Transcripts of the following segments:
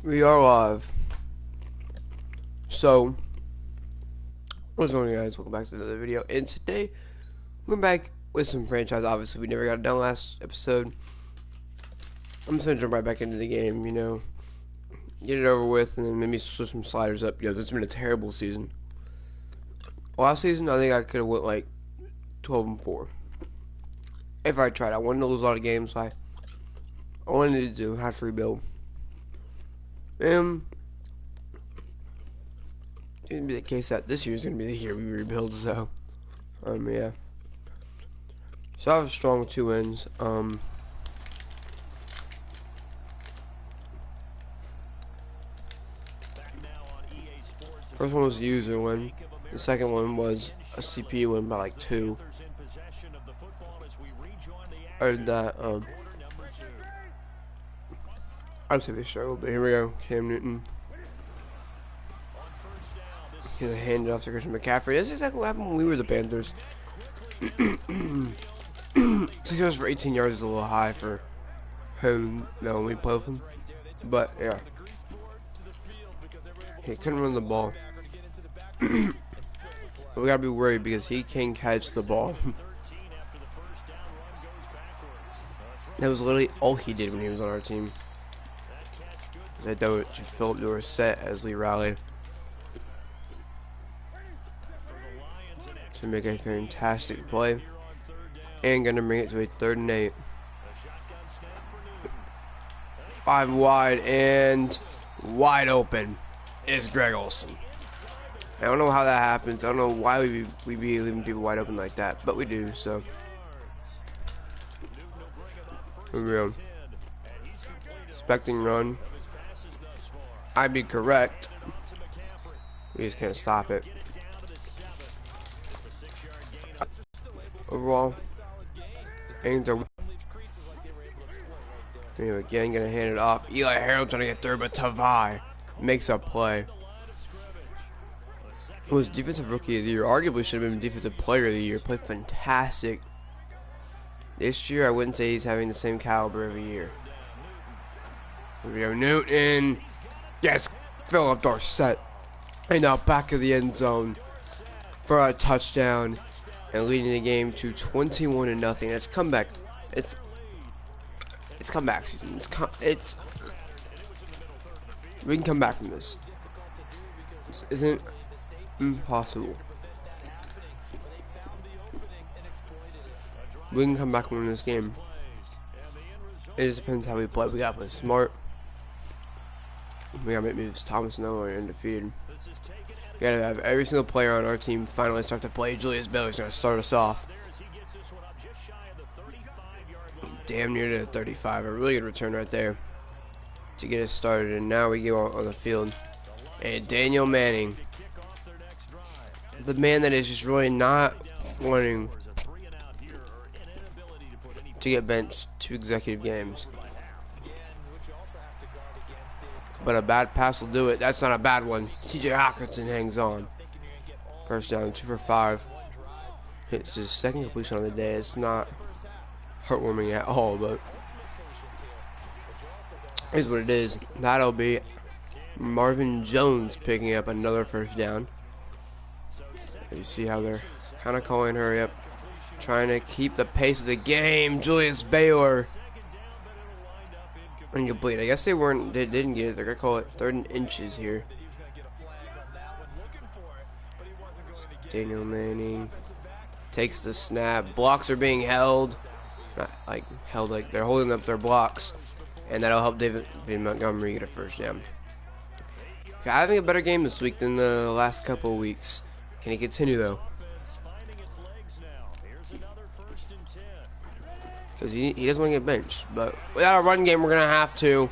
We are live. So, what's going on, guys? Welcome back to another video. And today, we're back with some franchise. Obviously, we never got it done last episode. I'm just gonna jump right back into the game, get it over with, and then maybe switch some sliders up. This has been a terrible season. Last season, I think I could have went like 12-4 if I tried. I wanted to lose a lot of games, so I wanted to have to rebuild. It's gonna be the case that this year's gonna be the year we rebuild. So, yeah. So I have a strong 2 wins. First one was a user win. The second one was a CPU win by like 2. Other than that, I'd say they struggled, but here we go. Cam Newton. Hand it off to Christian McCaffrey. That's exactly what happened when we were the Panthers. 6 yards for 18 yards is a little high for him, when we play with him. But, yeah. He couldn't run the ball. We gotta be worried because he can catch the ball. That was literally all he did when he was on our team. I throw it to Philip Dorsett as we rally to make a fantastic play, and gonna bring it to a 3rd and 8. 5 wide and wide open is Greg Olsen. I don't know how that happens. I don't know why we be leaving people wide open like that, but we do. So here we go. Expecting run. I'd be correct. We just can't stop it. Overall, Ain't are again gonna hand it off. Eli Harold trying to get through, but Tavai makes a play. It was defensive rookie of the year. Arguably should have been defensive player of the year. Played fantastic. This year I wouldn't say he's having the same caliber every year. Here we go, Newton. Yes, Philip Dorsett. And now back of the end zone for a touchdown. And leading the game to 21-0. It's comeback. It's comeback season. We can come back from this. This isn't impossible. We can come back and win this game. It just depends how we play. We gotta play smart. We gotta make moves. Thomas and Noah are undefeated. We gotta have every single player on our team finally start to play. Julius Bailey's gonna start us off. Damn near to 35. A really good return right there to get us started. And now we go on the field. And Daniel Manning, the man that is just really not wanting to get benched 2 consecutive games. But a bad pass will do it. That's not a bad one. TJ Hawkinson hangs on. First down, 2 for 5. It's his 2nd completion on the day. It's not heartwarming at all, but is what it is. That'll be Marvin Jones picking up another first down. You see how they're kind of calling hurry up, trying to keep the pace of the game. Julius Baylor. Incomplete. I guess they didn't get it. They're gonna call it 3rd and inches here. Daniel Manning takes the snap. Blocks are being held. Not like held, like they're holding up their blocks. And that'll help David Montgomery get a first down. Having a better game this week than the last couple of weeks. Can he continue though? Because he doesn't want to get benched. But without a run game, we're going to have to.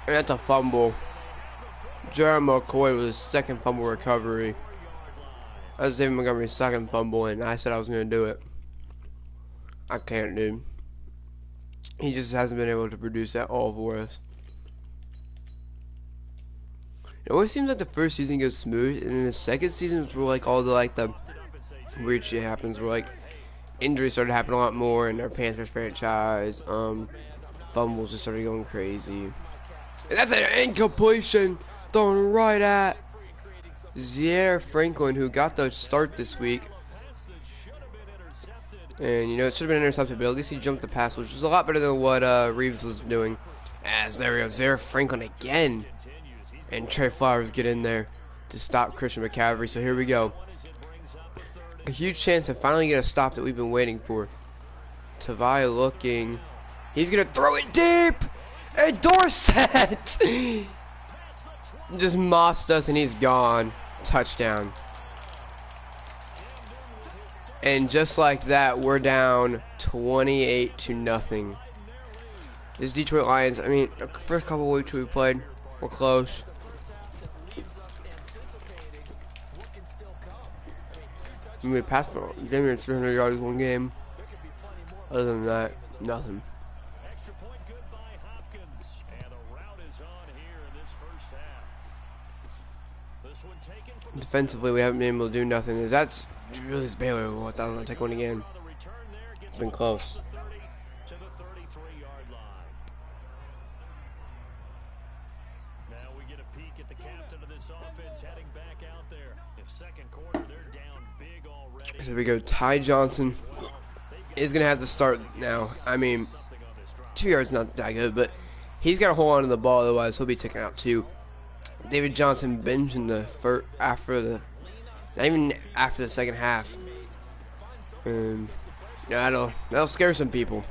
And that's a fumble. Jeremy McCoy with his 2nd fumble recovery. That was David Montgomery's 2nd fumble, and I said I was going to do it. I can't, dude. He just hasn't been able to produce at all for us. It always seems like the first season goes smooth, and then the second season is where like all the weird shit happens. Where like injuries started happening a lot more in our Panthers franchise. Fumbles just started going crazy. And that's an incompletion thrown right at Zaire Franklin, who got the start this week. And, you know, it should have been intercepted, but at least he jumped the pass, which was a lot better than what Reeves was doing. As there we go, Zaire Franklin again. And Trey Flowers get in there to stop Christian McCaffrey. So here we go. A huge chance to finally get a stop that we've been waiting for. Tavai looking. He's going to throw it deep. And Dorsett just mossed us and he's gone. Touchdown. And just like that, we're down 28-0. This Detroit Lions, I mean, the first couple of weeks we played, we're close. I mean, we passed for damn near 300 yards one game. Other than that, nothing. Defensively, we haven't been able to do nothing. That's Julius Baylor. I thought I was going to take one again. It's been close. Now we get a peek at the captain of this offense heading back out there. If second quarter they're down big already. So we go. Ty Johnson is going to have to start now. I mean, 2 yards not that good, but he's got to hold on to the ball, otherwise he'll be taken out too. David Johnson benched in the first, not even after the second half. Yeah, that'll scare some people.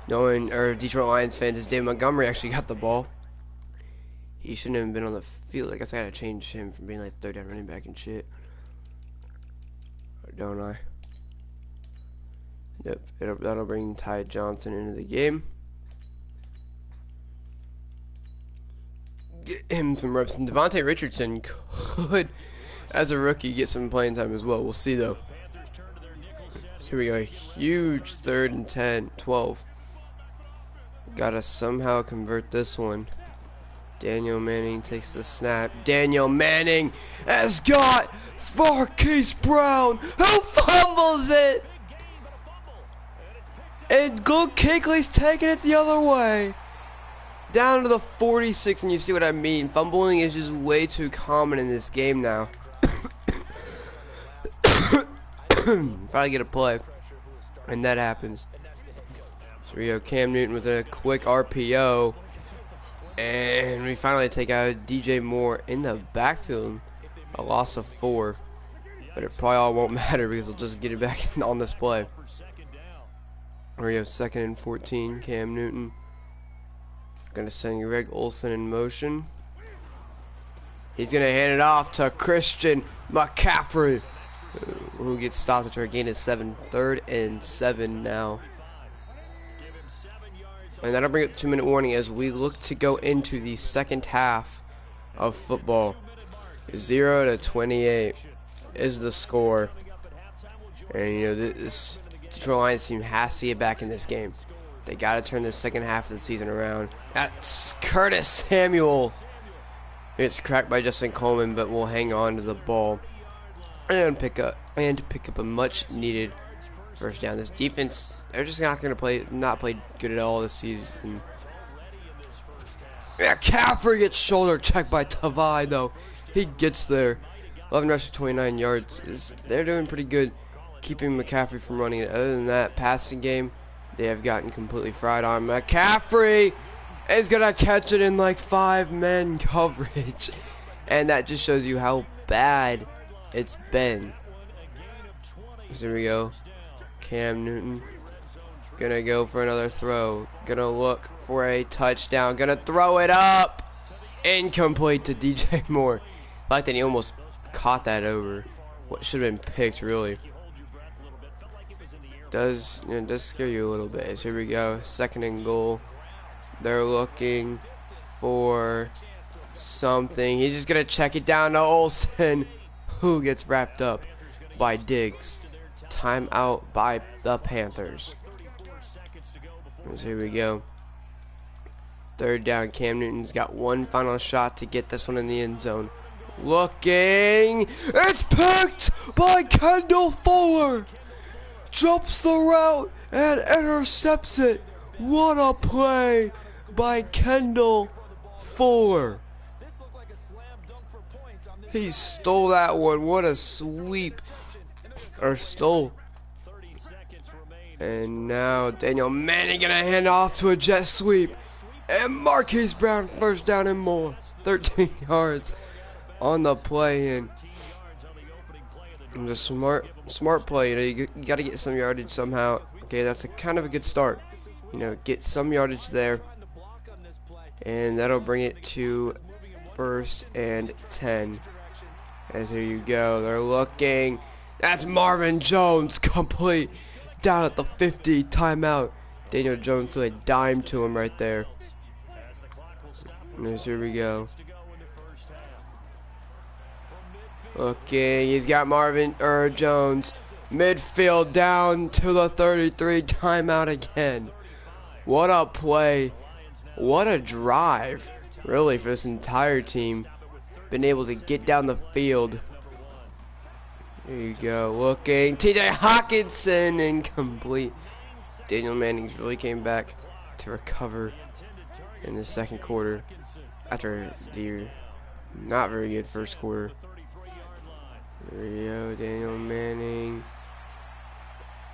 Knowing, or Detroit Lions fans, is David Montgomery actually got the ball. He shouldn't have been on the field. I guess I gotta change him from being like third down running back and shit. Or don't I? Yep, that'll bring Ty Johnson into the game. Get him some reps. And Devontae Richardson could, as a rookie, get some playing time as well. We'll see though. So here we go. A huge 3rd and 10, 12. Gotta somehow convert this one. Daniel Manning takes the snap. Daniel Manning has got Marquise Brown, who fumbles it. And Luke Kuechly's taking it the other way. Down to the 46, and you see what I mean. Fumbling is just way too common in this game now. Finally get a play, and that happens. So we go Cam Newton with a quick RPO, and we finally take out DJ Moore in the backfield. A loss of 4, but it probably all won't matter because they'll just get it back on this play. We have 2nd and 14. Cam Newton. Gonna send Greg Olsen in motion. He's gonna hand it off to Christian McCaffrey, who gets stopped after a gain of 7. 3rd and 7 now. And that'll bring up 2-minute warning as we look to go into the second half of football. 0-28 is the score. And you know, this Detroit Lions team has to get back in this game. They got to turn the second half of the season around. That's Curtis Samuel. It's cracked by Justin Coleman, but we'll hang on to the ball and pick up a much needed first down. This defense, they're just not going to not play good at all this season. Yeah, McCaffrey gets shoulder checked by Tavai though. He gets there. 11 rushes, 29 yards. They're doing pretty good keeping McCaffrey from running it. Other than that, passing game, they have gotten completely fried on. McCaffrey is going to catch it in like 5-man coverage. And that just shows you how bad it's been. So here we go. Cam Newton. Going to go for another throw. Going to look for a touchdown. Going to throw it up. Incomplete to DJ Moore. I like that he almost caught that over what should have been picked, really. Does scare you a little bit. So here we go, 2nd and goal. They're looking for something. He's just gonna check it down to Olsen, who gets wrapped up by Diggs. Timeout by the Panthers. So here we go. 3rd down. Cam Newton's got one final shot to get this one in the end zone. Looking, it's picked by Kendall Fuller. Jumps the route and intercepts it. What a play by Kendall 4. He stole that one. What a sweep. Or stole. And now Daniel Manning gonna hand off to a jet sweep. And Marquise Brown first down and more. 13 yards on the play. And the smart play. You know, you got to get some yardage somehow. Okay, that's a kind of a good start. You know, get some yardage there. And that'll bring it to 1st and 10. As here you go. They're looking. That's Marvin Jones complete. Down at the 50. Timeout. Daniel Jones threw a dime to him right there. And here we go. Looking. He's got Marvin Jones. Midfield down to the 33. Timeout again. What a play. What a drive. Really, for this entire team. Been able to get down the field. There you go. Looking. TJ Hawkinson incomplete. Daniel Manning really came back to recover in the second quarter after the not very good first quarter. There you go. Daniel Manning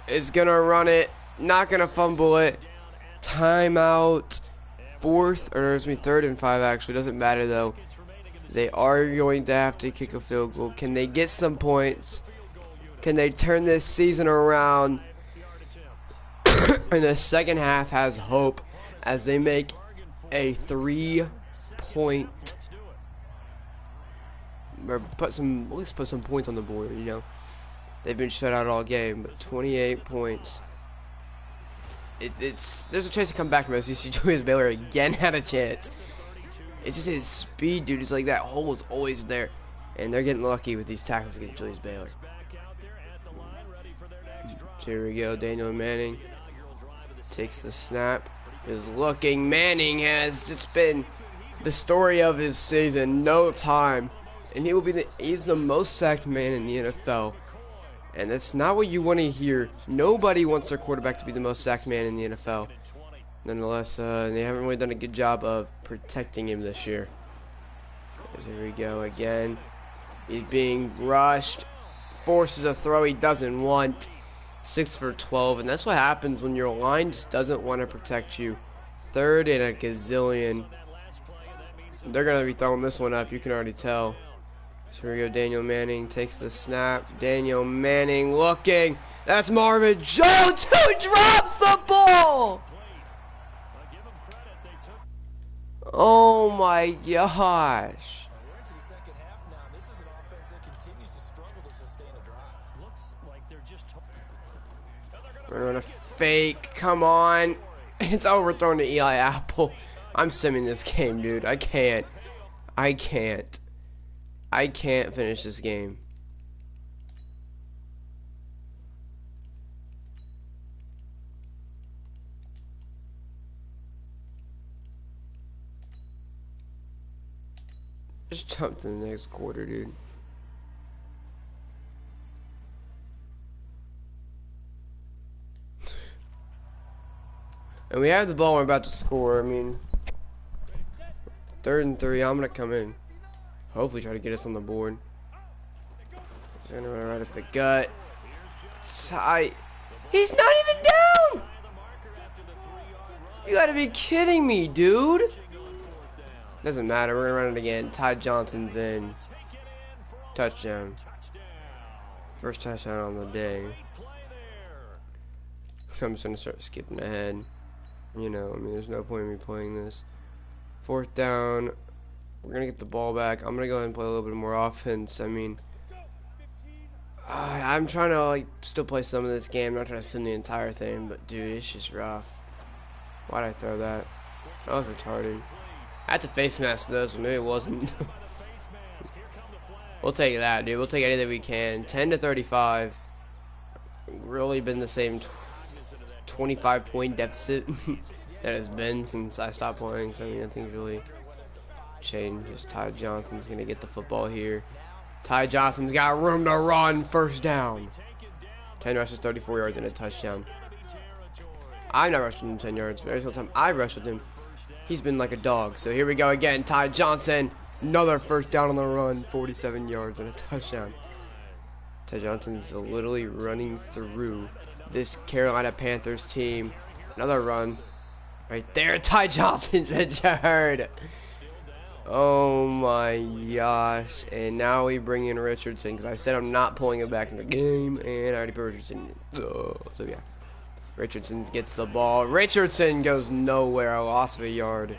is gonna run it. Not gonna fumble it. Timeout. 3rd and 5 actually. Doesn't matter though. They are going to have to kick a field goal. Can they get some points? Can they turn this season around? And the second half has hope as they make a 3-point or at least put some points on the board, you know. They've been shut out all game, but 28 points. There's a chance to come back from this. You see Julius Baylor again had a chance. It's just his speed, dude. It's like that hole is always there. And they're getting lucky with these tackles against Julius Baylor. So here we go. Daniel Manning takes the snap. Is looking. Manning has just been the story of his season. No time. And he's the most sacked man in the NFL. And that's not what you want to hear. Nobody wants their quarterback to be the most sacked man in the NFL. Nonetheless, they haven't really done a good job of protecting him this year. Here we go again. He's being rushed. Forces a throw he doesn't want. 6 for 12. And that's what happens when your line just doesn't want to protect you. 3rd and a gazillion. They're going to be throwing this one up. You can already tell. So here we go. Daniel Manning takes the snap. Daniel Manning looking. That's Marvin Jones who drops the ball. Oh my gosh. We're into the second half now. This is an offense that continues to struggle to sustain a drive. Looks like they're just We're gonna fake. Come on. It's overthrown to Eli Apple. I'm simming this game, dude. I can't finish this game. Just jump to the next quarter, dude. And we have the ball. We're about to score. I mean, 3rd and 3. I'm gonna come in. Hopefully, try to get us on the board. Right up the gut. Tight. He's not even down. You gotta be kidding me, dude. Doesn't matter. We're gonna run it again. Ty Johnson's in. Touchdown. First touchdown on the day. I'm just gonna start skipping ahead. You know, I mean, there's no point in me playing this. 4th down. We're gonna get the ball back. I'm gonna go ahead and play a little bit more offense. I mean, I'm trying to like still play some of this game. I'm not trying to sim the entire thing, but dude, it's just rough. Why'd I throw that? That was retarded. I had to face mask though, so maybe it wasn't. We'll take that, dude. We'll take anything we can. 10-35. Really been the same 25-point deficit that has been since I stopped playing. So I mean, nothing's really changed. Just Ty Johnson's gonna get the football here. Ty Johnson's got room to run. First down. 10 rushes, 34 yards, and a touchdown. I've not rushed him 10 yards. Every single time I rushed with him, He's been like a dog. So here we go again. Ty Johnson, another first down on the run, 47 yards and a touchdown. Ty Johnson's literally running through this Carolina Panthers team. Another run. Right there, Ty Johnson's injured. Oh my gosh. And now we bring in Richardson, because I said I'm not pulling him back in the game, and I already put Richardson in. So yeah. Richardson gets the ball. Richardson goes nowhere. A loss of a yard.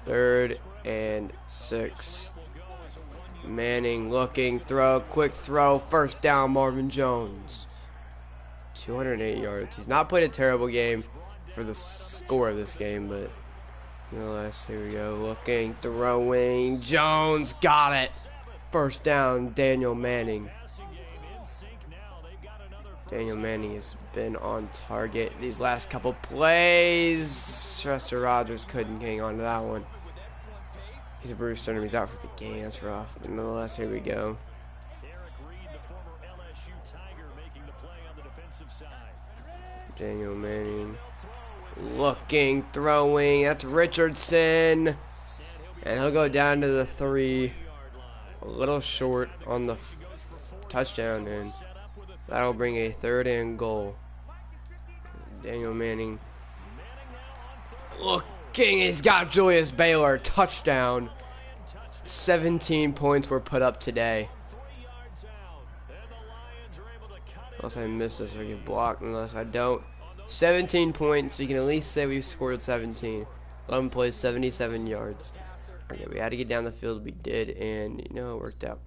3rd and 6. Manning looking, throw, quick throw, first down, Marvin Jones. 208 yards. He's not played a terrible game for the score of this game, but nonetheless, here we go. Looking, throwing, Jones got it. First down, Daniel Manning. Daniel Manning has been on target these last couple plays. Chester Rogers couldn't hang on to that one. He's a bruised sternum. He's out for the game. That's rough. But nonetheless, here we go. Daniel Manning looking, throwing. That's Richardson. And he'll go down to the 3. A little short on the touchdown, and that'll bring a 3rd and goal. Daniel Manning looking. He's got Julius Baylor. Touchdown. 17 points were put up today. Unless I miss this or get blocked. Unless I don't. 17 points. So you can at least say we've scored 17. 11 plays, 77 yards. Okay, we had to get down the field. We did. And, you know, it worked out.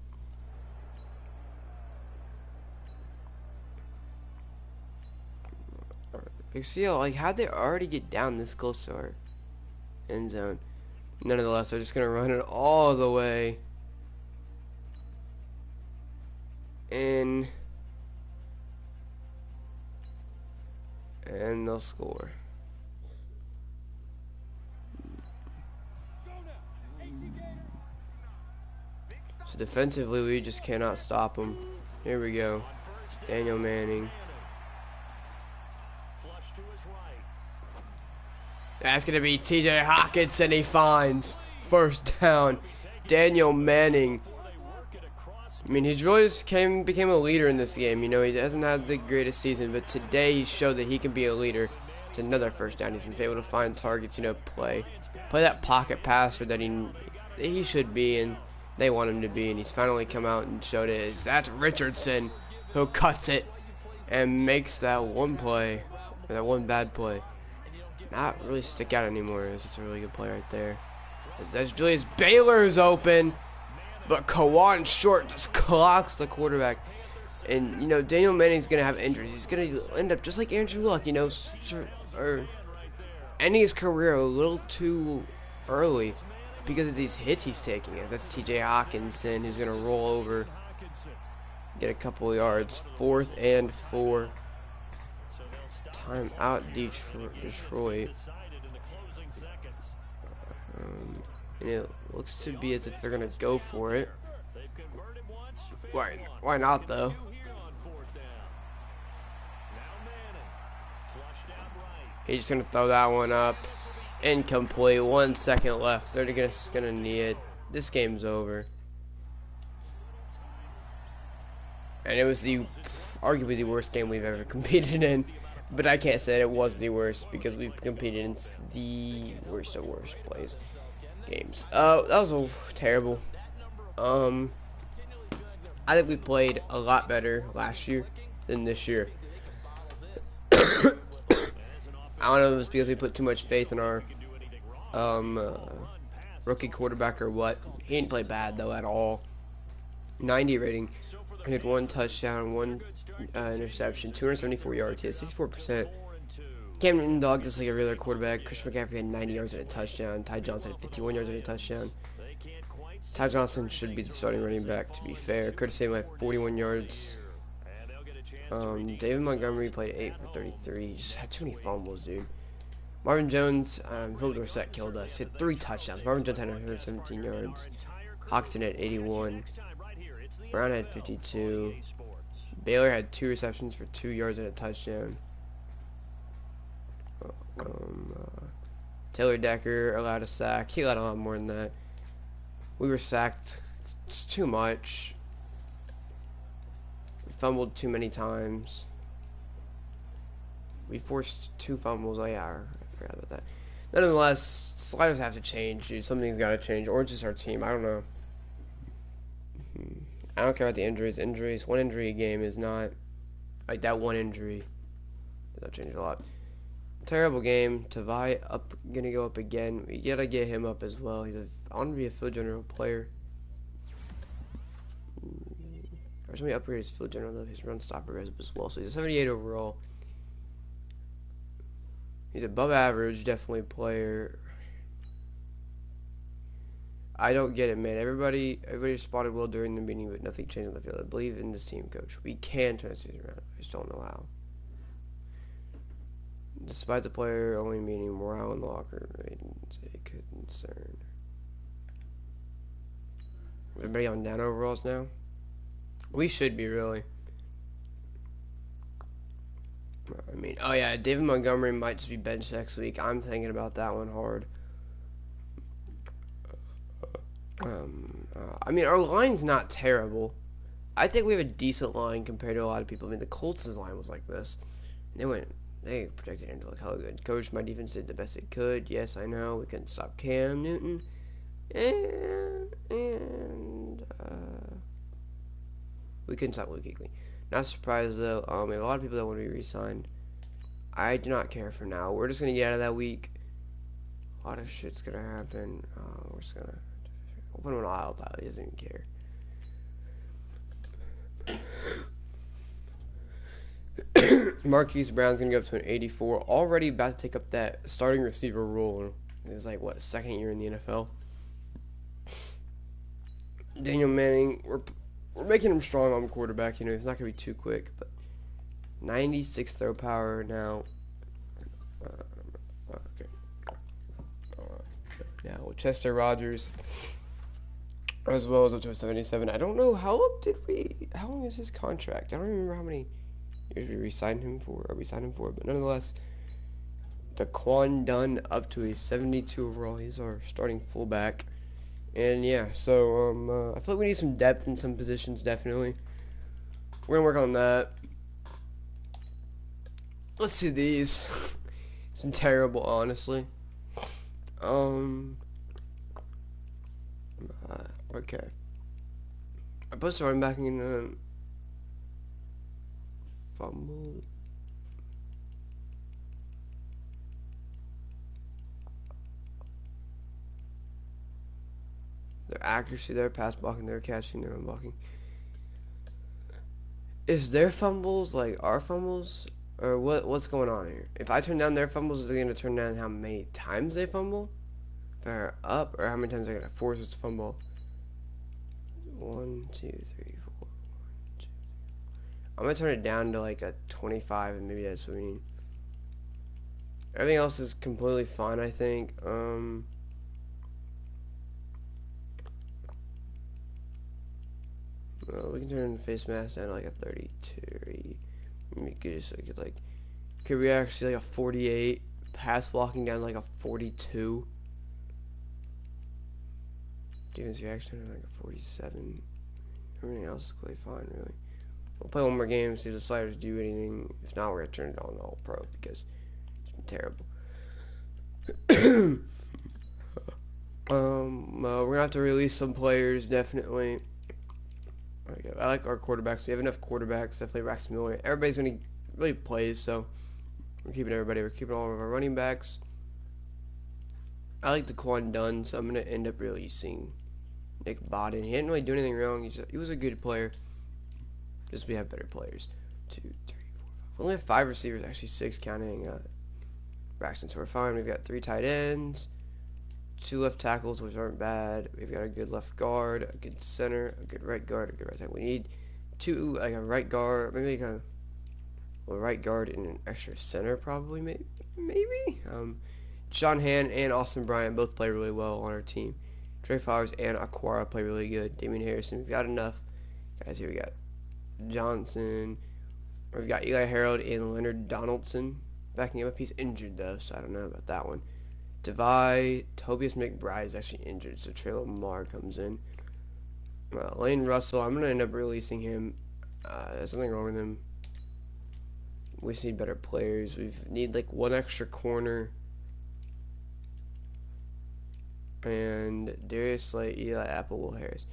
You see, like, how'd they already get down this close to our end zone? Nonetheless, they're just going to run it all the way in, and they'll score. So defensively, we just cannot stop them. Here we go. Daniel Manning. That's going to be TJ Hawkinson. He finds first down. Daniel Manning. I mean, he's really just became a leader in this game. You know, he hasn't had the greatest season, but today he showed that he can be a leader. It's another first down. He's been able to find targets, you know, play that pocket passer that he should be, and they want him to be. And he's finally come out and showed it. That's Richardson who cuts it and makes that one play, or that one bad play, not really stick out anymore. It's a really good play right there. As Julius Baylor's open, but Kawan Short just clocks the quarterback. And, you know, Daniel Manning's going to have injuries. He's going to end up just like Andrew Luck, you know, or ending his career a little too early because of these hits he's taking. That's TJ Hawkinson, who's going to roll over, get a couple of yards. 4th and 4. Time out Detroit. And it looks to be as if they're gonna go for it. Why not though? He's just gonna throw that one up. Incomplete. 1 second left. They're just gonna knee it. This game's over. And it was arguably the worst game we've ever competed in. But I can't say it was the worst because we've competed in the worst of worst games. That was terrible. I think we played a lot better last year than this year. I don't know if it's because we put too much faith in our rookie quarterback or what. He didn't play bad though at all. 90 rating. He had 1 touchdown, 1 interception, 274 yards. He had 64%. Cam Newton dogged just like a regular quarterback. Christian McCaffrey had 90 yards and a touchdown. Ty Johnson had 51 yards and a touchdown. Ty Johnson should be the starting running back, to be fair. Curtis Samuel had 41 yards. David Montgomery played 8 for 33. He just had too many fumbles, dude. Marvin Jones, Phil Dorsett killed us. He had 3 touchdowns. Marvin Jones had 117 yards. Hawkinson had 81. Brown had 52. Baylor had 2 receptions for 2 yards and a touchdown. Taylor Decker allowed a sack. He allowed a lot more than that. We were sacked. It's too much. We fumbled too many times. We forced 2 fumbles. Oh yeah, I forgot about that. Nonetheless, sliders have to change, dude. Something's got to change, or it's just our team. I don't know. I don't care about the injuries. Injuries. One injury a game is not like that. One injury does not change a lot. Terrible game. Tavai up, gonna go up again. We gotta get him up as well. I want to be a field general player. Or somebody upgrade his field general though. His run stopper goes up as well. So he's a 78 overall. He's above average, definitely player. I don't get it, man. Everybody responded well during the meeting, but nothing changed on the field. I believe in this team, coach. We can turn the season around. I just don't know how. Despite the player only meeting, morale in the locker room remains a concern. Everybody on down overalls now? We should be, really. I mean, oh yeah, David Montgomery might just be benched next week. I'm thinking about that one hard. I mean, our line's not terrible. I think we have a decent line compared to a lot of people. I mean, the Colts' line was like this. They protected him to look hella good. Coach, my defense did the best it could. Yes, I know. We couldn't stop Cam Newton. And we couldn't stop Luke Kuechly. Not surprised, though. We have a lot of people that want to be re-signed. I do not care for now. We're just going to get out of that week. A lot of shit's going to happen. We're just going to put him on autopilot. He doesn't even care. Marquise Brown's going to go up to an 84. Already about to take up that starting receiver role. He's like, what, second year in the NFL? Daniel Manning, we're making him strong on quarterback. You know, he's not going to be too quick. But 96 throw power now. Okay. Now, Chester Rogers, as well as up to a 77. I don't know, how long is his contract? I don't remember how many years we signed him for, but nonetheless, Daquan Dunn up to a 72 overall. He's our starting fullback. And yeah, so I feel like we need some depth in some positions, definitely. We're gonna work on that. Let's see these. It's been terrible, honestly. Okay. I put the running back in the fumble. Their accuracy, their pass blocking, their catching, their run blocking. Is their fumbles like our fumbles? Or what's going on here? If I turn down their fumbles, is it going to turn down how many times they fumble? If they're up, or how many times they're going to force us to fumble? 1, 2, 3, 4. 1, 2, 3. I'm going to turn it down to like a 25, and maybe that's what we need. Everything else is completely fine, I think. Well, we can turn the face mask down to like a 32. Could we actually like a 48? Pass blocking down to like a 42. Defense reaction like a 47. Everything else is quite fine, really. We'll play one more game, see if the sliders do anything. If not, we're gonna turn it on all pro because it's been terrible. We're gonna have to release some players, definitely. I like our quarterbacks. We have enough quarterbacks. Definitely Rex Miller. Everybody's gonna really plays, so we're keeping everybody. We're keeping all of our running backs. I like Daquan Dunn, so I'm gonna end up releasing Nick Bodden. He didn't really do anything wrong. He was a good player. Just we have better players. 2, 3, 4, 5. We only have 5 receivers, actually 6 counting Braxton. So we're fine. We've got 3 tight ends, 2 left tackles, which aren't bad. We've got a good left guard, a good center, a good right guard, a good right tackle. We need 2, like a right guard, maybe like a right guard and an extra center, probably, maybe. John Hand and Austin Bryant both play really well on our team. Trey Flowers and Aquara play really good. Damian Harrison, we've got enough guys here. We got Johnson. We've got Eli Harold and Leonard Donaldson backing him up. He's injured though, so I don't know about that one. Devy, Tobias McBride is actually injured, so Trey Lamar comes in. Lane Russell, I'm going to end up releasing him. There's something wrong with him. We just need better players. We need like one extra corner. And Darius Slay, Eli Apple, Will Harris.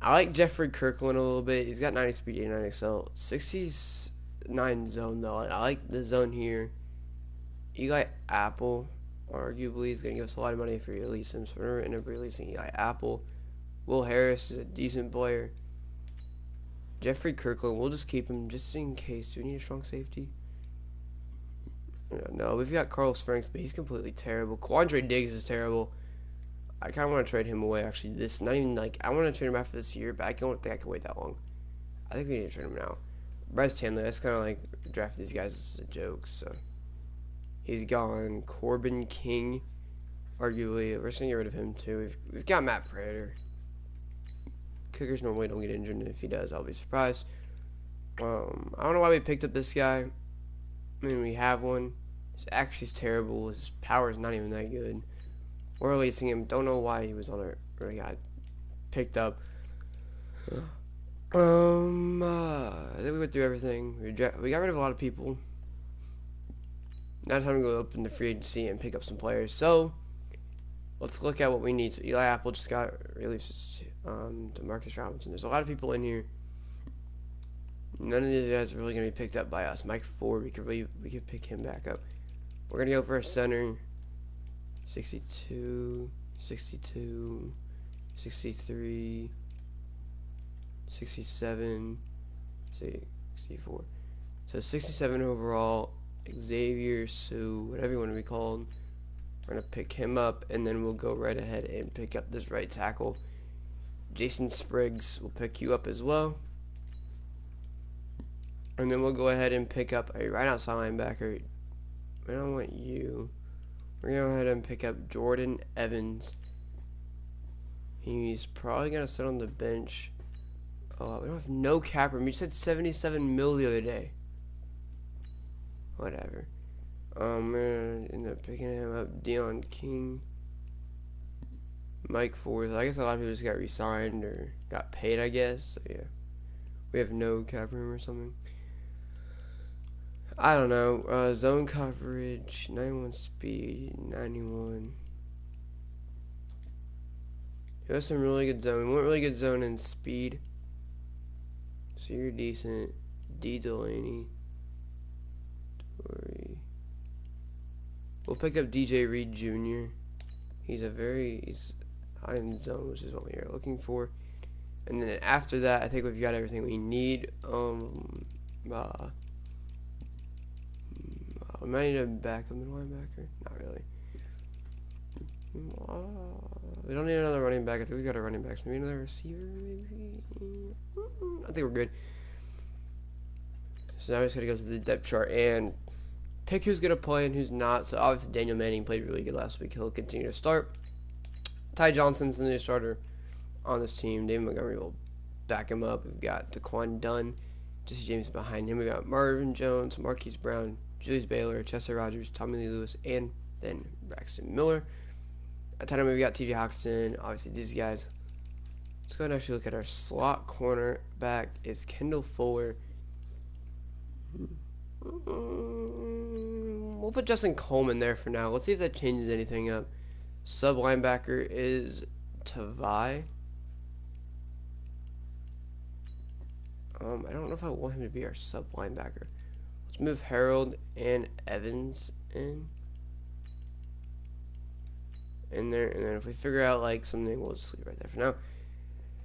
I like Jeffrey Kirkland a little bit. He's got 90 speed, 89 excel. 69 zone though. I like the zone here. Eli Apple, arguably, is going to give us a lot of money if we release him. So we're going to end up releasing Eli Apple. Will Harris is a decent player. Jeffrey Kirkland, we'll just keep him just in case. Do we need a strong safety? No, we've got Carlos Franks, but he's completely terrible. Quandre Diggs is terrible. I kind of want to trade him away, actually. Not even like, I want to trade him after this year, but I don't think I can wait that long. I think we need to trade him now. Bryce Chandler, that's kind of like drafting these guys as a joke, so. He's gone. Corbin King, arguably, we're just going to get rid of him too. We've got Matt Prater. Kickers normally don't get injured, and if he does, I'll be surprised. I don't know why we picked up this guy. I mean, we have one. His accuracy's terrible. His power's not even that good. We're releasing him. Don't know why he was on our, or he got picked up. I think we went through everything. We got rid of a lot of people. Now time to go open the free agency and pick up some players. So let's look at what we need. So Eli Apple just got released to Marcus Robinson. There's a lot of people in here. None of these guys are really going to be picked up by us. Mike Ford, we could pick him back up. We're going to go for a center. 62, 62, 63, 67, 64. So 67 overall. Xavier, Sue, whatever you want to be called. We're going to pick him up, and then we'll go right ahead and pick up this right tackle. Jason Spriggs will pick you up as well. And then we'll go ahead and pick up a right outside linebacker. We don't want you. We're going to go ahead and pick up Jordan Evans. He's probably going to sit on the bench. Oh, we don't have no cap room. You said 77 mil the other day. Whatever. I'm going to end up picking him up. Deion King. Mike Ford. I guess a lot of people just got re-signed or got paid, I guess. So, yeah. We have no cap room or something. I don't know. Zone coverage, 91 speed, 91. He has some really good zone. We want really good zone and speed. So you're decent. D. Delaney. We'll pick up DJ Reed Jr. He's high in zone, which is what we are looking for. And then after that, I think we've got everything we need. We might need a backup middle linebacker. Not really. We don't need another running back. I think we got a running back. So maybe another receiver. Maybe. I think we're good. So now we just gotta go to the depth chart and pick who's gonna play and who's not. So obviously Daniel Manning played really good last week. He'll continue to start. Ty Johnson's the new starter on this team. David Montgomery will back him up. We've got Daquan Dunn, Jesse James behind him. We got Marvin Jones, Marquise Brown, Julius Baylor, Chester Rogers, Tommy Lee Lewis, and then Braxton Miller. At tight end, we've got T.J. Hawkinson. Obviously, these guys. Let's go ahead and actually look at our slot corner back. Is Kendall Fuller. We'll put Justin Coleman there for now. Let's see if that changes anything up. Sub linebacker is Tavai. I don't know if I want him to be our sub linebacker. Let's move Harold and Evans in there, and then if we figure out like something, we'll just leave right there for now.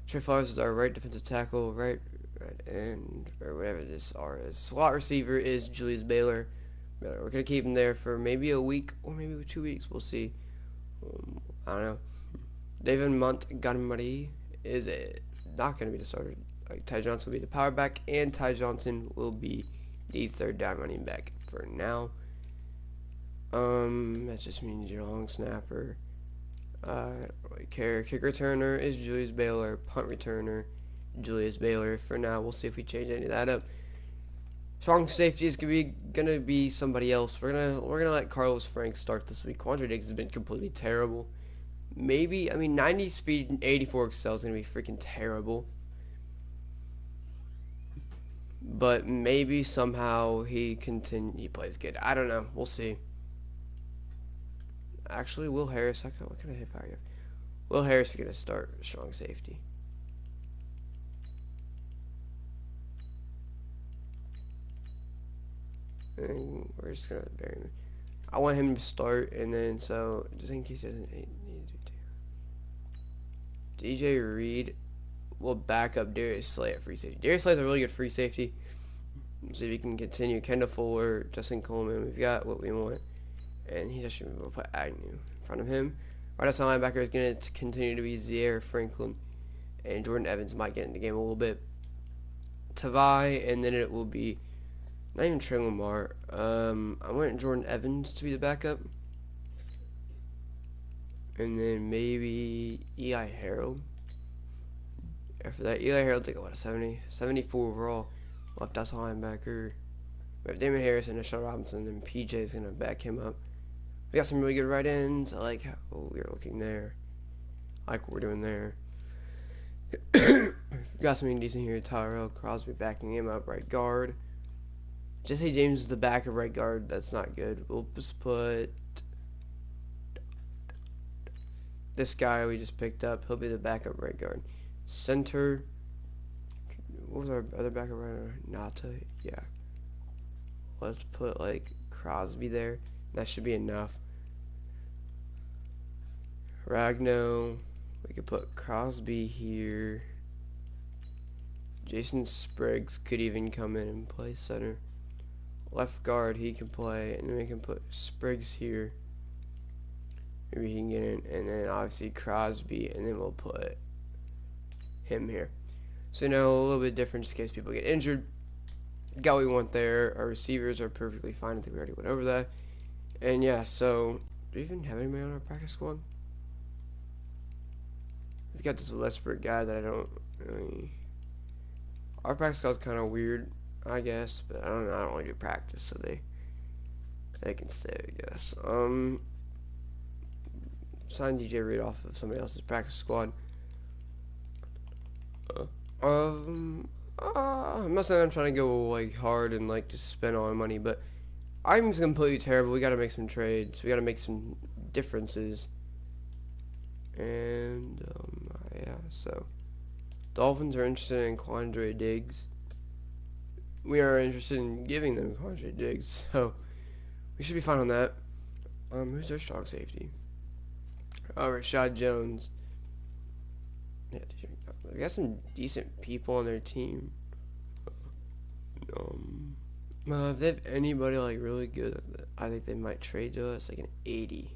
Trey Flowers is our right defensive tackle, right end, or whatever this are. His slot receiver is Julius Baylor. We're gonna keep him there for maybe a week or maybe 2 weeks. We'll see. I don't know. David Montgomery is not gonna be the starter. Like, Ty Johnson will be the power back, and Ty Johnson will be the third down running back for now. That just means your long snapper. Kick returner is Julius Baylor. Punt returner, Julius Baylor. For now, we'll see if we change any of that up. Strong safety is gonna be somebody else. We're gonna let Carlos Frank start this week. Quandre Diggs has been completely terrible. Maybe, I mean, 90 speed and 84 excel is gonna be freaking terrible. But maybe somehow he plays good. I don't know. We'll see. Actually, Will Harris. What kind of hit power you have? Will Harris is gonna start strong safety. And we're just gonna bury him. I want him to start, and then so just in case he doesn't need to. DJ Reed will back up Darius Slay at free safety. Darius Slay is a really good free safety. Let's see if he can continue. Kendall Fuller, Justin Coleman. We've got what we want, and he's actually going to put Agnew in front of him. Right outside linebacker is going to continue to be Zaire Franklin, and Jordan Evans might get in the game a little bit. Tavai, and then it will be not even Trey Lamar. I want Jordan Evans to be the backup, and then maybe Eli Harold. After that, Eli Harold's like, what, 70? 74 overall. Left outside linebacker. We have Damon Harris and Ashon Robinson, and PJ is going to back him up. We got some really good right ends. I like how we're looking there. I like what we're doing there. We got something decent here. Tyrell Crosby backing him up, right guard. Jesse James is the back of right guard. That's not good. We'll just put this guy we just picked up. He'll be the backup right guard. Center. What was our other backup right guard? Nata. Yeah. Let's put like Crosby there. That should be enough. Ragno. We could put Crosby here. Jason Spriggs could even come in and play center. Left guard, he can play, and then we can put Spriggs here. Maybe he can get in, and then obviously Crosby, and then we'll put him here. So now a little bit different just in case people get injured. Got what we want there. Our receivers are perfectly fine. I think we already went over that. And yeah, so do we even have anybody on our practice squad? We've got this Westbrook guy that I don't really. Our practice squad's kind of weird, I guess, but I don't know. I don't really do practice, so they can stay, I guess. Sign DJ Reed off of somebody else's practice squad. I'm not saying I'm trying to go like hard and like just spend all my money, but I'm just completely terrible. We got to make some trades. We got to make some differences. And yeah, so Dolphins are interested in Quandre Diggs. We are interested in giving them Quandre Diggs, so we should be fine on that. Who's their strong safety? Oh, Rashad Jones. Yeah, we got some decent people on their team. If they have anybody like really good, I think they might trade to us like an 80.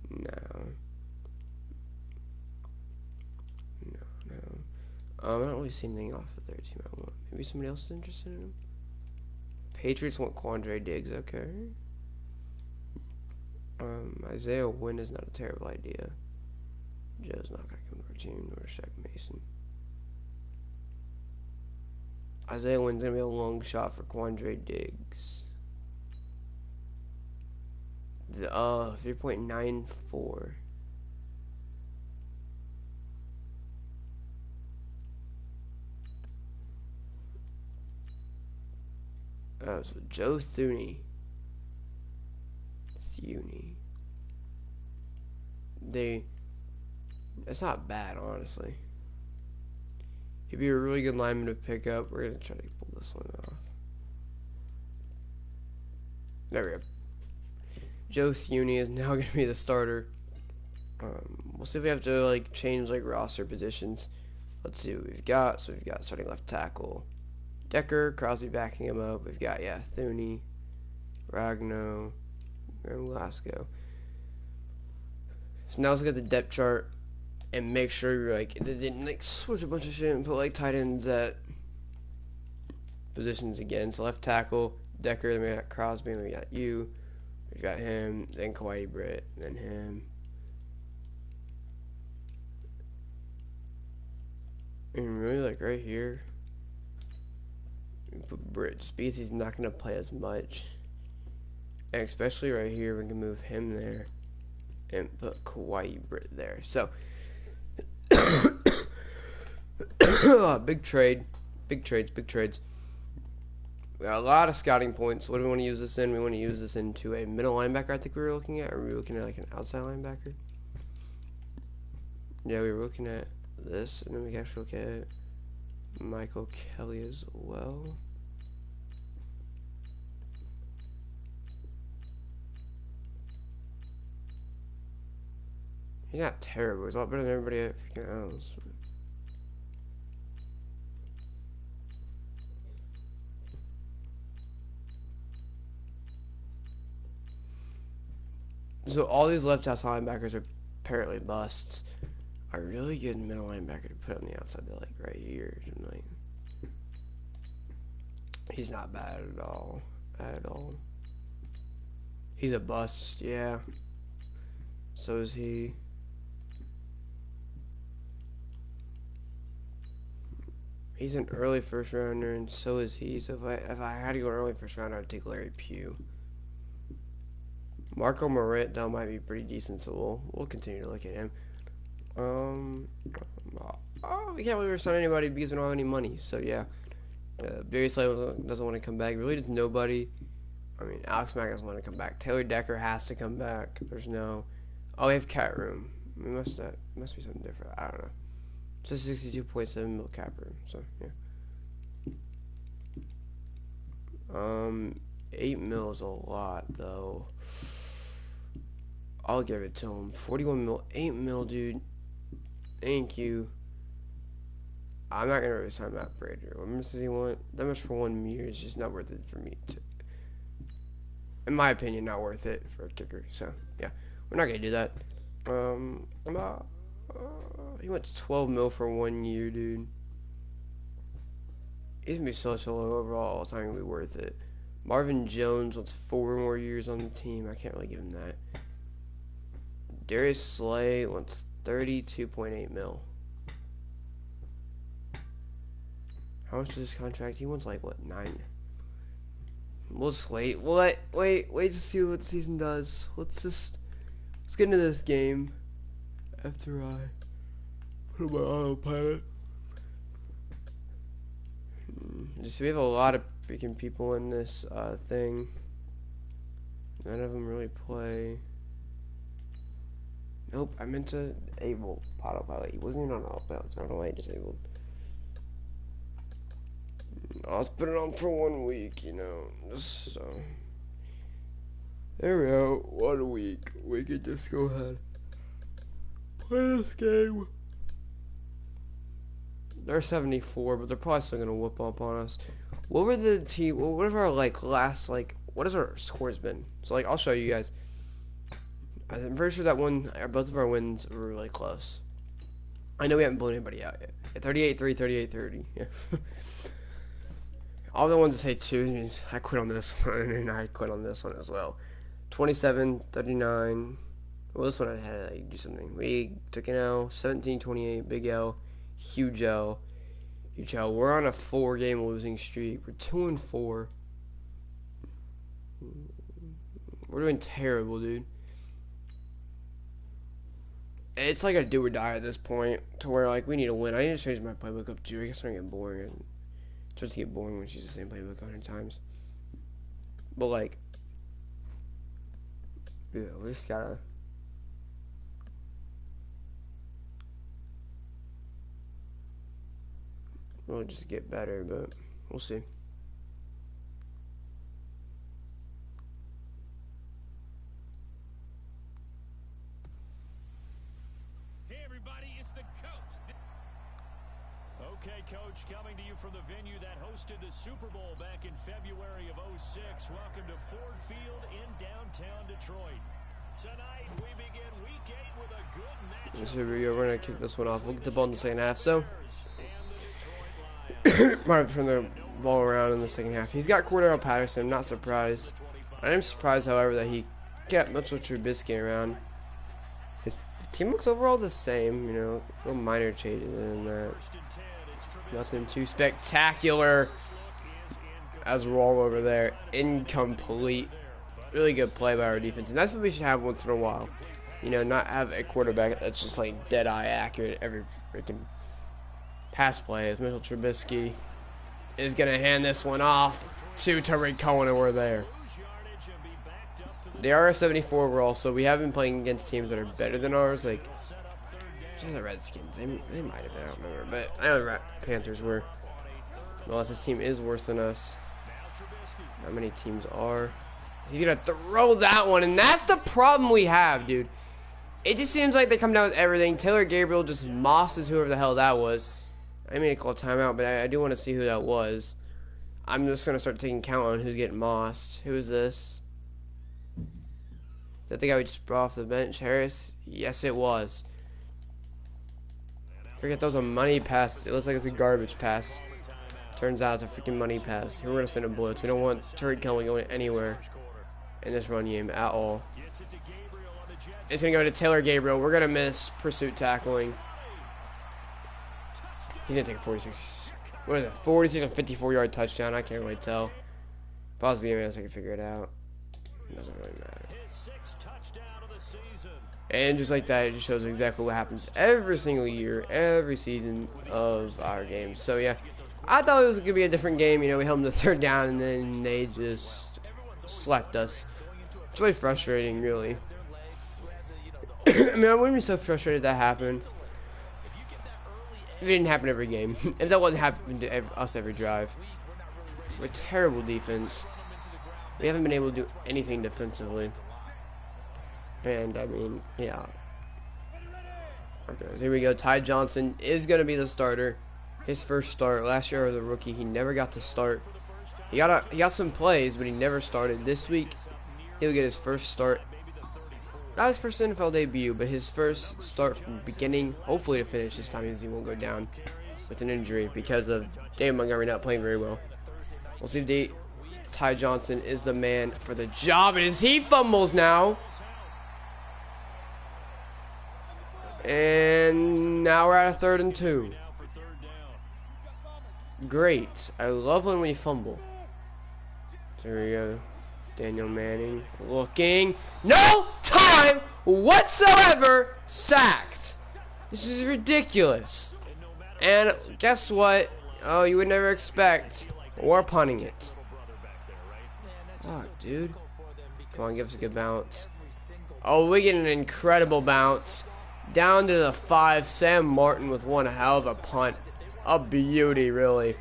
No. I don't really see anything off of their team I want. Maybe somebody else is interested in him. Patriots want Quandre Diggs, okay. Isaiah Wynn is not a terrible idea. Joe's not gonna come to our team, nor Shaq Mason. Isaiah Wynn's gonna be a long shot for Quandre Diggs. 3.94. Oh, so Joe Thuney. That's not bad, honestly. He'd be a really good lineman to pick up. We're gonna try to pull this one off. There we go. Joe Thuney is now gonna be the starter. We'll see if we have to like change like roster positions. Let's see what we've got. So we've got starting left tackle Decker, Crosby backing him up. We've got Thuney, Ragno, and Glasgow. So now let's look at the depth chart and make sure you're like they didn't like switch a bunch of shit and put like tight ends at positions again. So left tackle Decker, then we got Crosby, and we got you. We've got him, then Kawhi Britt, then him. And really like right here, Put Bridge because he's not going to play as much. And especially right here, we can move him there and put Kawhi Britt there. So, big trade. Big trades, big trades. We got a lot of scouting points. What do we want to use this in? We want to use this into a middle linebacker, I think we were looking at. Or were we looking at like an outside linebacker? Yeah, we were looking at this. And then we can actually look at Michael Kelly as well. He's not terrible. He's a lot better than everybody else. So all these left outside linebackers are apparently busts. A really good middle linebacker to put on the outside, like right here. Like, he's not bad at all. At all. He's a bust, yeah. So is he. He's an early first rounder, and so is he. So if I had to go early first rounder, I'd take Larry Pugh. Marco Moret though might be pretty decent, so we'll continue to look at him. We can't really resign anybody because we don't have any money. So yeah, Barry Slade doesn't want to come back. Really, just nobody. I mean, Alex Mack doesn't want to come back. Taylor Decker has to come back. There's no. Oh, we have Cat Room. It must be something different. I don't know. Just 62.7 mil cap room. So yeah. 8 mil is a lot though. I'll give it to him. 41 mil, 8 mil, dude. Thank you. I'm not gonna really sign Matt Brader. What much does he want? That much for 1 year is just not worth it for me to. In my opinion, not worth it for a kicker. So yeah, we're not gonna do that. He wants 12 mil for 1 year, dude. He's gonna be such a low overall. It's not gonna be worth it. Marvin Jones wants 4 more years on the team. I can't really give him that. Darius Slay wants 32.8 mil. How much is this contract? He wants like what, 9? We'll just wait. Wait to see what the season does. Let's get into this game after I put on my autopilot. Just we have a lot of freaking people in this thing. None of them really play. Nope, I meant to enable autopilot. He wasn't even on autopilot, so I don't know why he disabled. I'll just put it on for 1 week, you know, just so. There we go, 1 week. We could just go ahead. Play this game. They're 74, but they're probably still gonna whoop up on us. What were the team? What have our last what has our scores been? So I'll show you guys. I'm pretty sure that both of our wins were really close. I know we haven't blown anybody out yet. 38-3, 38-30. Yeah. All the ones that say 2 means I quit on this one, and I quit on this one as well. 27-39. Well, this one I had to do something. We took an L. 17-28. Big L. Huge L. Huge L. We're on a 4-game losing streak. We're 2-4. We're doing terrible, dude. It's like a do or die at this point, to where we need to win. I need to change my playbook up too. I guess it's gonna get boring. It starts to get boring when she's the same playbook 100 times. But yeah, we just gotta. We'll just get better, but we'll see. Okay, Coach, coming to you from the venue that hosted the Super Bowl back in February of '06. Welcome to Ford Field in downtown Detroit. Tonight, we begin Week 8 with a good match. Here we go. We're going to kick this one off. We'll get the ball in the second half, so. Might have to turn the ball around in the second half. He's got Cordero Patterson. I'm not surprised. I am surprised, however, that he kept Mitchell Trubisky around. His team looks overall the same, you know, little minor changes in that. Nothing too spectacular. as wrong over there. Incomplete. Really good play by our defense. And that's what we should have once in a while. You know, not have a quarterback that's just like dead-eye accurate every freaking pass play. As Mitchell Trubisky is going to hand this one off to Tariq Cohen, and we're there. They are a 74 overall, so we have been playing against teams that are better than ours. Like, just the Redskins. They might have been, I don't remember. But I know the Panthers were. Unless this team is worse than us. How many teams are? He's going to throw that one, and that's the problem we have, dude. It just seems like they come down with everything. Taylor Gabriel just mosses whoever the hell that was. I mean to call a timeout, but I do want to see who that was. I'm just going to start taking count on who's getting mossed. Who is this? Is that the guy we just brought off the bench, Harris? Yes, it was. Forget that was a money pass. It looks like it's a garbage pass. Turns out it's a freaking money pass. Here we're going to send a blitz. We don't want Tariq Cohen going anywhere in this run game at all. It's going to go to Taylor Gabriel. We're going to miss pursuit tackling. He's going to take a 46. What is it? 46 and 54-yard touchdown. I can't really tell. Pause the game so I can figure it out. It doesn't really matter. And just like that, it just shows exactly what happens every single year, every season of our games. So, yeah. I thought it was going to be a different game. You know, we held them to third down, and then they just slapped us. It's really frustrating, really. I mean, I wouldn't be so frustrated that happened. It didn't happen every game. If that wasn't happening to us every drive. We're terrible defense. We haven't been able to do anything defensively. And, I mean, yeah. Okay, so here we go. Ty Johnson is going to be the starter. His first start. Last year as a rookie, he never got to start. He got some plays, but he never started. This week, he'll get his first start. Not his first NFL debut, but his first start from beginning, hopefully to finish this time, because he won't go down with an injury because of David Montgomery not playing very well. We'll see if Ty Johnson is the man for the job, and as he fumbles now. And now we're at a 3rd and 2. Great. I love when we fumble. There we go. Daniel Manning looking. No time whatsoever. Sacked. This is ridiculous. And guess what? Oh, you would never expect. We're punting it. Oh, dude. Come on, give us a good bounce. Oh, we get an incredible bounce. Down to the 5. Sam Martin with one hell of a punt. A beauty, really.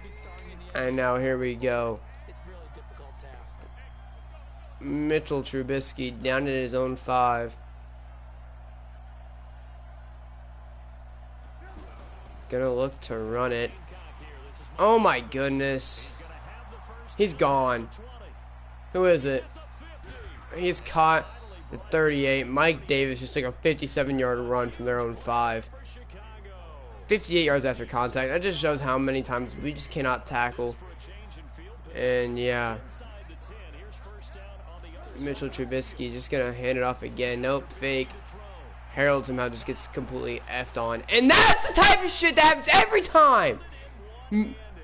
And now here we go. Mitchell Trubisky down at his own 5. Gonna look to run it. Oh my goodness. He's gone. Who is it? He's caught the 38. Mike Davis just took a 57-yard run from their own 5. 58 yards after contact. That just shows how many times we just cannot tackle. And yeah. Mitchell Trubisky just gonna hand it off again. Nope, fake. Harold somehow just gets completely effed on. And that's the type of shit that happens every time.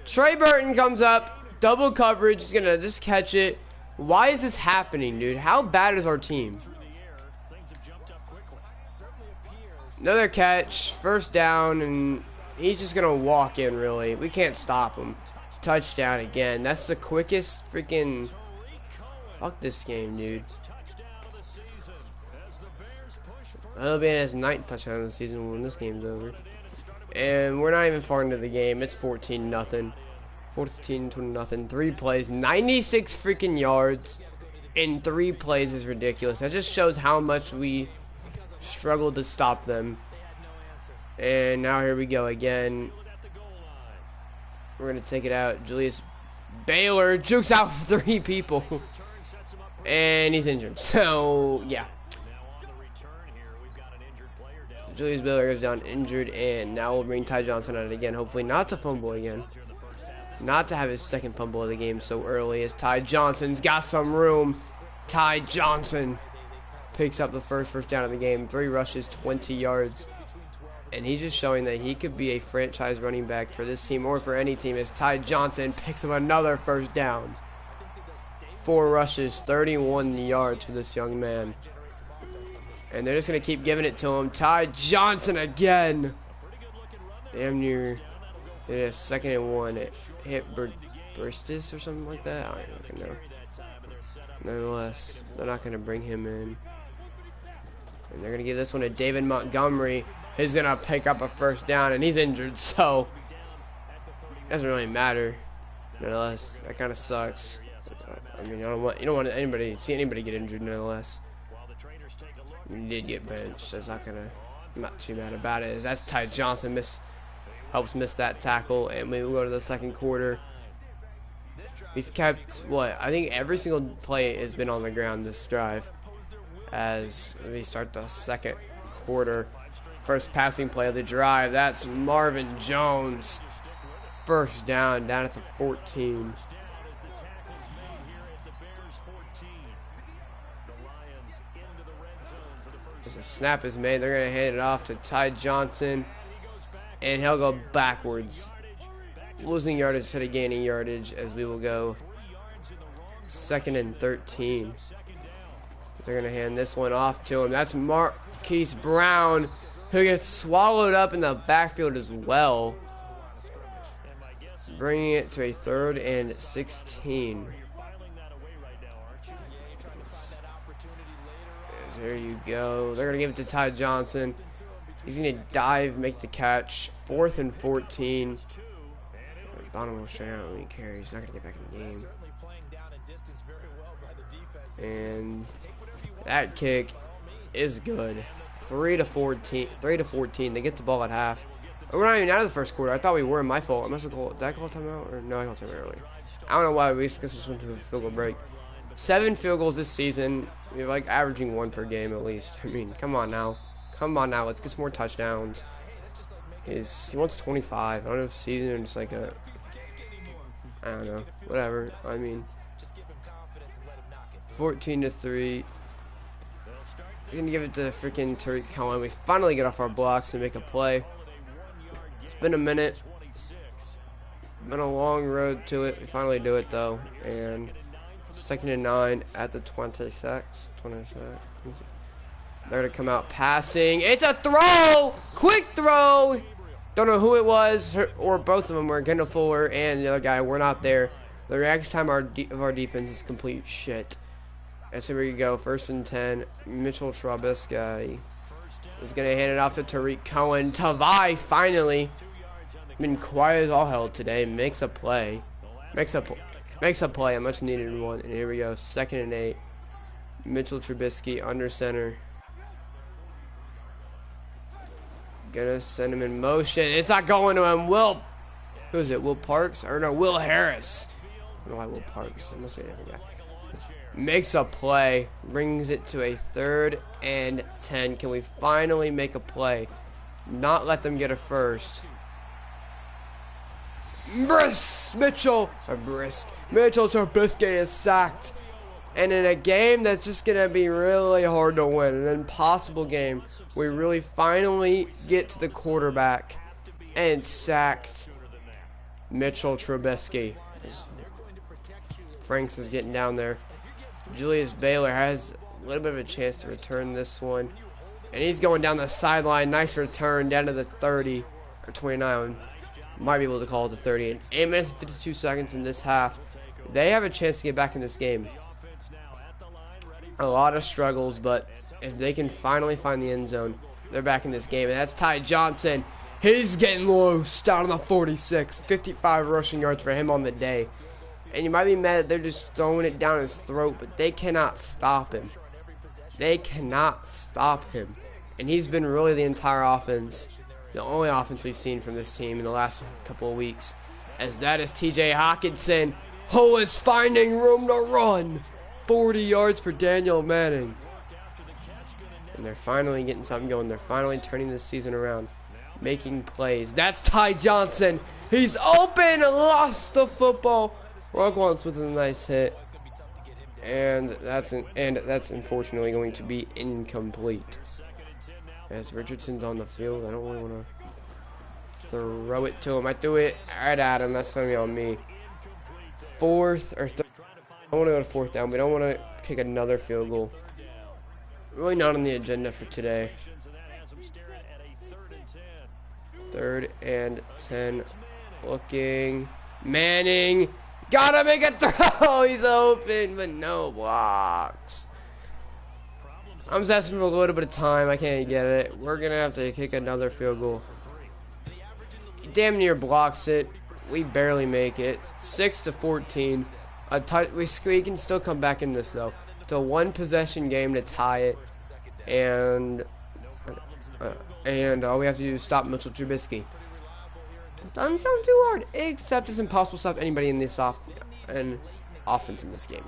Trey Burton comes up, double coverage, is gonna just catch it. Why is this happening, dude? How bad is our team? Another catch, first down, and he's just gonna walk in, really. We can't stop him. Touchdown again. That's the quickest freaking... Fuck this game, dude. That'll be his 9th touchdown of the season when this game's over. And we're not even far into the game. It's 14-0. 14-0. 3 plays. 96 freaking yards in 3 plays is ridiculous. That just shows how much we struggled to stop them. And now here we go again. We're going to take it out. Julius Baylor jukes out 3 people. And he's injured. So, yeah. Julius Baylor is down injured. And now we'll bring Ty Johnson out again. Hopefully not to fumble again. Not to have his second fumble of the game so early, as Ty Johnson's got some room. Ty Johnson picks up the first down of the game. 3 rushes, 20 yards. And he's just showing that he could be a franchise running back for this team or for any team, as Ty Johnson picks up another first down. 4 rushes, 31 yards to this young man. And they're just going to keep giving it to him. Ty Johnson again. Damn near. Yeah, 2nd and 1. It hit Burstis or something like that. I don't even know. Nonetheless, they're not going to bring him in. And they're going to give this one to David Montgomery. He's going to pick up a 1st down, and he's injured, so it doesn't really matter. Nonetheless, that kind of sucks. I mean, you don't want anybody see anybody get injured. Nonetheless, he did get benched, so it's not too mad about it. That's Ty Johnson helps miss that tackle, and we will go to the 2nd quarter. We've kept I think every single play has been on the ground this drive. As we start the 2nd quarter, first passing play of the drive. That's Marvin Jones. 1st down at the 14. As a snap is made, they're going to hand it off to Ty Johnson, and he'll go backwards, losing yardage instead of gaining yardage, as we will go 2nd and 13. They're going to hand this one off to him. That's Marquise Brown, who gets swallowed up in the backfield as well, bringing it to a 3rd and 16. There you go. They're going to give it to Ty Johnson. He's going to dive, make the catch. 4th and 14. Bonham will show out when he carries. He's not going to get back in the game. And that kick is good. 3 to 14. They get the ball at half. We're not even out of the 1st quarter. I thought we were. My fault. I must have called. Did I call timeout? Or no, I called timeout earlier. I don't know why. We just went to a field goal break. 7 field goals this season. We're like averaging 1 per game at least. I mean, come on now. Let's get some more touchdowns. He wants 25. I don't know if season or just like I don't know. Whatever. I mean, 14 to 3. We're gonna give it to freaking Tariq Cohen. We finally get off our blocks and make a play. It's been a minute. Been a long road to it. We finally do it though. And 2nd and 9 at the 26. They're gonna come out passing. It's a throw! Quick throw! Don't know who it was, or both of them were. Kendall Fuller and the other guy were not there. The reaction time of our defense is complete shit. And so here we go. 1st and 10. Mitchell Trubisky is going to hand it off to Tariq Cohen. Tavai finally been quiet as all hell today. Makes a play. Makes a play. A much needed one. And here we go. 2nd and 8. Mitchell Trubisky under center. Gonna send him in motion. It's not going to him. Who is it? Will Parks? Or no, Will Harris. I don't know why Will Parks. It must be a different guy. Makes a play, brings it to a 3rd and 10. Can we finally make a play? Not let them get a 1st. Mitchell Trubisky is sacked. And in a game that's just going to be really hard to win, an impossible game, we really finally get to the quarterback and sacked Mitchell Trubisky. Franks is getting down there. Julius Baylor has a little bit of a chance to return this one. And he's going down the sideline. Nice return down to the 30 or 29. Might be able to call it the 30. And 8 minutes and 52 seconds in this half. They have a chance to get back in this game. A lot of struggles, but if they can finally find the end zone, they're back in this game. And that's Ty Johnson. He's getting loose down on the 46. 55 rushing yards for him on the day. And you might be mad that they're just throwing it down his throat, but they cannot stop him. They cannot stop him. And he's been really the entire offense, the only offense we've seen from this team in the last couple of weeks. As that is TJ Hawkinson, who is finding room to run. 40 yards for Daniel Manning. And they're finally getting something going. They're finally turning this season around, making plays. That's Ty Johnson. He's open, lost the football. Roquan Smith with a nice hit, and that's unfortunately going to be incomplete. As Richardson's on the field, I don't really want to throw it to him. I threw it right at him. That's going to be on me. 4th or 3rd. I want to go to fourth down. We don't want to kick another field goal. Really not on the agenda for today. 3rd and 10. Looking. Manning. Gotta make a throw. He's open, but no blocks. I'm just asking for a little bit of time. I can't get it. We're going to have to kick another field goal. He damn near blocks it. We barely make it. 6-14. We can still come back in this, though. It's a one-possession game to tie it. And all we have to do is stop Mitchell Trubisky. Doesn't sound too hard, except it's impossible to stop anybody in this offense in this game.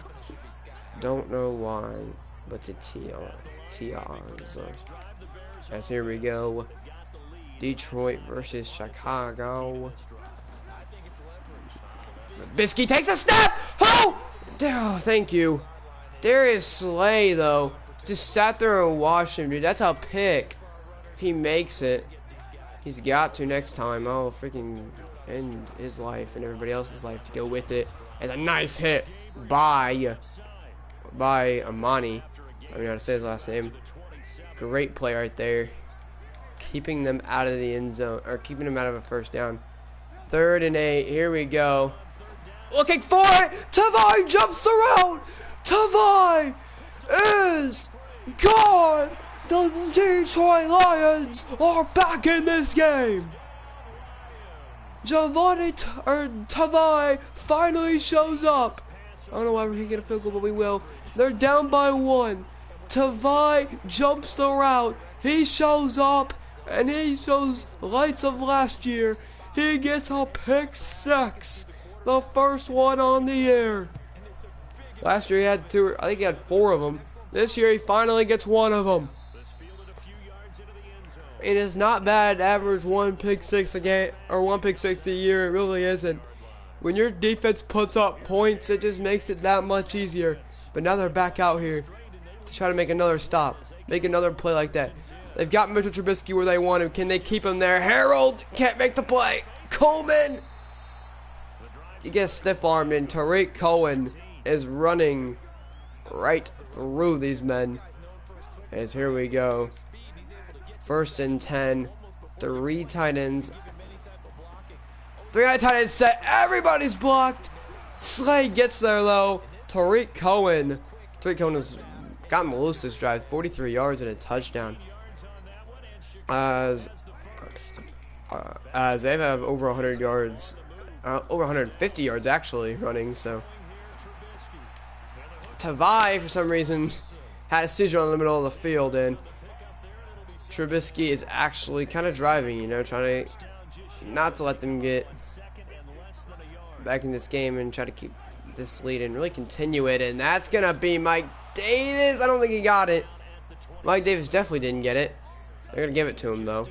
Don't know why, but the TRs. Yes, here we go. Detroit versus Chicago. Trubisky takes a snap. Oh, thank you. Darius Slay, though, just sat there and watched him, dude. That's a pick. If he makes it, he's got to next time. Oh, freaking end his life and everybody else's life to go with it. It's a nice hit by Amani. I don't know how to say his last name. Great play right there. Keeping them out of the end zone, or keeping them out of a first down. 3rd and 8. Here we go. Looking for it. Tavai jumps around. Tavai is gone. The Detroit Lions are back in this game. Tavai finally shows up. I don't know why we can get a field goal, but we will. They're down by 1. Tavai jumps the route. He shows up, and he shows lights of last year. He gets a pick 6. The first one on the year. Last year he had 2, I think he had 4 of them. This year he finally gets 1 of them. It is not bad to average 1 pick 6 a game, or 1 pick 6 a year. It really isn't. When your defense puts up points, it just makes it that much easier. But now they're back out here to try to make another stop, make another play like that. They've got Mitchell Trubisky where they want him. Can they keep him there? Harold can't make the play. Coleman. You get stiff-armed, and Tariq Cohen is running right through these men. As here we go. 1st and 10. 3 tight ends. 3 tight ends set. Everybody's blocked. Slay gets there, though. Tariq Cohen has gotten loose this drive. 43 yards and a touchdown. As they have over 100 yards. Over 150 yards, actually, running, so. Tavai, for some reason, had a seizure in the middle of the field, and Trubisky is actually kind of driving, you know, trying to not to let them get back in this game and try to keep this lead and really continue it, and that's going to be Mike Davis. I don't think he got it. Mike Davis definitely didn't get it. They're going to give it to him, though.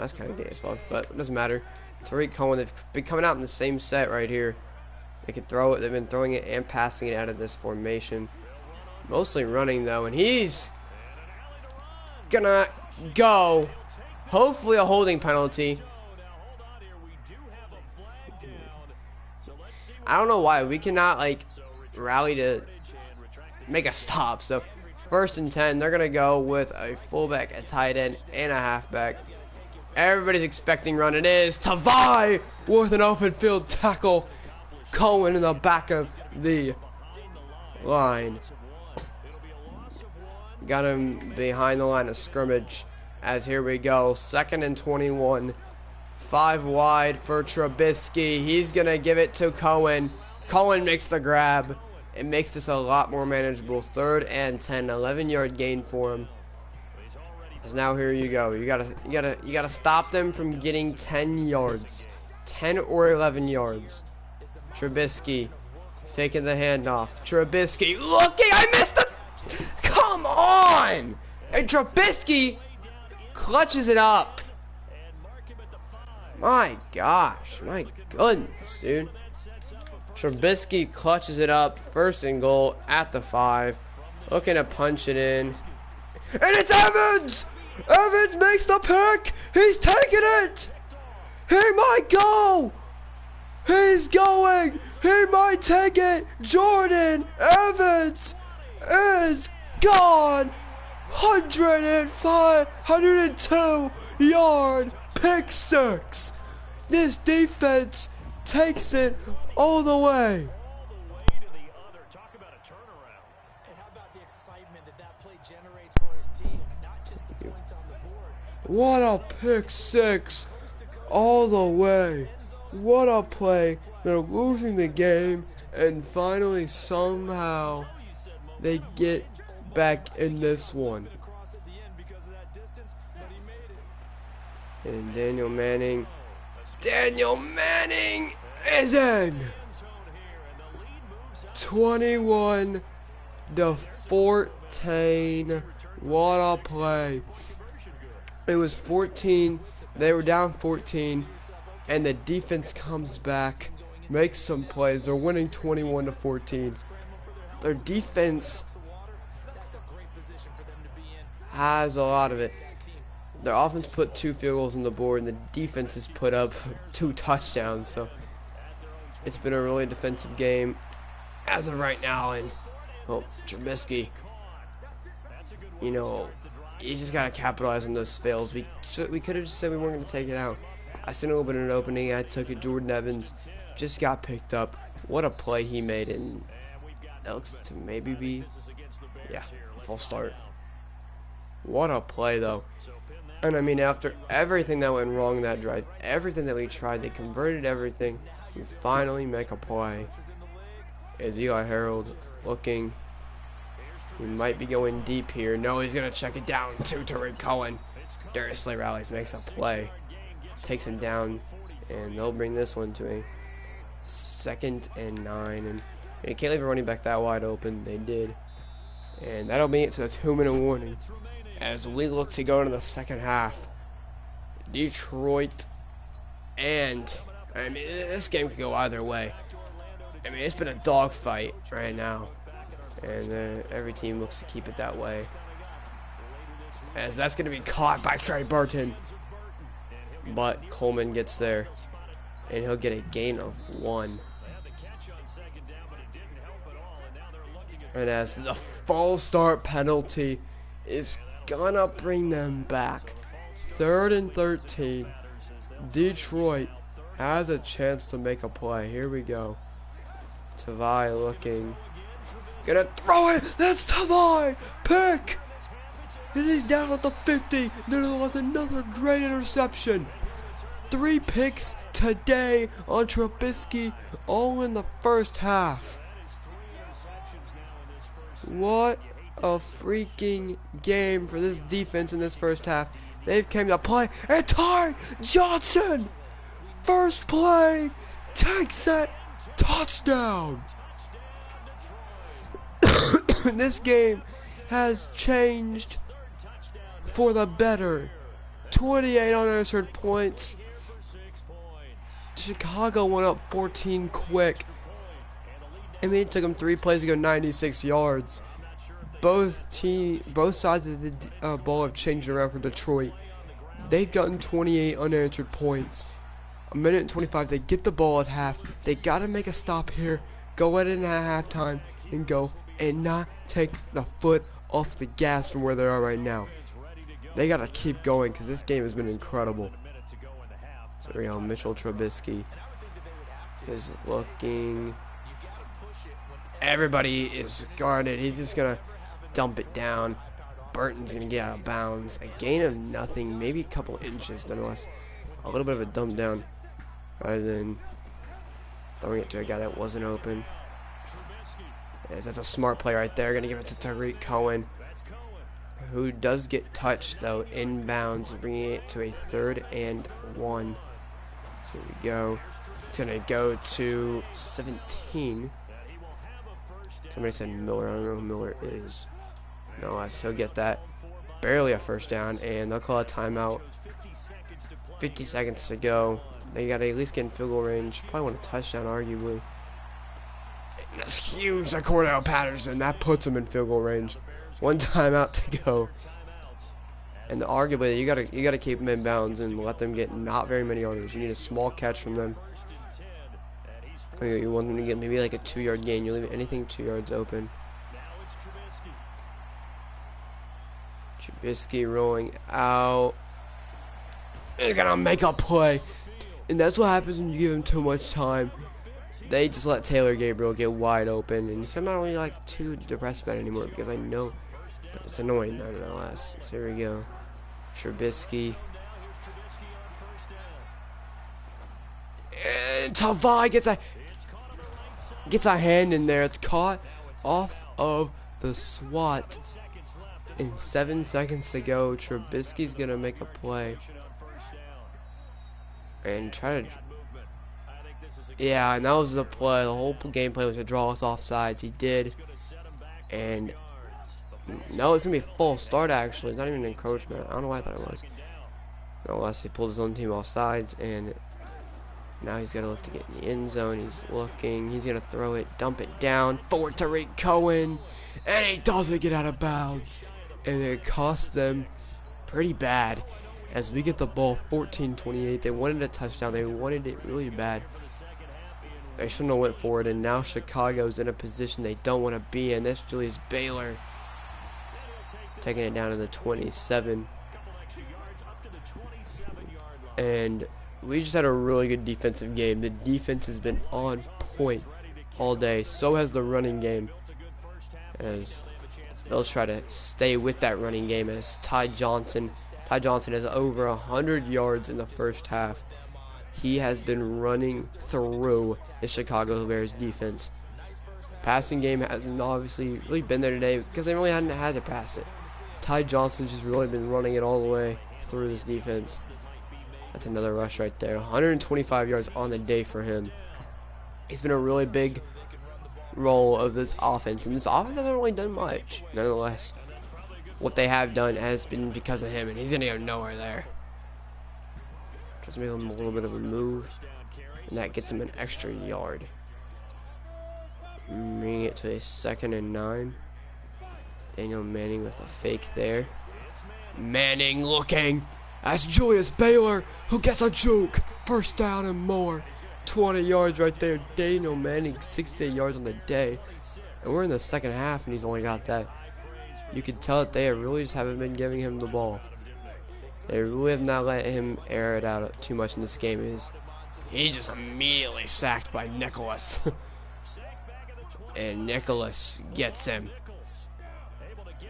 That's kind of Davis' fault, but it doesn't matter. Tariq Cohen, they've been coming out in the same set right here. They can throw it. They've been throwing it and passing it out of this formation. Mostly running, though, and he's gonna go. Hopefully a holding penalty. I don't know why. We cannot, like, rally to make a stop. So, 1st and 10. They're going to go with a fullback, a tight end, and a halfback. Everybody's expecting run. It is Tavai with an open field tackle. Cohen in the back of the line. Got him behind the line of scrimmage. As here we go. 2nd and 21. 5 wide for Trubisky. He's going to give it to Cohen. Cohen makes the grab. It makes this a lot more manageable. 3rd and 10. 11-yard gain for him. So now here you go. You gotta stop them from getting 10 yards. 10 or 11 yards. Trubisky taking the handoff. Trubisky looking. I missed it. Come on. And Trubisky clutches it up. My gosh. My goodness, dude. Trubisky clutches it up. 1st and goal at the 5. Looking to punch it in. And it's Evans! Evans makes the pick! He's taking it! He might go! He's going He might take it. Jordan Evans is gone. 102 yard pick six. This defense takes it all the way. To the other. Talk about a turnaround. And how about the excitement that play generates for his team? Not just the points on the board. What a pick six all the way. What a play. They're losing the game, and finally somehow they get back in this one. And Daniel Manning is in. 21 to 14. What a play. It was 14. They were down 14, and the defense comes back, makes some plays. They're winning 21 to 14. Their defense has a lot of it. Their offense put 2 field goals on the board, and the defense has put up 2 touchdowns. So it's been a really defensive game as of right now. And well, Trubisky, you know, you just gotta capitalize on those fails. We could have just said we weren't gonna take it out. I seen a little bit of an opening. I took it. Jordan Evans just got picked up. What a play he made, and that looks to maybe be, yeah, a full start. What a play though. And I mean, after everything that went wrong that drive, everything that we tried, they converted everything. We finally make a play. Is Eli Harold looking? We might be going deep here. No, he's going to check it down to Tariq Cohen. Darius Slay rallies, makes a play. Takes him down, and they'll bring this one to a 2nd and 9. And you can't leave a running back that wide open. They did. And that'll be it to the 2-minute warning. As we look to go into the second half, Detroit, and I mean, this game could go either way. I mean, it's been a dogfight right now, and every team looks to keep it that way. As that's going to be caught by Trey Burton, but Coleman gets there, and he'll get a gain of 1. And as the false start penalty is gonna bring them back. 3rd and 13. Detroit has a chance to make a play. Here we go. Tavai looking. Gonna throw it. That's Tavai. Pick. And he's down at the 50. Nevertheless, another great interception. 3 picks today on Trubisky, all in the first half. What a freaking game for this defense in this first half. They've came to play, and Ty Johnson, first play, takes that touchdown. This game has changed for the better. 28 unanswered points. Chicago went up 14 quick. I mean, it took them 3 plays to go 96 yards. Both sides of the ball have changed around for Detroit. They've gotten 28 unanswered points. 1:25. They get the ball at half. They got to make a stop here. Go at it at halftime and go and not take the foot off the gas from where they are right now. They got to keep going because this game has been incredible. So we go, Mitchell Trubisky is looking. Everybody is guarded. He's just going to dump it down. Burton's going to get out of bounds. A gain of nothing, maybe a couple inches, nonetheless. A little bit of a dump down rather than throwing it to a guy that wasn't open. Yes, that's a smart play right there. Going to give it to Tariq Cohen, who does get touched, though, inbounds, bringing it to a 3rd and 1. So here we go. It's going to go to 17. Somebody said Miller. I don't know who Miller is. No, I still get that. Barely a first down, and they'll call a timeout. 50 seconds to go. They got to at least get in field goal range. Probably want a touchdown, arguably. And that's huge. That Cordell Patterson. That puts them in field goal range. 1 timeout to go. And arguably, you gotta keep them in bounds and let them get not very many yards. You need a small catch from them. You want them to get maybe like a 2-yard gain. You leave anything 2 yards open. Now it's Trubisky. Trubisky rolling out. They're gonna make a play. And that's what happens when you give him too much time. They just let Taylor Gabriel get wide open. And so I'm not really like too depressed about it anymore because I know. But it's annoying nonetheless. So here we go. Trubisky. And Tavai gets a hand in there. It's caught off of the SWAT. And 7 seconds to go. Trubisky's gonna make a play. And try to. Yeah, and that was the play. The whole gameplay was to draw us offsides. He did. And no, it's gonna be a false start actually. It's not even an encroachment. I don't know why I thought it was. No, unless he pulled his own team off sides, and now he's gotta look to get in the end zone. He's looking. He's gonna throw it, dump it down for Tariq Cohen, and he doesn't get out of bounds, and it costs them pretty bad. As we get the ball 14-28, they wanted a touchdown. They wanted it really bad. They shouldn't have went for it, and now Chicago's in a position they don't want to be in. That's Julius Baylor taking it down to the 27. And we just had a really good defensive game. The defense has been on point all day. So has the running game. As they'll try to stay with that running game as Ty Johnson has over 100 yards in the first half. He has been running through the Chicago Bears defense. Passing game hasn't obviously really been there today because they really hadn't had to pass it. Ty Johnson's just really been running it all the way through this defense. That's another rush right there. 125 yards on the day for him. He's been a really big role of this offense, and this offense hasn't really done much. Nonetheless, what they have done has been because of him, and he's gonna go nowhere there. Just make him a little bit of a move, and that gets him an extra yard. Bringing it to a 2nd and 9. Daniel Manning with a fake there. Manning looking. That's Julius Baylor who gets a juke. First down and more. 20 yards right there. Daniel Manning 68 yards on the day. And we're in the second half and he's only got that. You can tell that they really just haven't been giving him the ball. They really have not let him air it out too much in this game. He just immediately sacked by Nicholas. And Nicholas gets him.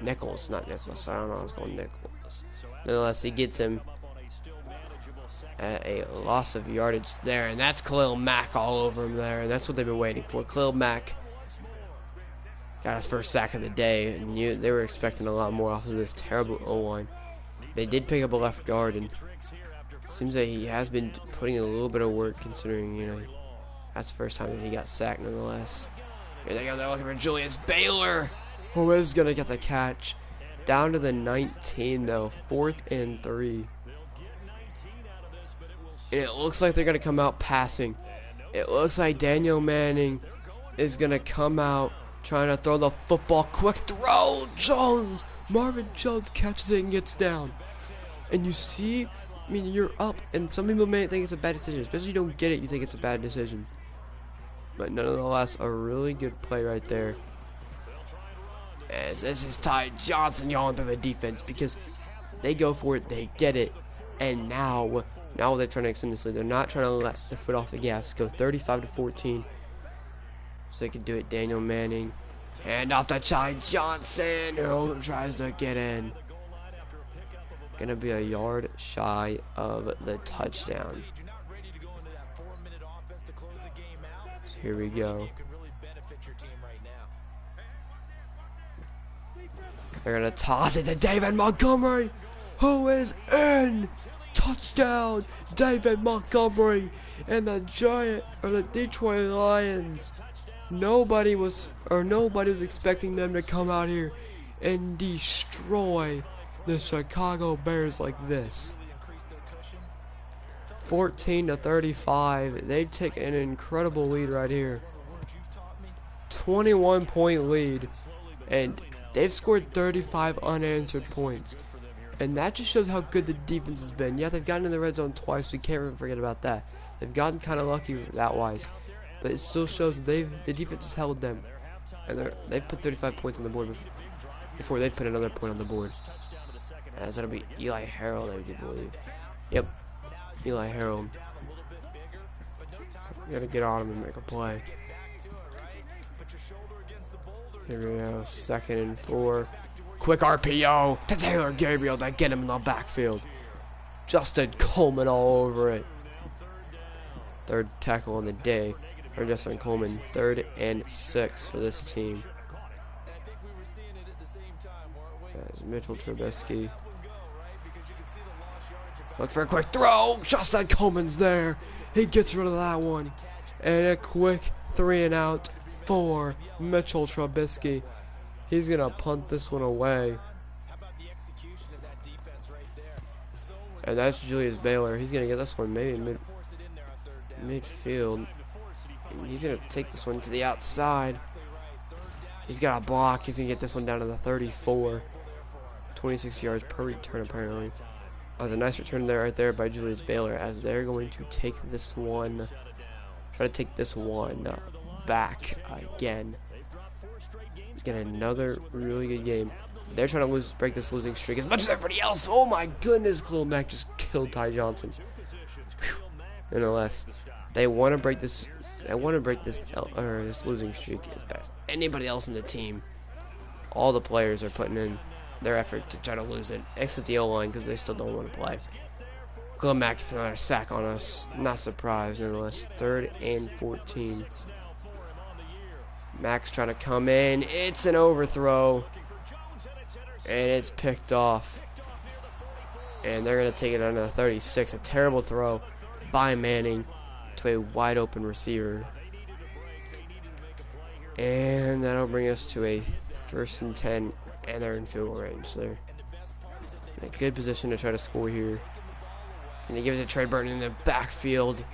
Nichols, not Nicholas. I don't know. I was going Nicholas. Nonetheless, he gets him at a loss of yardage there, and that's Khalil Mack all over him there, and that's what they've been waiting for. Khalil Mack got his first sack of the day, and they were expecting a lot more off of this terrible O-line. They did pick up a left guard, and it seems that he has been putting in a little bit of work, considering, you know, that's the first time that he got sacked. Nonetheless, here they go. They're looking for Julius Baylor, who is gonna get the catch. Down to the 19 though, 4th and 3. And it looks like they're gonna come out passing. It looks like Daniel Manning is gonna come out trying to throw the football. Quick throw, Jones. Marvin Jones catches it and gets down. And you see, I mean, you're up, and some people may think it's a bad decision, especially if you don't get it. You think it's a bad decision, but nonetheless, a really good play right there. As this is Ty Johnson yawing through the defense because they go for it, they get it, and now they're trying to extend this lead. They're not trying to let their foot off the gas. Go 35-14, so they can do it. Daniel Manning, hand off to Ty Johnson, who tries to get in. Gonna be a yard shy of the touchdown. So here we go. They're gonna toss it to David Montgomery, who is in. Touchdown, David Montgomery, and the Detroit Lions. Nobody was expecting them to come out here and destroy the Chicago Bears like this. 14-35. They take an incredible lead right here. 21-point lead, and they've scored 35 unanswered points. And that just shows how good the defense has been. Yeah, they've gotten in the red zone twice. We can't even forget about that. They've gotten kind of lucky that wise. but it still shows that the defense has held them, and they've put 35 points on the board before they put another point on the board. As that'll be Eli Harold, I do believe. Yep, Eli Harold. You gotta get on him and make a play. Here we go, 2nd and 4. Quick RPO to Taylor Gabriel to get him in the backfield. Justin Coleman all over it. 3rd tackle on the day for Justin Coleman. 3rd and 6 for this team. As Mitchell Trubisky. Look for a quick throw. Justin Coleman's there. He gets rid of that one. And a quick 3 and out for Mitchell Trubisky. He's going to punt this one away. And that's Julius Baylor. He's going to get this one maybe midfield. And he's going to take this one to the outside. He's got a block. He's going to get this one down to the 34. 26 yards per return apparently. That was a nice return there right there by Julius Baylor, as they're going to take this one, try to take this one back again. Get another really good game. They're trying to break this losing streak as much as everybody else. Oh my goodness, Khalil Mack just killed Ty Johnson. Whew. Nonetheless, they want to break this. They want to break this losing streak as bad as anybody else in the team. All the players are putting in their effort to try to lose it, except the O-line because they still don't want to play. Khalil Mack gets another sack on us. Not surprised, nonetheless. 3rd and 14. Mack's trying to come in. It's an overthrow. And it's picked off. And they're going to take it under the 36. A terrible throw by Manning to a wide open receiver. And that'll bring us to a 1st and 10. And they're in field goal range. So they're in a good position to try to score here. And they give it to Trey Burton in the backfield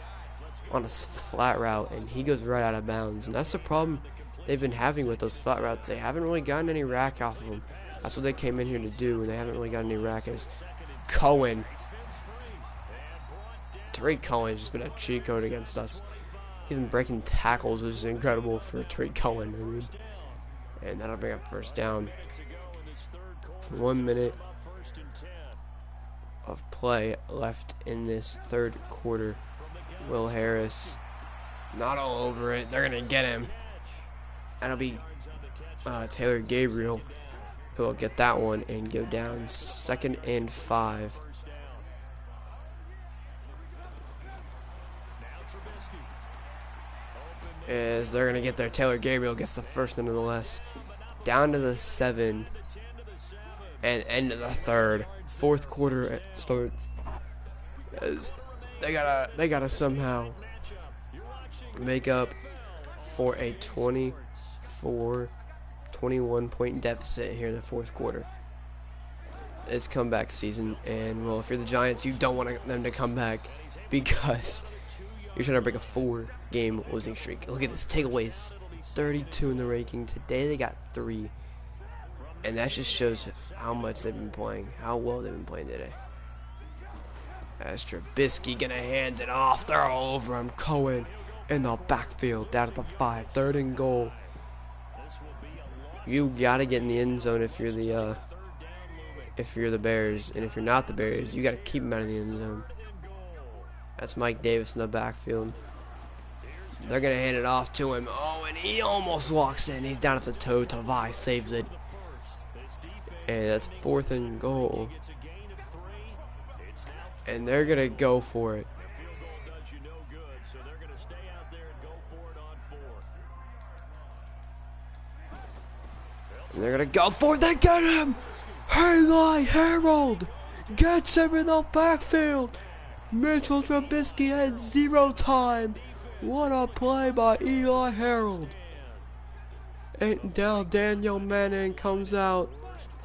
on a flat route. And he goes right out of bounds. And that's the problem they've been having with those flat routes. They haven't really gotten any rack off of them. That's what they came in here to do. And they haven't really gotten any rack. As Cohen. Tariq Cohen's just been a cheat code against us. He's been breaking tackles, which is incredible for Tariq Cohen. I mean. And that'll bring up 1st down. 1 minute of play left in this 3rd quarter. Will Harris not all over it. They're going to get him. That'll be Taylor Gabriel who will get that one and go down. 2nd and 5. As they're going to get there. Taylor Gabriel gets the first nonetheless. Down to the 7. And end of the 3rd. 4th quarter starts. As they gotta somehow make up for a 21 point deficit here in the 4th quarter. It's comeback season, and well, if you're the Giants, you don't want them to come back because you're trying to break a 4-game losing streak. Look at this, takeaways, 32 in the ranking. Today they got 3. And that just shows how much they've been playing, how well they've been playing today. As Trubisky gonna hand it off, they're all over him. Cohen in the backfield, down at the 5, 3rd and goal. You gotta get in the end zone if you're the Bears, and if you're not the Bears, you gotta keep them out of the end zone. That's Mike Davis in the backfield. They're gonna hand it off to him. Oh, and he almost walks in. He's down at the toe. Tavai saves it. And that's 4th and goal. And they're going to go for it. And they're going to go for it. They get him. Eli Harold gets him in the backfield. Mitchell Trubisky had 0 time. What a play by Eli Harold. And now Daniel Manning comes out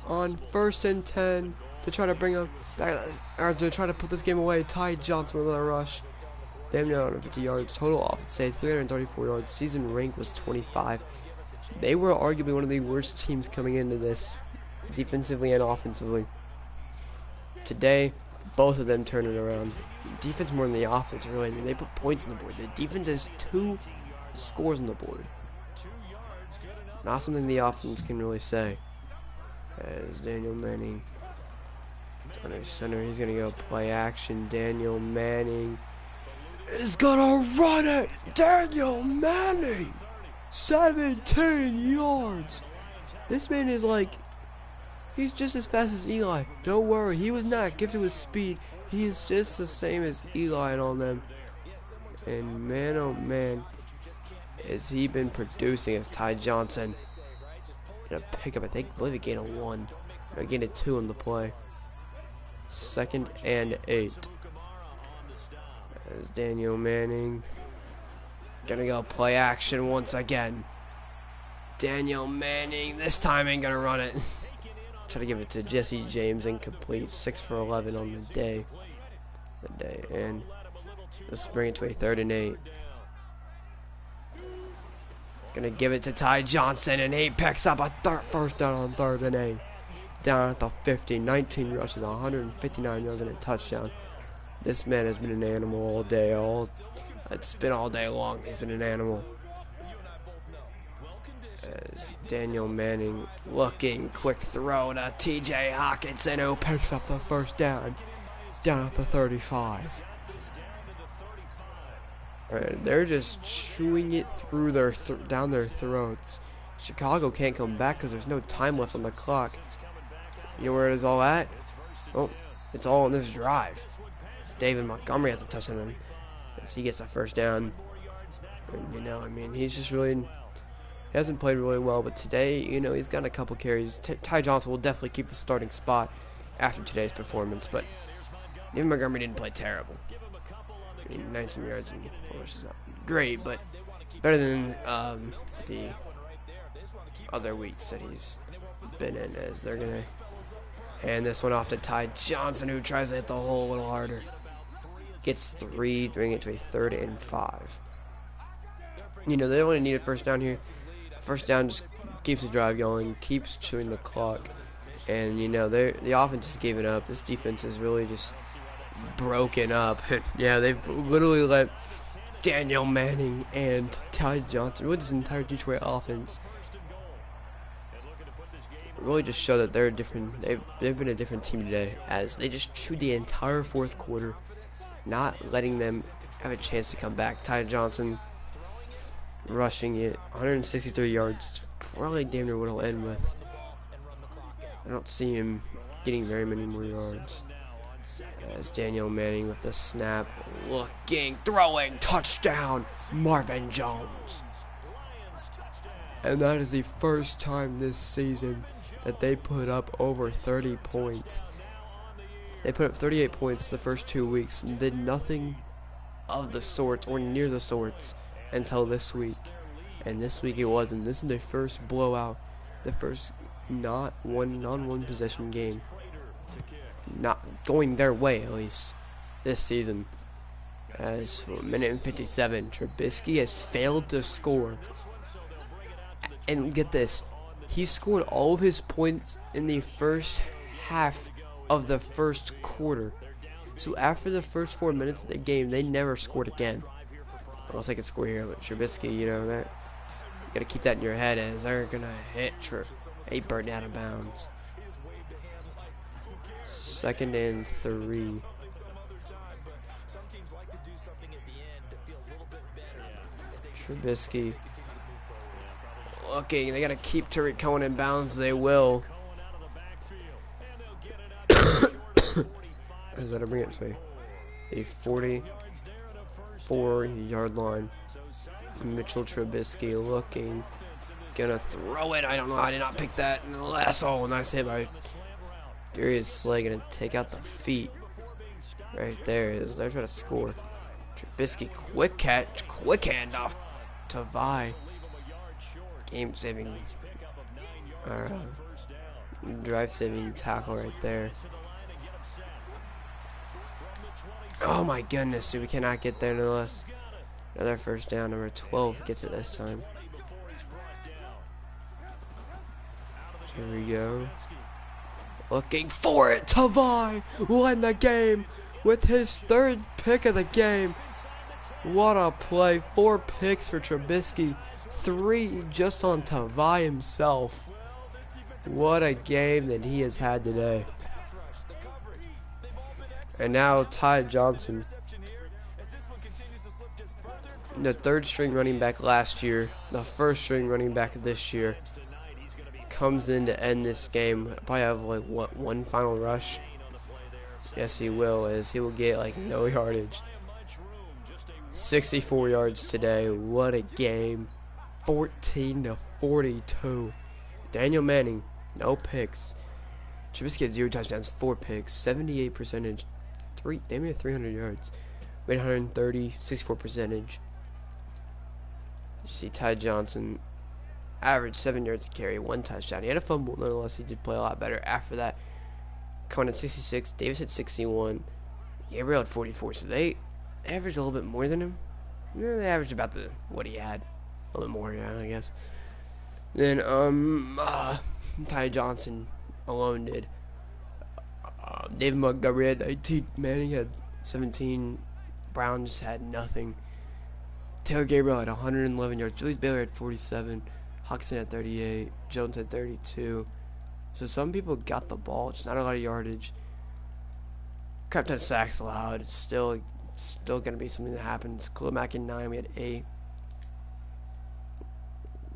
on 1st and 10 to try to bring up, or to try to put this game away. Ty Johnson with a rush. Damn near 150 yards. Total offense, say 334 yards. Season rank was 25. They were arguably one of the worst teams coming into this, defensively and offensively. Today, both of them turned it around. Defense more than the offense, really. I mean, they put points on the board. The defense is too scores on the board. Not something the offense can really say. As Daniel Manning, it's under center, he's gonna go play action. Daniel Manning is gonna run it. Daniel Manning, 17 yards. This man is like, he's just as fast as Eli. Don't worry, he was not gifted with speed. He is just the same as Eli and all them. And man, oh man, has he been producing as Ty Johnson. Gonna pick up, I believe he gained a 1. No, gained a 2 on the play. 2nd and 8. As Daniel Manning gonna go play action once again. Daniel Manning this time ain't gonna run it. Try to give it to Jesse James, incomplete. 6 for 11 on the day. And let's bring it to a 3rd and 8. Gonna give it to Ty Johnson, and he picks up a first down on 3rd and 8. Down at the 50, 19 rushes, 159 yards, and a touchdown. This man has been an animal all day. It's been all day long. He's been an animal. As Daniel Manning looking, quick throw to TJ Hawkinson, who picks up the first down. Down at the 35. Alright, they're just chewing it through their down their throats. Chicago can't come back because there's no time left on the clock. You know where it is all at? Oh, it's all on this drive. David Montgomery has a touchdown on him as he gets a first down. And, you know, I mean, he's just really, he hasn't played really well, but today, you know, he's got a couple carries. Ty Johnson will definitely keep the starting spot after today's performance, but David Montgomery didn't play terrible. I mean, 19 yards and 4 rushes is not great, but better than the other weeks that he's been in. As they're gonna hand this one off to Ty Johnson, who tries to hit the hole a little harder. Gets 3, bring it to a 3rd and 5. You know, they only need a first down here. First down just keeps the drive going, keeps chewing the clock, and you know the offense just gave it up. This defense is really just broken up. Yeah, they've literally let Daniel Manning and Ty Johnson, really this entire Detroit offense, really just show that they're different. They've been a different team today, as they just chewed the entire 4th quarter, not letting them have a chance to come back. Ty Johnson rushing it, 163 yards, probably damn near what he'll end with. I don't see him getting very many more yards. As Daniel Manning with the snap, looking, throwing, touchdown, Marvin Jones. And that is the first time this season that they put up over 30 points. They put up 38 points the first 2 weeks and did nothing of the sorts or near the sorts until this week. And this week it wasn't. This is their first blowout, the first non-one possession game. Not going their way, at least, this season. As for a minute and 57, Trubisky has failed to score. And get this, he scored all of his points in the first half of the first quarter. So after the first 4 minutes of the game, they never scored again. Unless they could score here, but Trubisky, you know, that you gotta keep that in your head, as they're gonna hit a bird out of bounds. 2nd and 3. Trubisky looking. They gotta keep Tariq Cohen in bounds. They will. Is that to bring it to a 44-yard line? Mitchell Trubisky looking. Gonna throw it. I don't know. I did not pick that. And the last, oh, nice hit by Darius Slay. Gonna take out the feet. Right there. They're trying to score. Trubisky, quick catch, quick handoff to Vi. Game-saving, drive-saving tackle right there. Oh my goodness, dude, we cannot get there unless another first down. Number 12 gets it this time. Here we go. Looking for it. Tavai won the game with his 3rd pick of the game. What a play. 4 picks for Trubisky. 3 just on Tavai himself. What a game that he has had today. And now Ty Johnson, the 3rd string running back last year, the 1st string running back this year, comes in to end this game. Probably have like what, 1 final rush? Yes, he will. He will get like no yardage. 64 yards today. What a game. 14-42. Daniel Manning, no picks. Trubisky had 0 touchdowns, 4 picks, 78 percentage, damn near 300 yards, made 130, 64 percentage. You see Ty Johnson averaged 7 yards to carry, 1 touchdown. He had a fumble, nonetheless. He did play a lot better after that. Cohen at 66, Davis at 61, Gabriel at 44. So they averaged a little bit more than him. Yeah, they averaged about what he had, a little bit more, yeah, I guess. Then Ty Johnson alone did. David Montgomery had 19, Manning had 17, Brown just had nothing. Taylor Gabriel had 111 yards, Julius Baylor had 47, Hawkinson had 38, Jones had 32. So some people got the ball, just not a lot of yardage. Crap ton of sacks allowed. It's still going to be something that happens. Khalil Mack in 9, we had 8.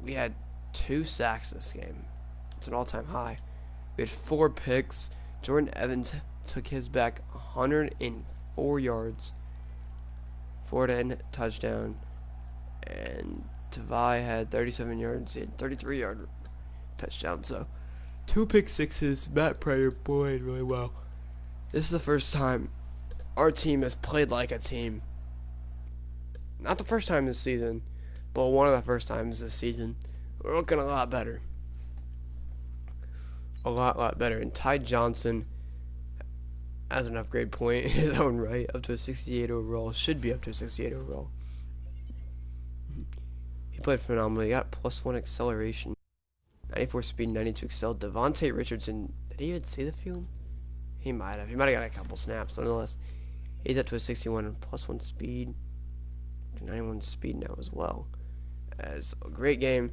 We had 2 sacks this game. It's an all-time high. We had 4 picks. Jordan Evans took his back 104 yards. 4-10 touchdown. And Tavai had 37 yards. He had 33-yard touchdown. So 2 pick sixes. Matt Prater played really well. This is the first time our team has played like a team. Not the first time this season, but one of the first times this season. We're looking a lot better. A lot better. And Ty Johnson has an upgrade point in his own right, up to a 68 overall. Should be up to a 68 overall. He played phenomenally. He got +1 acceleration, 94 speed, 92 excel. Devontae Richardson, did he even see the field? He might have. He might have got a couple snaps. Nonetheless, he's up to a 61 +1 speed, 91 speed now as well. As a great game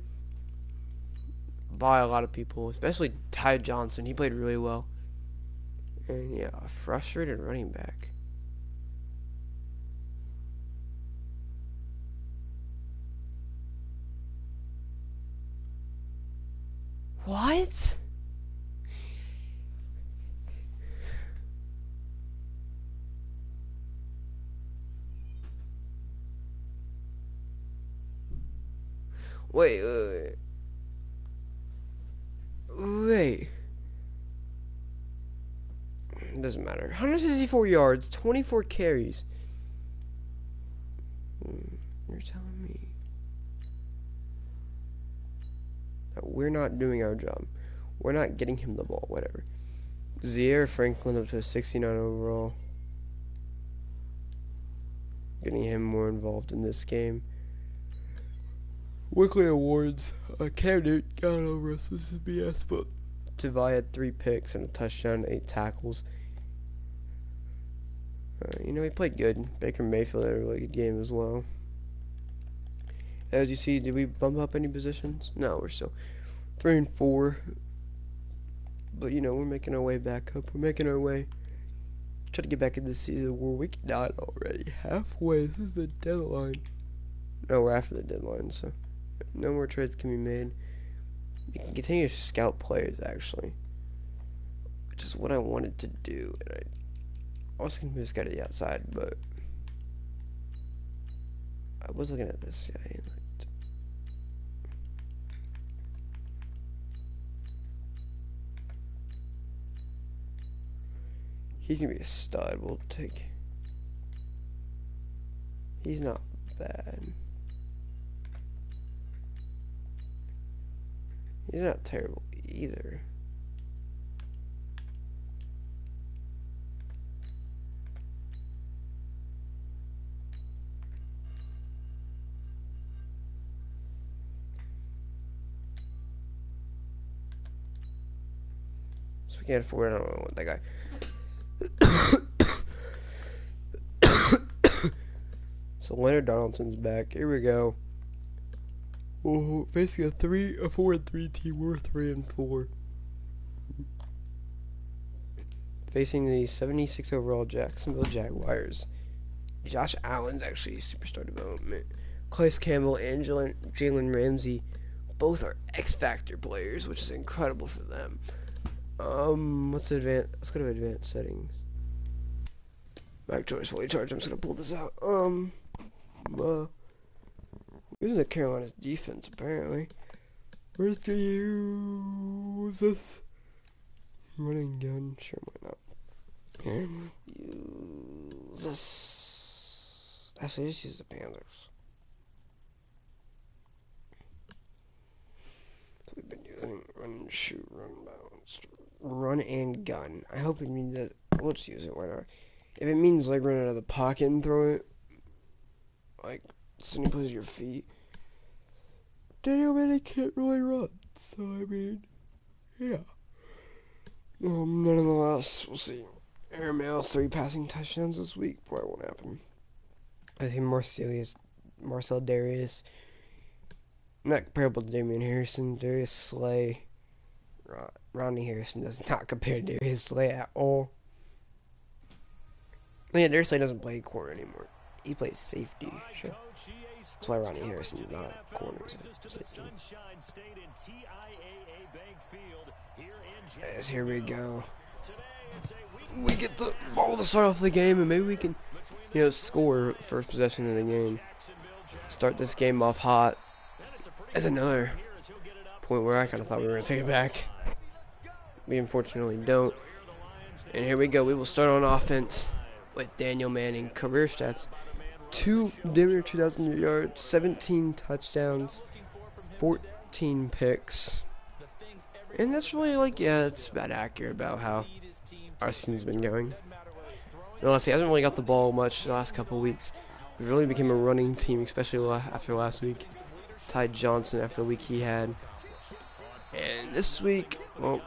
by a lot of people, especially Ty Johnson. He played really well. And yeah, a frustrated running back. What? Wait. It doesn't matter. 164 yards, 24 carries. You're telling me that we're not doing our job. We're not getting him the ball, whatever. Zaire Franklin up to a 69 overall. Getting him more involved in this game. Weekly awards. Cam Newton got over us. This is BS, but Tavai had 3 picks and a touchdown, 8 tackles. He played good. Baker Mayfield had a really good game as well. As you see, did we bump up any positions? No, we're still 3 and 4. But we're making our way back up. We're making our way. Try to get back in this season. We're week 9 already. Halfway. This is the deadline. No, we're after the deadline, so no more trades can be made. You can continue to scout players, actually, which is what I wanted to do. And I was going to move this guy to the outside, but I was looking at this guy. He's going to be a stud. We'll take... He's not bad. He's not terrible either. So we can't afford it. I don't want that guy. So Leonard Donaldson's back. Here we go. Oh, facing a 4-3 team. We're 3-4. Facing the 76 overall Jacksonville Jaguars. Josh Allen's actually superstar development. Calais Campbell and Jalen Ramsey both are X Factor players, which is incredible for them. Let's go to advanced settings. Mac Joyce fully charged. I'm just gonna pull this out. Using the Carolina's defense apparently. Where's the use this running gun? Sure, why not? Use this. Actually, just use the Panthers. So we've been using run, shoot, run, bounce, run and gun. I hope it means that. We'll just use it. Why not? If it means like run out of the pocket and throw it, like sitting in place of your feet, Daniel Manning can't really run. So I mean, yeah. Nonetheless, we'll see. Aaron Mail 3 passing touchdowns this week. Probably won't happen. I think Marcel Darius, not comparable to Damian Harrison. Darius Slay, Ronnie Harrison does not compare to Darius Slay at all. Yeah, Darius Slay doesn't play corner anymore. He plays safety. Sure. That's why Ronnie Harrison is not a corner. As here we go. We get the ball to start off the game, and maybe we can, score first possession of the game. Start this game off hot. As another point where I kind of thought we were going to take it back. We unfortunately don't. And here we go. We will start on offense with Daniel Manning. Career stats: 2,000 yards, 17 touchdowns, 14 picks. And that's really it's about accurate about how our season's been going. And honestly, he hasn't really got the ball much the last couple of weeks. We've really become a running team, especially after last week. Ty Johnson after the week he had. And this week, well,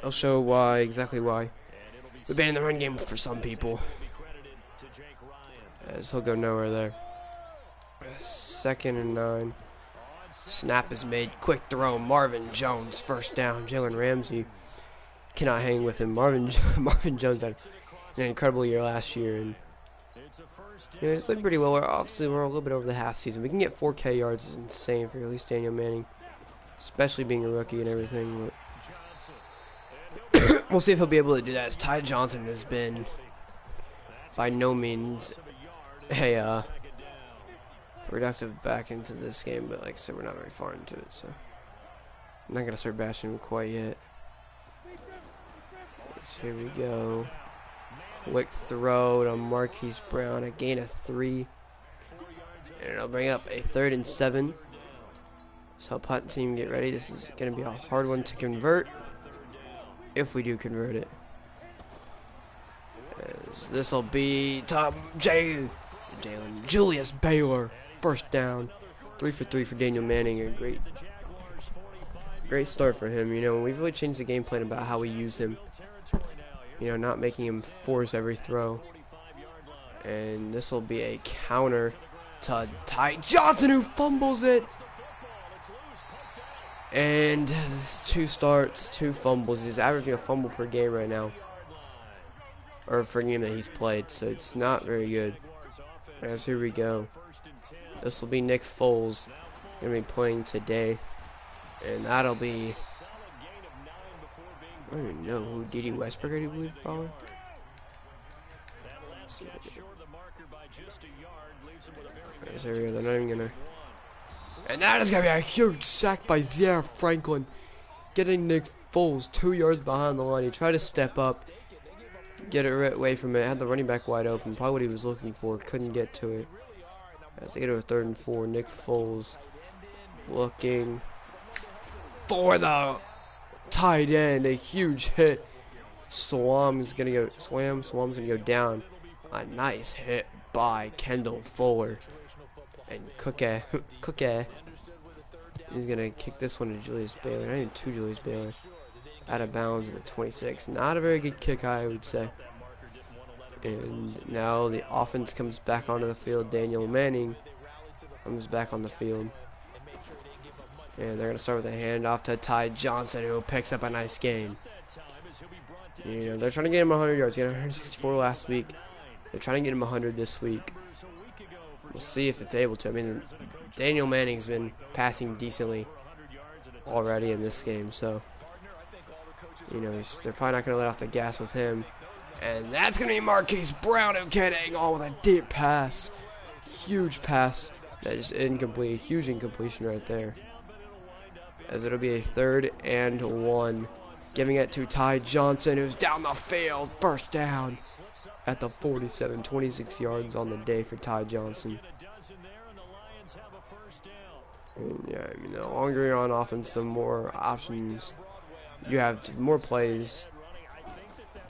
I'll show exactly why. We've been in the run game for some people. As he'll go nowhere there. 2nd and 9. Snap is made. Quick throw. Marvin Jones. First down. Jalen Ramsey cannot hang with him. Marvin Jones had an incredible year last year. And he's played pretty well. We're a little bit over the half season. We can get 4K yards is insane for at least Daniel Manning. Especially being a rookie and everything. But we'll see if he'll be able to do that. As Ty Johnson has been by no means a productive back into this game, but like I said, we're not very far into it, so I'm not going to start bashing him quite yet. So here we go. Quick throw to Marquise Brown, a gain of 3. And it'll bring up a 3rd and 7. So punt team, get ready. This is going to be a hard one to convert, if we do convert it. This will be Jalen Julius Baylor. First down. 3 for 3 for Daniel Manning. A great start for him. We've really changed the game plan about how we use him. Not making him force every throw. And this will be a counter to Ty Johnson, who fumbles it. And 2 starts, 2 fumbles. He's averaging a fumble per game right now. Or for a game that he's played, so it's not very good. As here we go. This will be Nick Foles going to be playing today. And that'll be, I don't even know who, Dede Westbrook, I believe, probably. As here we go. They're not even going to. And that is going to be a huge sack by Zaire Franklin. Getting Nick Foles 2 yards behind the line. He tried to step up, get it right away from it. Had the running back wide open. Probably what he was looking for. Couldn't get to it. As they get to a 3rd and 4. Nick Foles looking for the tight end. A huge hit. Swam's going to go down. A nice hit by Kendall Fuller. And Cookie is going to kick this one to Julius Baylor. Not even to Julius Baylor. Out of bounds at the 26. Not a very good kick, I would say. And now the offense comes back onto the field. Daniel Manning comes back on the field. And they're going to start with a handoff to Ty Johnson, who picks up a nice gain. You know, they're trying to get him 100 yards. He had 164 last week. They're trying to get him 100 this week. We'll see if it's able to. I mean, Daniel Manning's been passing decently already in this game, so you know they're probably not going to let off the gas with him. And that's going to be Marquise Brown who can hang on with a deep pass. Huge pass that is incomplete. Huge incompletion right there. As it'll be a 3rd and 1. Giving it to Ty Johnson, who's down the field. First down at the 47. 26 yards on the day for Ty Johnson. And yeah, I mean, the longer you're on offense, the more options you have, more plays.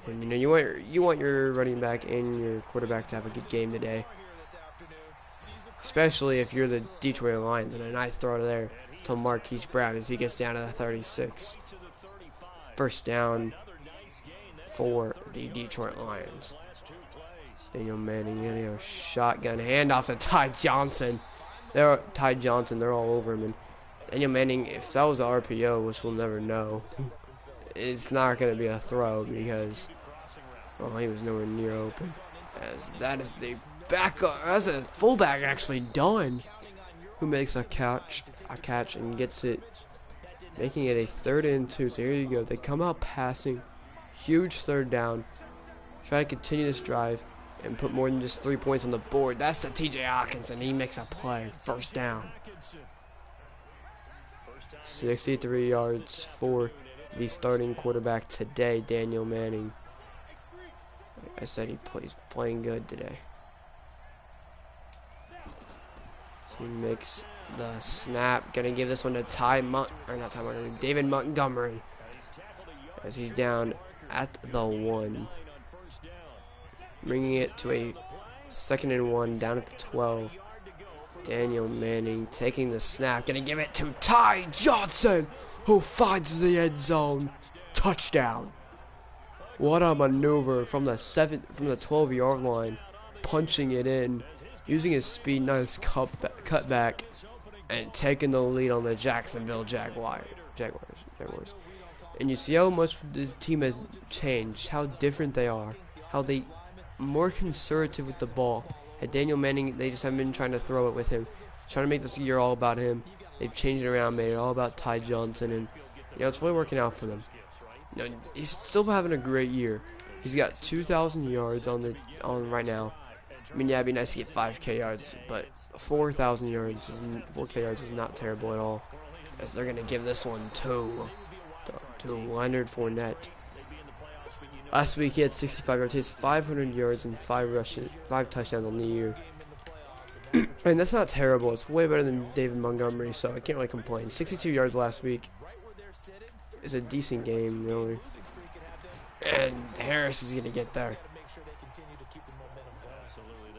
And you know, you want your running back and your quarterback to have a good game today, especially if you're the Detroit Lions. And a nice throw there to Marquise Brown as he gets down to the 36. First down for the Detroit Lions. Daniel Manning in a shotgun handoff to Ty Johnson. They're all over him. And Daniel Manning, if that was an RPO, which we'll never know, it's not going to be a throw because, well, he was nowhere near open. As that is the backup, that's a fullback actually done, who makes a catch and gets it, making it a 3rd and 2. So here you go. They come out passing, huge 3rd down, try to continue this drive and put more than just 3 points on the board. That's the TJ Hawkinson. He makes a play. First down. 63 yards for the starting quarterback today, Daniel Manning. Like I said, he's playing good today. So he makes the snap. Gonna give this one to David Montgomery, as he's down at the 1. Bringing it to a 2nd and 1 down at the 12. Daniel Manning taking the snap. Gonna give it to Ty Johnson, who finds the end zone. Touchdown. What a maneuver from the 12-yard line, punching it in, using his speed, nice cutback, and taking the lead on the Jacksonville Jaguars. And you see how much this team has changed, how different they are, how they more conservative with the ball. At Daniel Manning, they just haven't been trying to throw it with him, trying to make this year all about him. They've changed it around, made it all about Ty Johnson, and you know it's really working out for them. You know, he's still having a great year. He's got 2,000 yards on right now. I mean, yeah, it'd be nice to get 5K yards, but 4,000 yards is 4K yards is not terrible at all. As they're gonna give this one to Leonard Fournette. Last week he had 65 yards, he has 500 yards and 5 touchdowns on the year. And that's not terrible. It's way better than David Montgomery, so I can't really complain. 62 yards last week is a decent game, really. And Harris is gonna get there.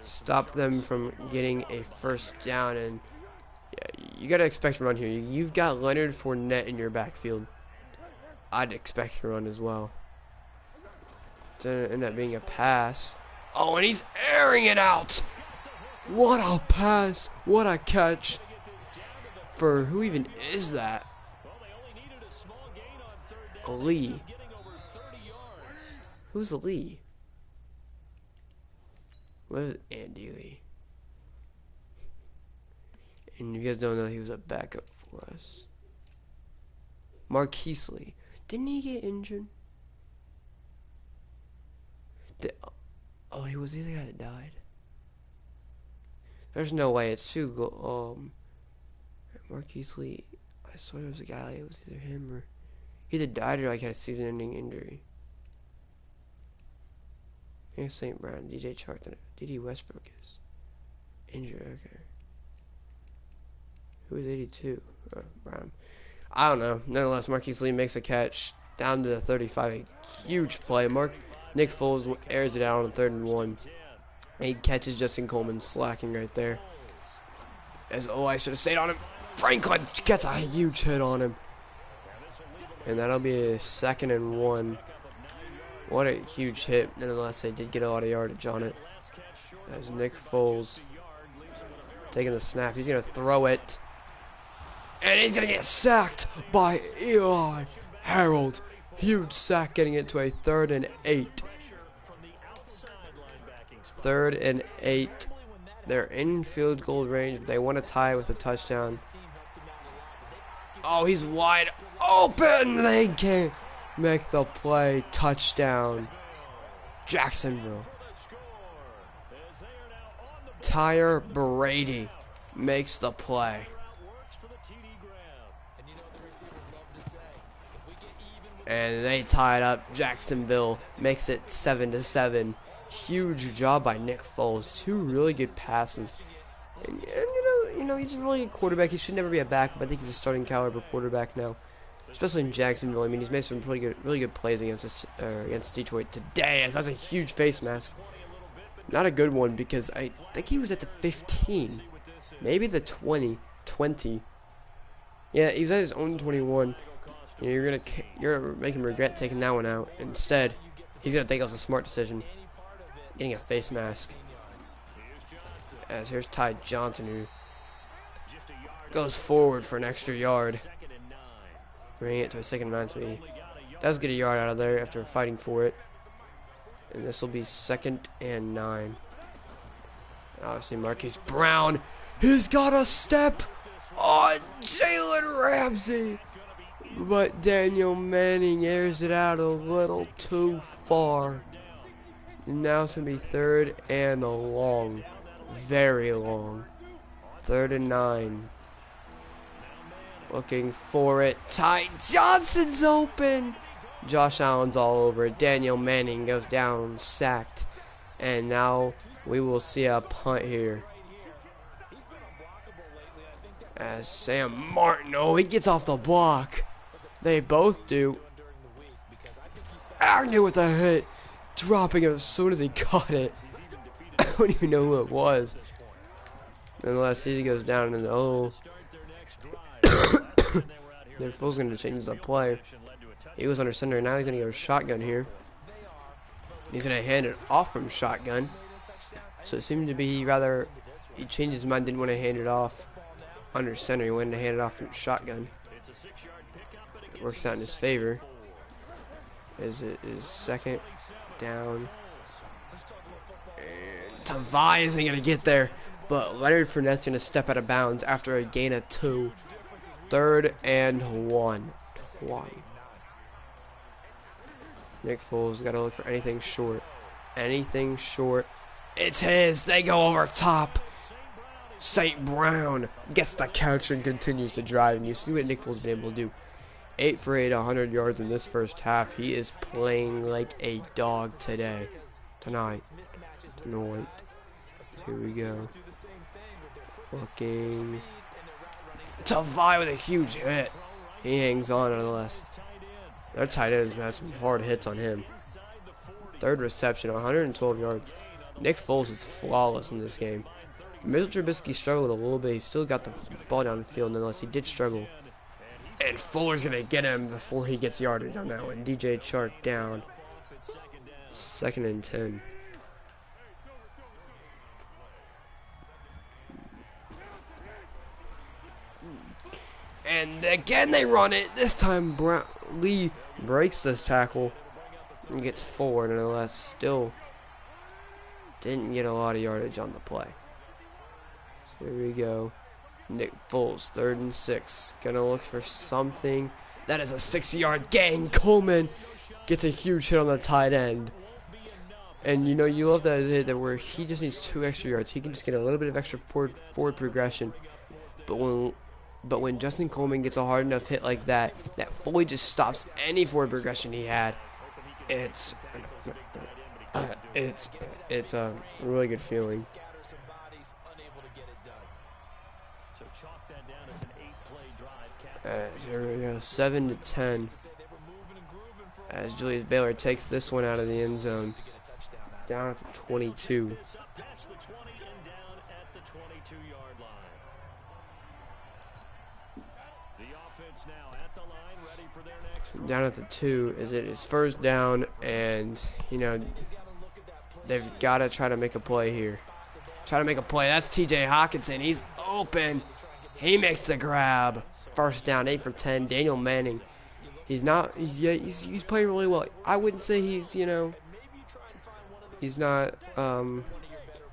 Stop them from getting a first down, and yeah, you gotta expect a run here. You've got Leonard Fournette in your backfield. I'd expect a run as well. It's gonna end up being a pass. Oh, and he's airing it out. What a pass! What a catch! For who even is that? Lee. Who's Lee? What is Andy Lee? And you guys don't know he was a backup for us. Marquise Lee. Didn't he get injured? Oh, he was the guy that died. There's no way. It's too Marquise Lee. I swear it was a guy. It was either him or he either died or like had a season-ending injury. Here's St. Brown, DJ Chark, D.D. Westbrook is injured. Okay. Who is 82? Brown. I don't know. Nonetheless, Marquise Lee makes a catch down to the 35. A huge play. Nick Foles airs it out on 3rd and 1. And he catches Justin Coleman slacking right there. I should have stayed on him. Franklin gets a huge hit on him. And that'll be a 2nd and 1 What a huge hit. Nonetheless, they did get a lot of yardage on it. As Nick Foles taking the snap. He's going to throw it. And he's going to get sacked by Eli Harold. Huge sack, getting it to a 3rd and 8. 3rd and 8. They're in field goal range, but they want to tie with a touchdown. Oh, he's wide open. They can't make the play. Touchdown. Jacksonville. Tyre Brady makes the play. And they tie it up. Jacksonville makes it 7-7. Huge job by Nick Foles. 2 really good passes. And you know, he's a really good quarterback. He should never be a backup. I think he's a starting caliber quarterback now, especially in Jacksonville. I mean, he's made some really good plays against Detroit today. As that's a huge face mask. Not a good one because I think he was at the 15, maybe the 20. Yeah, he was at his own 21. You know, you're gonna make him regret taking that one out. Instead, he's gonna think it was a smart decision, getting a face mask. As here's Ty Johnson, who goes forward for an extra yard, bringing it to a 2nd and 9. So he does get a yard out of there after fighting for it. And this will be 2nd and 9. And obviously, Marquise Brown, he's got a step on Jalen Ramsey. But Daniel Manning airs it out a little too far. And now it's going to be 3rd and long. Very long. 3rd and 9. Looking for it. Ty Johnson's open. Josh Allen's all over it. Daniel Manning goes down, sacked. And now we will see a punt here. As Sam Martin, oh, he gets off the block. They both do. Agnew with a hit. Dropping it as soon as he caught it. I don't even know who it was. Unless he goes down and oh. Their Foles going to change the play. He was under center. Now he's going to go shotgun here. He's going to hand it off from shotgun. So it seemed to be rather, he changed his mind, didn't want to hand it off under center. He wanted to hand it off from shotgun. It works out in his favor. As it is 2nd down. And Tavai isn't going to get there. But Leonard Fournette's going to step out of bounds after a gain of 2. 3rd and 1. Nick Foles got to look for anything short. Anything short. It's his. They go over top. St. Brown gets the catch and continues to drive. And you see what Nick Foles has been able to do. 8 for 8, 100 yards in this first half. He is playing like a dog today. Tonight. Here we go. Looking. Tavai with a huge hit. He hangs on nonetheless. Their tight ends had some hard hits on him. 3rd reception, 112 yards. Nick Foles is flawless in this game. Mitchell Trubisky struggled a little bit. He still got the ball downfield nonetheless. He did struggle. And Fuller's going to get him before he gets yardage on that one. DJ Chark down. 2nd and 10. And again they run it. This time Lee breaks this tackle and gets forward, nonetheless. Still didn't get a lot of yardage on the play. So here we go. Nick Foles, 3rd and 6. Gonna look for something. That is a 6-yard gain. Coleman gets a huge hit on the tight end. And you know, you love that hit that where he just needs 2 extra yards. He can just get a little bit of extra forward progression. But when Justin Coleman gets a hard enough hit like that, that fully just stops any forward progression he had. It's a really good feeling. As here we go, 7-10. As Julius Baylor takes this one out of the end zone, down at the 22. down at the 2. Is it his first down? And, you know, they've got to try to make a play here. Try to make a play. That's TJ Hawkinson. He's open. He makes the grab. First down, 8 for 10. Daniel Manning. He's playing really well. I wouldn't say he's, you know, he's not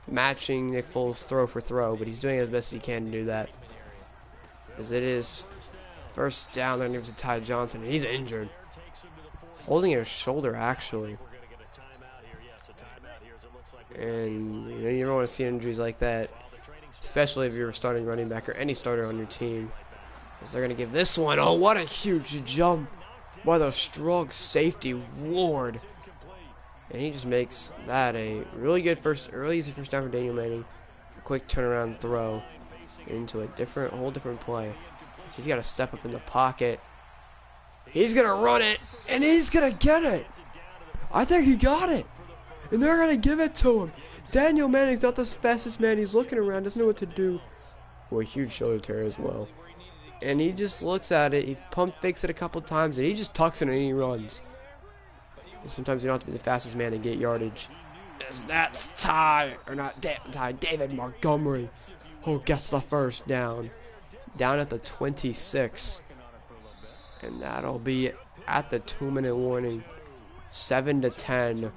matching Nick Foles throw for throw, but he's doing as best he can to do that. As it is first down, they're going to Ty Johnson. He's injured. Holding his shoulder, actually. And, you know, you don't want to see injuries like that, especially if you're a starting running back or any starter on your team. As they're going to give this one, oh, what a huge jump by the strong safety Ward. And he just makes that a really good easy first down for Daniel Manning. A quick turnaround throw into a whole different play. So he's got to step up in the pocket. He's going to run it, and he's going to get it. I think he got it. And they're going to give it to him. Daniel Manning's not the fastest man. He's looking around, doesn't know what to do. Well, a huge shoulder tear as well. And he just looks at it. He pump fakes it a couple times, and he just tucks it and he runs. And sometimes you don't have to be the fastest man to get yardage. As that's David Montgomery, who gets the first down. Down at the 26. And that'll be at the 2-minute warning. 7-10.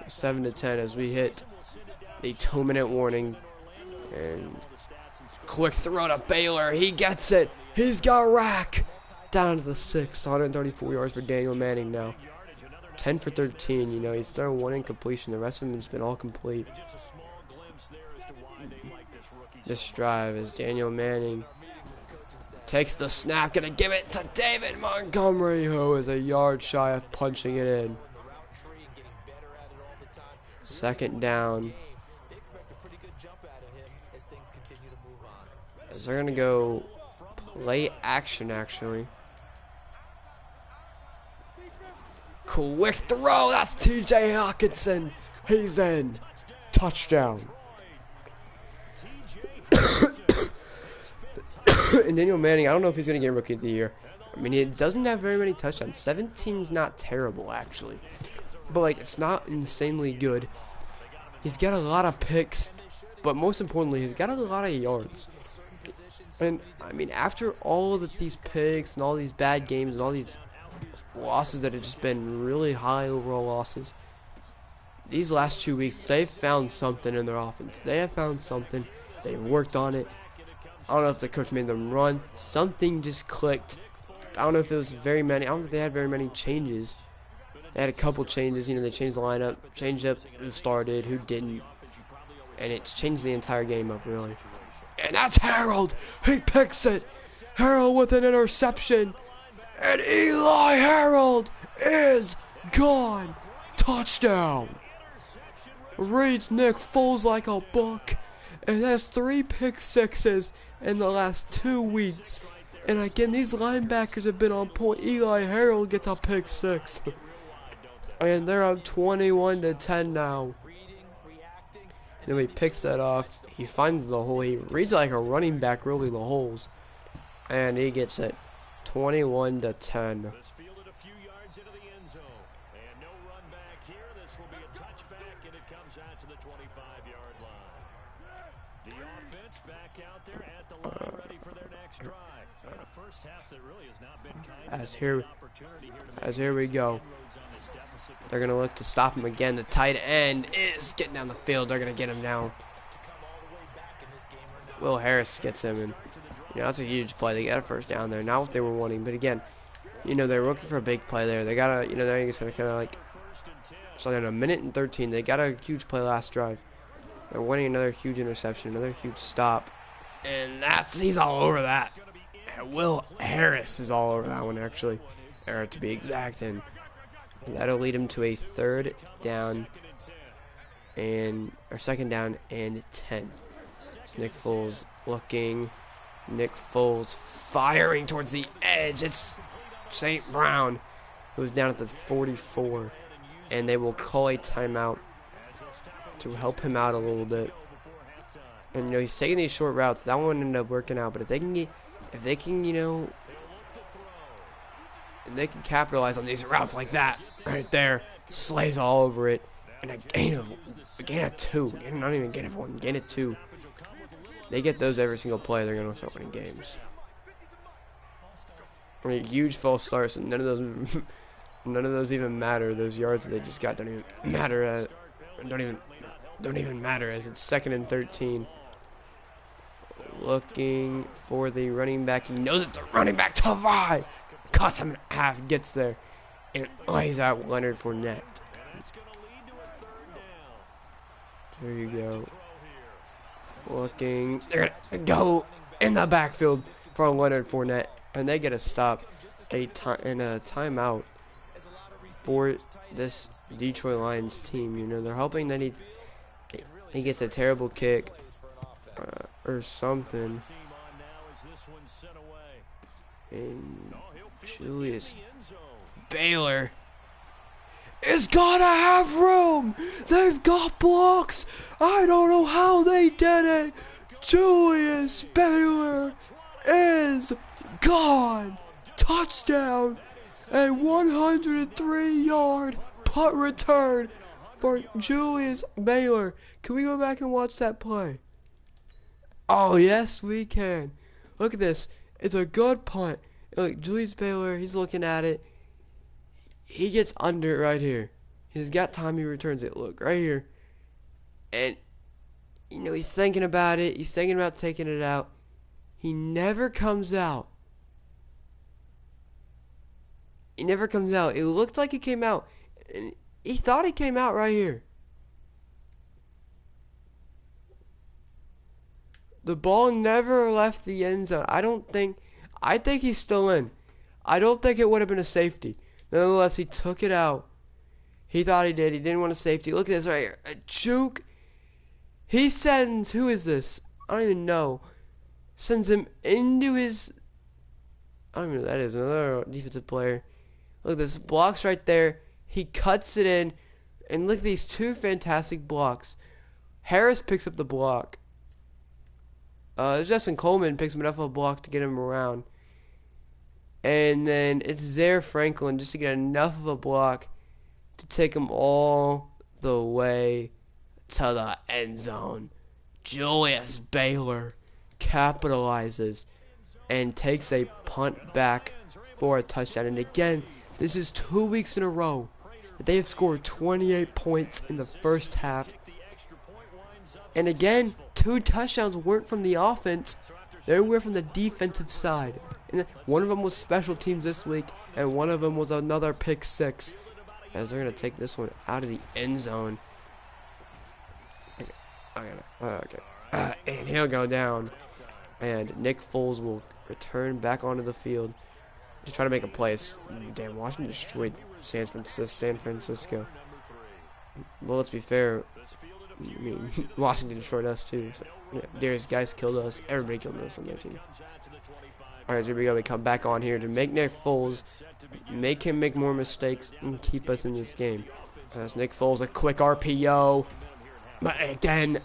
7-10 as we hit the 2-minute warning. And quick throw to Baylor. He gets it. He's got rack. Down to the 6. 134 yards for Daniel Manning now. 10 for 13. You know, he's thrown one incompletion. The rest of them has been all complete. This drive is Daniel Manning takes the snap. Gonna give it to David Montgomery, who is a yard shy of punching it in. Second down. As they're gonna go play action, actually. Quick throw. That's TJ Hawkinson. He's in. Touchdown. And Daniel Manning, I don't know if he's going to get Rookie of the Year. I mean, he doesn't have very many touchdowns. 17's not terrible, actually. But, like, it's not insanely good. He's got a lot of picks. But most importantly, he's got a lot of yards. And, I mean, after all of these picks and all these bad games and all these losses that have just been really high overall losses, these last 2 weeks, they've found something in their offense. They have found something. They've worked on it. I don't know if the coach made them run. Something just clicked. I don't know if it was very many. I don't think they had very many changes. They had a couple changes. You know, they changed the lineup, changed up who started, who didn't. And it's changed the entire game up, really. And that's Harold. He picks it. Harold with an interception. And Eli Harold is gone. Touchdown. Reads Nick Foles like a book. And has 3 pick sixes in the last 2 weeks. And again, these linebackers have been on point. Eli Harold gets a pick 6. And they're up 21-10 now. Then he picks that off. He finds the hole. He reads like a running back, really, the holes. And he gets it. 21-10. As here we go. They're gonna look to stop him again. The tight end is getting down the field. They're gonna get him now. Will Harris gets him, and you know that's a huge play. They got a first down there. Not what they were wanting, but again, you know they're looking for a big play there. They gotta, you know, they're just gonna kind of like. So in a minute and 13, they got a huge play last drive. They're winning another huge interception, another huge stop, and he's all over that. Will Harris is all over that one, actually, or to be exact, and that'll lead him to a second down and 10. It's Nick Foles looking. Nick Foles firing towards the edge. It's St. Brown, who's down at the 44, and they will call a timeout to help him out a little bit. And he's taking these short routes. That one ended up working out. But if they can and they can capitalize on these routes like that right there, slays all over it, and a gain of 2, not even gain of 1, gain of 2. They get those every single play, they're gonna start winning games. I mean, huge false starts, and none of those even matter. Those yards they just got don't even matter. Don't even matter as it's 2nd and 13. Looking for the running back. He knows it's the running back. Tavai cuts him in half, gets there, and lays out Leonard Fournette. There you go. Looking. They're going to go in the backfield for Leonard Fournette, and they get a stop and a timeout for this Detroit Lions team. They're hoping that he gets a terrible kick or something. And Julius Baylor is gonna have room. They've got blocks. I don't know how they did it. Julius Baylor is gone. Touchdown. A 103-yard punt return for Julius Baylor. Can we go back and watch that play? Oh, yes, we can. Look at this. It's a good punt. Look, Julius Baylor, he's looking at it. He gets under it right here. He's got time, he returns it. Look, right here. And, he's thinking about it. He's thinking about taking it out. He never comes out. He never comes out. It looked like he came out. And he thought he came out right here. The ball never left the end zone. I think he's still in. I don't think it would have been a safety. Nonetheless, he took it out. He thought he did. He didn't want a safety. Look at this right here. A juke. He sends, who is this? I don't even know. Sends him into his, I don't even know who that is. Another defensive player. Look at this. Blocks right there. He cuts it in. And look at these 2 fantastic blocks. Harris picks up the block. Justin Coleman picks him enough of a block to get him around. And then it's Zaire Franklin just to get enough of a block to take him all the way to the end zone. Julius Baylor capitalizes and takes a punt back for a touchdown. And again, this is 2 weeks in a row that they have scored 28 points in the first half. And again, 2 touchdowns weren't from the offense. They were from the defensive side. And one of them was special teams this week, and one of them was another pick 6. As they're going to take this one out of the end zone. Okay. And he'll go down. And Nick Foles will return back onto the field. Just try to make a play. Damn, Washington destroyed San Francisco. Well, let's be fair. I mean, Washington destroyed us too. So, yeah, Darius guys killed us. Everybody killed us on their team. Alright, here we go. We come back on here to make Nick Foles, make him make more mistakes, and keep us in this game. That's Nick Foles, a quick RPO. But again,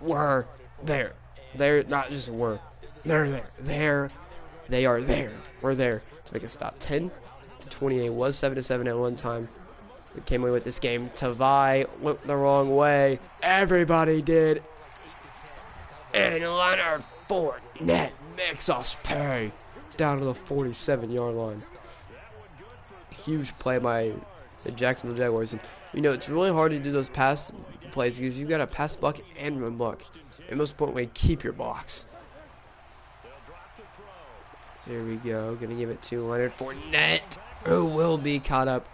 we're there. They're not just were. They're there. They are there. We're there to make a stop. 10-28. Was 7-7 at one time. We came away with this game. Tavai went the wrong way. Everybody did. And Leonard Fournette makes us pay down to the 47-yard line. Huge play by the Jacksonville Jaguars. And, it's really hard to do those pass plays because you've got to pass block and run block. And most importantly, keep your blocks. There we go. Gonna give it to Leonard Fournette, who will be caught up.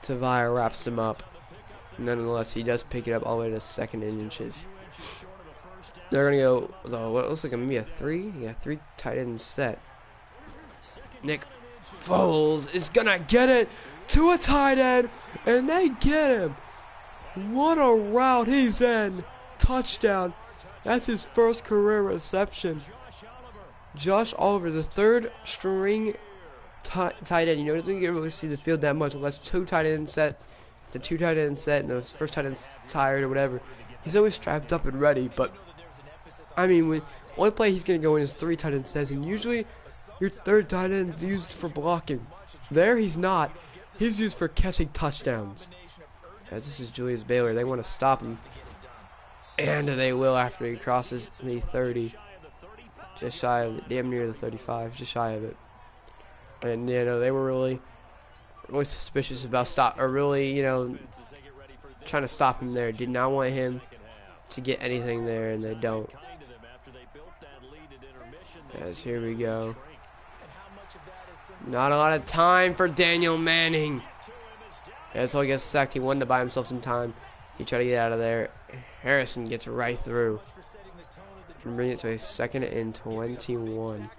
Tavai wraps him up. Nonetheless, he does pick it up all the way to 2nd and inches. They're going to go, what looks like maybe a 3? Yeah, 3 tight end set. Nick Foles is going to get it to a tight end, and they get him. What a route he's in. Touchdown. That's his first career reception. Josh Oliver, the 3rd string tight end. Doesn't get really see the field that much unless 2 tight end set. It's a 2 tight end set, and the first tight end's tired or whatever. He's always strapped up and ready, but I mean, when only play he's gonna go in is 3 tight end sets, and usually your third tight end is used for blocking. There he's not. He's used for catching touchdowns. As this is Julius Baylor, they want to stop him, and they will after he crosses the 30, just shy of it, damn near the 35, just shy of it. And you know they were really suspicious about trying to stop him there. Did not want him to get anything there, and they don't. As here we go. Not a lot of time for Daniel Manning. Yeah, so I guess sacked. He wanted to buy himself some time. He tried to get out of there. Harrison gets right through. And bring it to a 2nd and 21.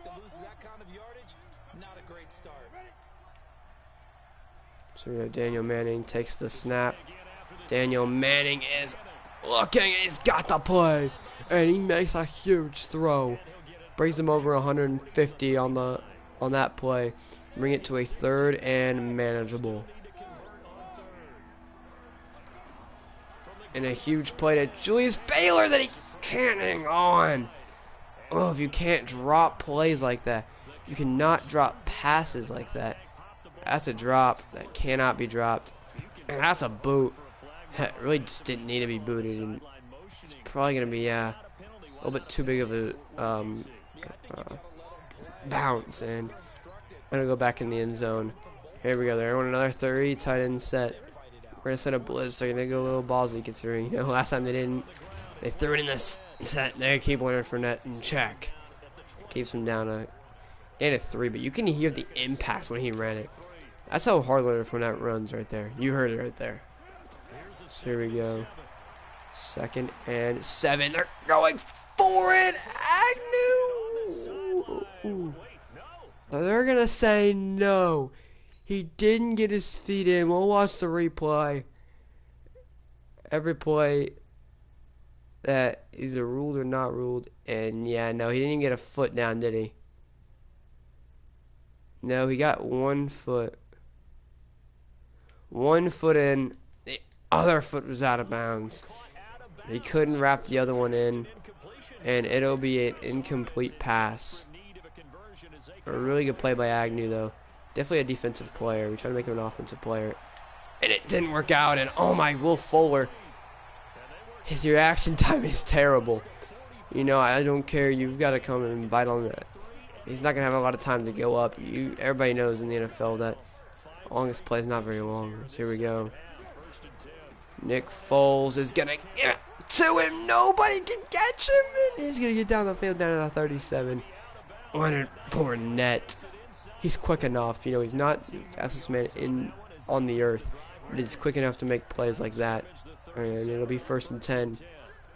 So we have Daniel Manning takes the snap. Daniel Manning is looking. He's got the play. And he makes a huge throw. Brings him over 150 on that play. Bring it to a 3rd and manageable. And a huge play to Julius Baylor that he can't hang on. Oh, if you can't drop plays like that, you cannot drop passes like that. That's a drop that cannot be dropped. And that's a boot. That really just didn't need to be booted. And it's probably going to be a little bit too big of a bounce. And I'm going to go back in the end zone. Here we go. They're on another 3 tight end set. We're going to set a blitz. They're going to go a little ballsy considering, last time they didn't. They threw it in this set. They keep Leonard Fournette in check. Keeps him down a 3, but you can hear the impact when he ran it. That's how hard Leonard Fournette runs right there. You heard it right there. So here we go. 2nd and 7. They're going for it. Agnew. They're going to say no. He didn't get his feet in. We'll watch the replay. Every play that is either ruled or not ruled. And yeah, no, he didn't even get a foot down, did he? No, he got 1 foot. 1 foot in. The other foot was out of bounds. He couldn't wrap the other one in. And it'll be an incomplete pass. A really good play by Agnew, though. Definitely a defensive player. We tried to make him an offensive player. And it didn't work out. And oh my, Will Fuller. His reaction time is terrible. I don't care. You've got to come and bite on that. He's not going to have a lot of time to go up. Everybody knows in the NFL that longest play is not very long. So here we go. Nick Foles is going to get to him. Nobody can catch him. And he's going to get down the field down to the 37. Leonard Fournette. He's quick enough. He's not the fastest man on the earth. But he's quick enough to make plays like that. And it'll be 1st and 10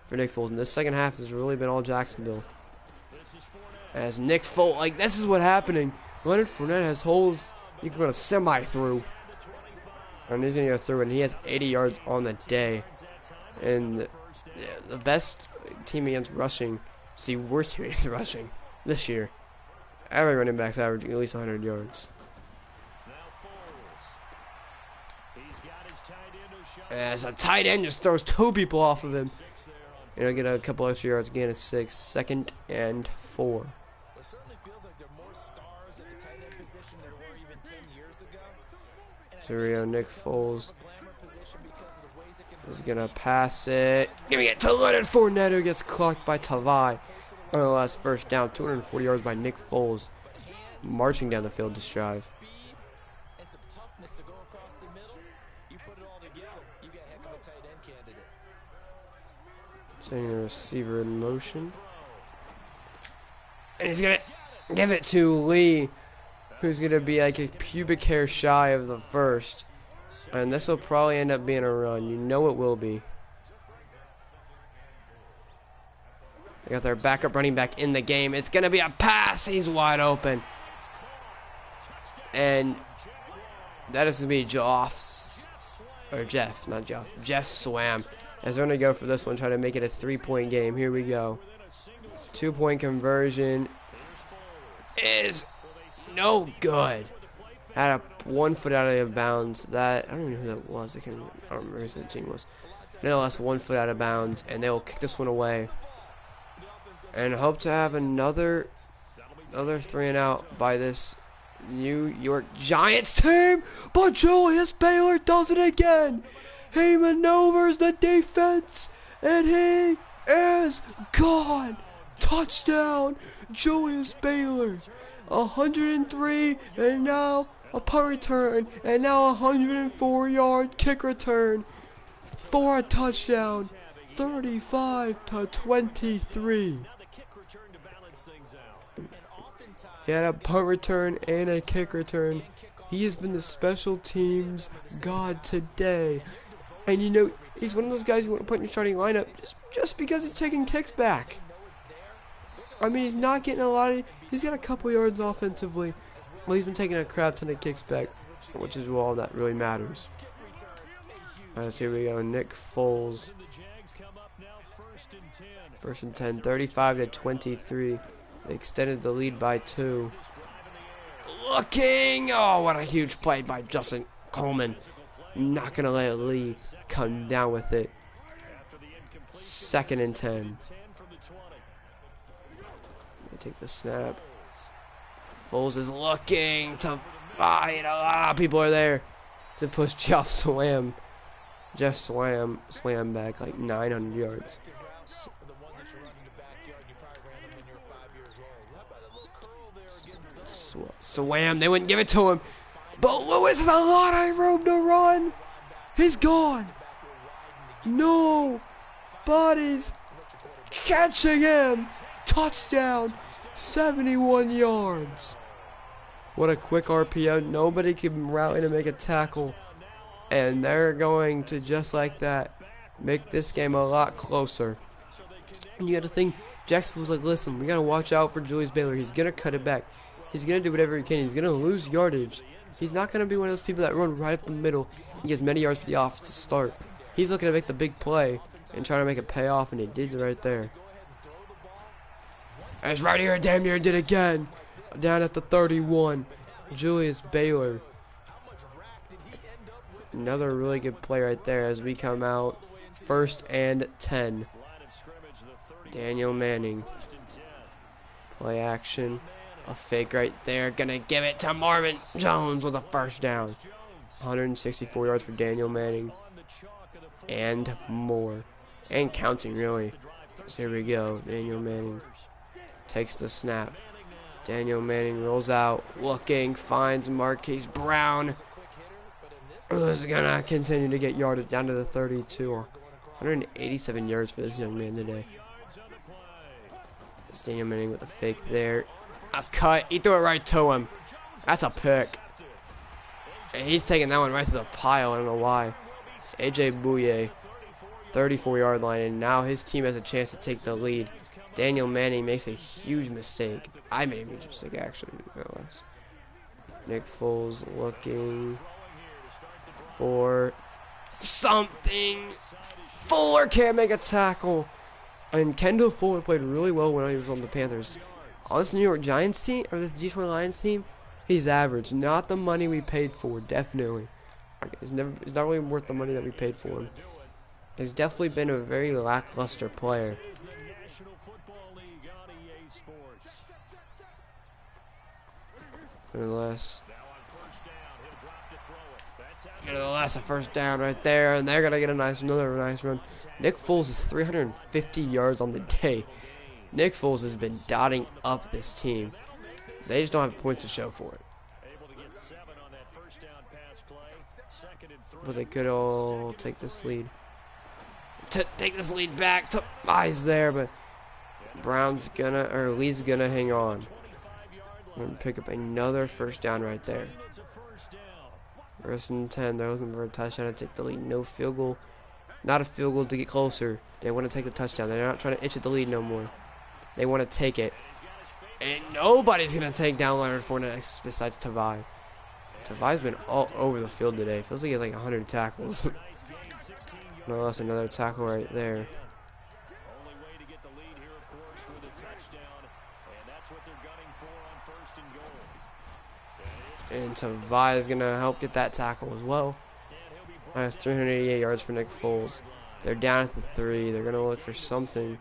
for Nick Foles. And this second half has really been all Jacksonville. As Nick Foles, this is what's happening. Leonard Fournette has holes you can run a semi through. And he's going to go through it. And he has 80 yards on the day. And the best team against rushing, it's the worst team against rushing this year. Every running back's averaging at least 100 yards. As a tight end just throws 2 people off of him. And he'll get a couple extra yards again at 6. 2nd and 4. So we go, Nick Foles is going to pass it. Giving it to Leonard Fournette, who gets clocked by Tavai. On the last first down, 240 yards by Nick Foles, marching down the field this drive. Sending the receiver in motion. And he's going to give it to Lee, who's going to be like a pubic hair shy of the first. And this will probably end up being a run. It will be. They got their backup running back in the game. It's going to be a pass. He's wide open. And that is going to be Jeff, not Jeff. Jeff Swam. As they're going to go for this one, try to make it a 3-point game. Here we go. 2-point conversion is no good. Had 1 foot out of bounds. I don't even know who that was. I don't remember who the team was. Nonetheless, 1 foot out of bounds. And they will kick this one away. and hope to have another 3-and-out by this New York Giants team. But Julius Baylor does it again. He maneuvers the defense, and he is gone. Touchdown, Julius Baylor. 103, and now a punt return, and now a 104-yard kick return for a touchdown. 35-23. He had a punt return and a kick return. He has been the special teams god today. And you know, he's one of those guys you want to put in your starting lineup just because he's taking kicks back. I mean, he's not getting a lot of... He's got a couple yards offensively. Well, he's been taking a crap ton of kicks back, which is all that really matters. Alright, so here we go. Nick Foles. First and 10, 35-23. They extended the lead by 2. Looking! Oh, what a huge play by Justin Coleman. Not going to let Lee come down with it. 2nd and 10. Take the snap. Foles is looking to fight. A lot of people are there to push Jeff Swam. Jeff Swam slammed back like 900 yards. Swam, they wouldn't give it to him. But Lewis has a lot of room to run. He's gone. No. Body's catching him. Touchdown. 71 yards. What a quick RPO. Nobody can route in and make a tackle. And they're going to, just like that, make this game a lot closer. And you got to think, Jacksonville's like, listen, we got to watch out for Julius Baylor. He's going to cut it back. He's going to do whatever he can. He's going to lose yardage. He's not going to be one of those people that run right up the middle and gets many yards for the offense to start. He's looking to make the big play and trying to make it pay off, and he did right there. And it's right here, damn near did again. Down at the 31, Julius Baylor. Another really good play right there as we come out. 1st and 10. Daniel Manning. Play action. A fake right there. Gonna give it to Marvin Jones with a first down. 164 yards for Daniel Manning. And more. And counting, really. So here we go. Daniel Manning takes the snap. Daniel Manning rolls out. Looking. Finds Marquise Brown. Is gonna continue to get yarded down to the 32. 187 yards for this young man today. It's Daniel Manning with a fake there. A cut. He threw it right to him. That's a pick. And he's taking that one right to the pile. I don't know why. AJ Bouye, 34-yard line, and now his team has a chance to take the lead. Daniel Manning makes a huge mistake. I made a huge mistake, actually. Nick Foles looking for something. Fuller can't make a tackle. And Kendall Fuller played really well when he was on the Panthers. On this New York Giants team, or this Detroit Lions team, he's average. Not the money we paid for, definitely. It's not really worth the money that we paid for him. He's definitely been a very lackluster player. Nonetheless, a first down right there, and they're gonna get another nice run. Nick Foles is 350 yards on the day. Nick Foles has been dotting up this team. They just don't have points to show for it. But they could all take this lead. Take this lead back. He's there, but Lee's gonna hang on. And pick up another first down right there. 1st and 10. They're looking for a touchdown to take the lead. No field goal. Not a field goal to get closer. They want to take the touchdown. They're not trying to itch at the lead no more. They want to take it. And nobody's going to take down Leonard Fournette besides Tavai. Tavai's been all over the field today. Feels like he has like 100 tackles. No less, another tackle right there. And Tavai is going to help get that tackle as well. That's 388 yards for Nick Foles. They're down at the 3. They're going to look for something.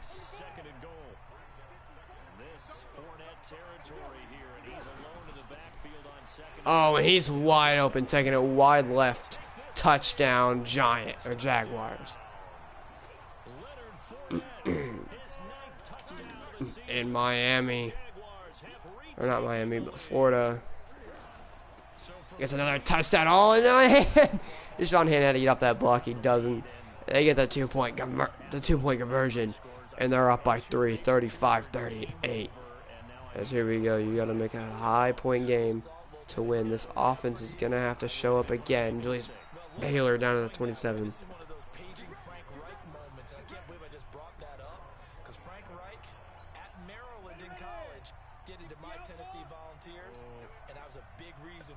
Oh, and he's wide open, taking it wide left. Touchdown, Giant or Jaguars. In Miami, or not Miami, but Florida gets another touchdown. All in one hand. Deshaun Hand had to get off that block. He doesn't. They get the two-point conversion, and they're up by 3, 35-38. As here we go. You got to make a high-point game to win. This offense is gonna have to show up again. Julius Baylor down to the 27.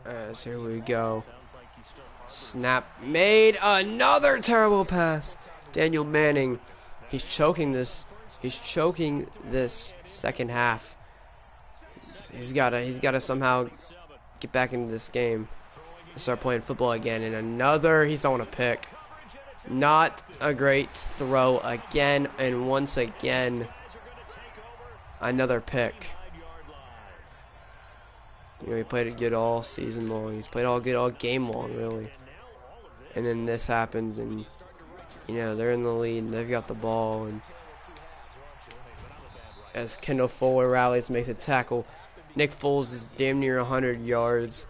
As here we go. Snap made. Another terrible pass. Daniel Manning. He's choking this. He's choking this second half. He's gotta somehow get back into this game and start playing football again. And another. He's throwing a pick. Not a great throw again. And once again, another pick. You know, he played it good all season long. He's played all good all game long, really. And then this happens, and you know they're in the lead, and they've got the ball. And as Kendall Fuller rallies, makes a tackle, Nick Foles is damn near 100 yards.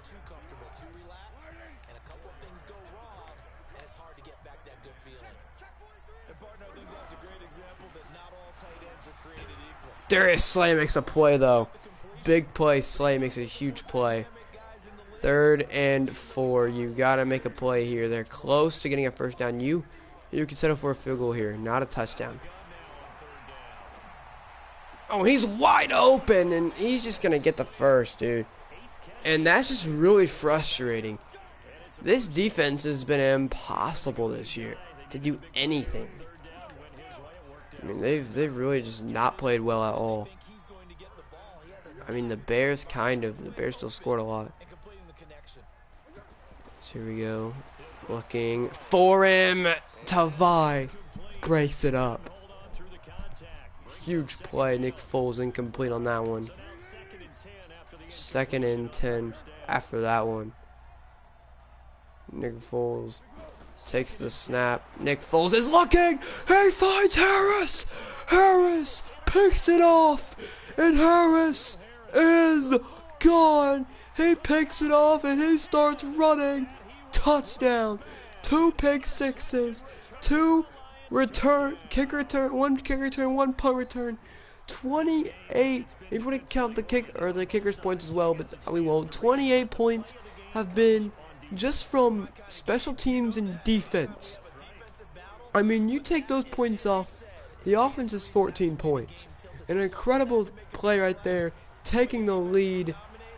Darius Slay makes a play though. Big play. Slay makes a huge play. 3rd and 4. You gotta make a play here. They're close to getting a first down. You can settle for a field goal here, not a touchdown. Oh, he's wide open, and he's just gonna get the first, dude. And that's just really frustrating. This defense has been impossible this year to do anything. I mean, they've really just not played well at all. I mean, the Bears still scored a lot. So here we go. Looking for him. Tavai breaks it up. Huge play. Nick Foles incomplete on that one. 2nd and 10 after that one. Nick Foles takes the snap. Nick Foles is looking. He finds Harris. Harris picks it off. And Harris is gone. He picks it off and he starts running. Touchdown. 2 pick sixes. 2 kick return, 1 kick return, 1 punt return. 28. If you want to count the kicker's points as well, but we won't. 28 points have been just from special teams and defense. I mean, you take those points off, the offense is 14 points. An incredible play right there, taking the lead.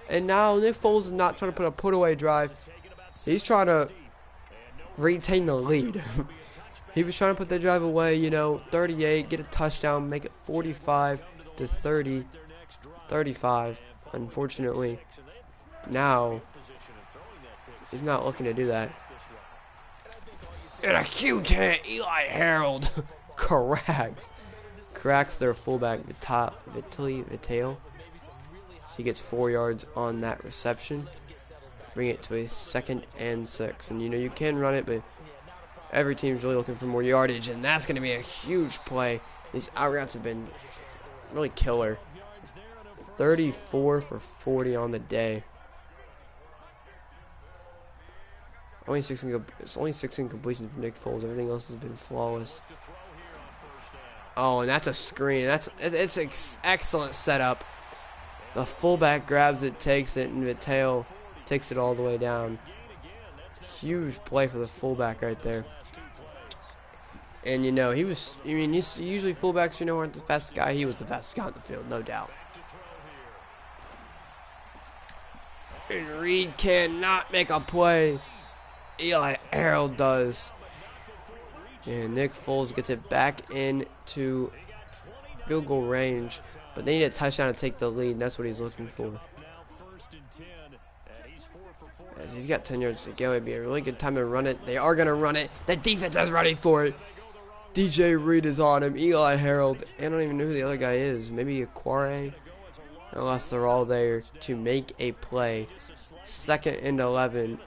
And now Nick Foles is not trying to put a put-away drive. He's trying to retain the lead. He was trying to put the drive away, you know, 38, get a touchdown, make it 45-30, 35. Unfortunately, now he's not looking to do that. And a huge hit, Eli Harold cracks their fullback Vitale. So he gets 4 yards on that reception. Bring it to a 2nd and 6. And you know you can run it, but every team's really looking for more yardage, and that's going to be a huge play. These out routes have been really killer. 34 for 40 on the day. It's only 16 completions for Nick Foles. Everything else has been flawless. Oh, and that's a screen. It's an excellent setup. The fullback grabs it, takes it, and Vitale takes it all the way down. Huge play for the fullback right there. And you know, usually fullbacks, you know, aren't the fastest guy. He was the fastest guy on the field, no doubt. And Reed cannot make a play. Eli Harold does. And Nick Foles gets it back into field goal range. But they need a touchdown to take the lead, and that's what he's looking for. As he's got 10 yards to go, it'd be a really good time to run it. They are going to run it. The defense is ready for it. DJ Reed is on him. Eli Harold. I don't even know who the other guy is. Maybe Aquare. unless they're all there to make a play. 2nd and 11.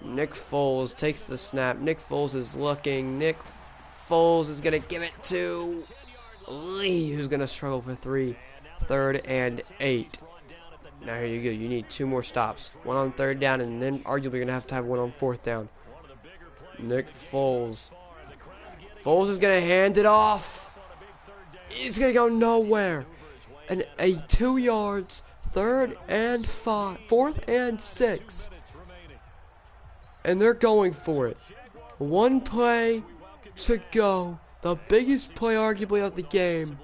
Nick Foles takes the snap. Nick Foles is looking. Nick Foles is going to give it to Lee, who's going to struggle for 3. 3rd and 8. Now here you go. You need 2 more stops. 1 on 3rd down, and then arguably you're going to have 1 on 4th down. Nick Foles. Foles is going to hand it off. He's going to go nowhere. And a 2 yards. 3rd and 5. 4th and 6. And they're going for it. 1 play to go. The biggest play arguably of the game.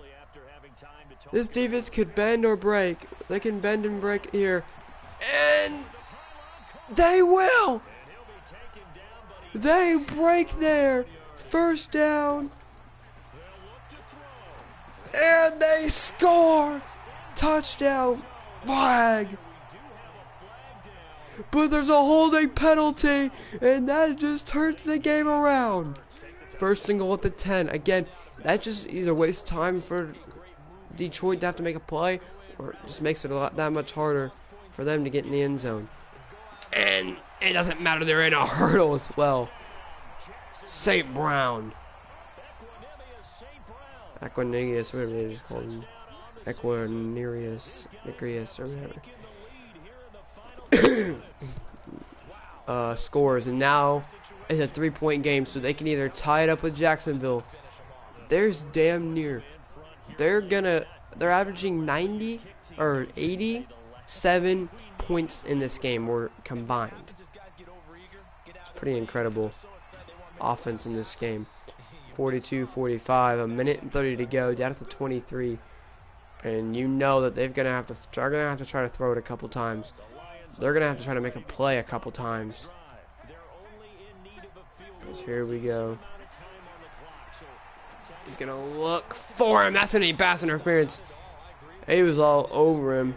This defense could bend or break. They can bend and break here. And they will. They break there. 1st down. And they score. Touchdown. Flag. But there's a holding penalty, and that just turns the game around. 1st and goal at the 10. Again, that just either wastes time for Detroit to have to make a play, or it just makes it that much harder for them to get in the end zone. And it doesn't matter, they're in a hurdle as well. St. Brown. Equinerius, whatever they just called him. Equinerius, Nicrius, or whatever. Scores, and now it's a 3-point game, so they can either tie it up with Jacksonville. There's damn near. They're averaging 90 or 87 points in this game were combined. It's pretty incredible offense in this game. 42-45, a minute and 30 to go, down at the 23, and you know that they're gonna have to try to throw it a couple times. They're gonna have to try to make a play a couple times. Here we go. He's gonna look for him. That's gonna be pass interference. He was all over him.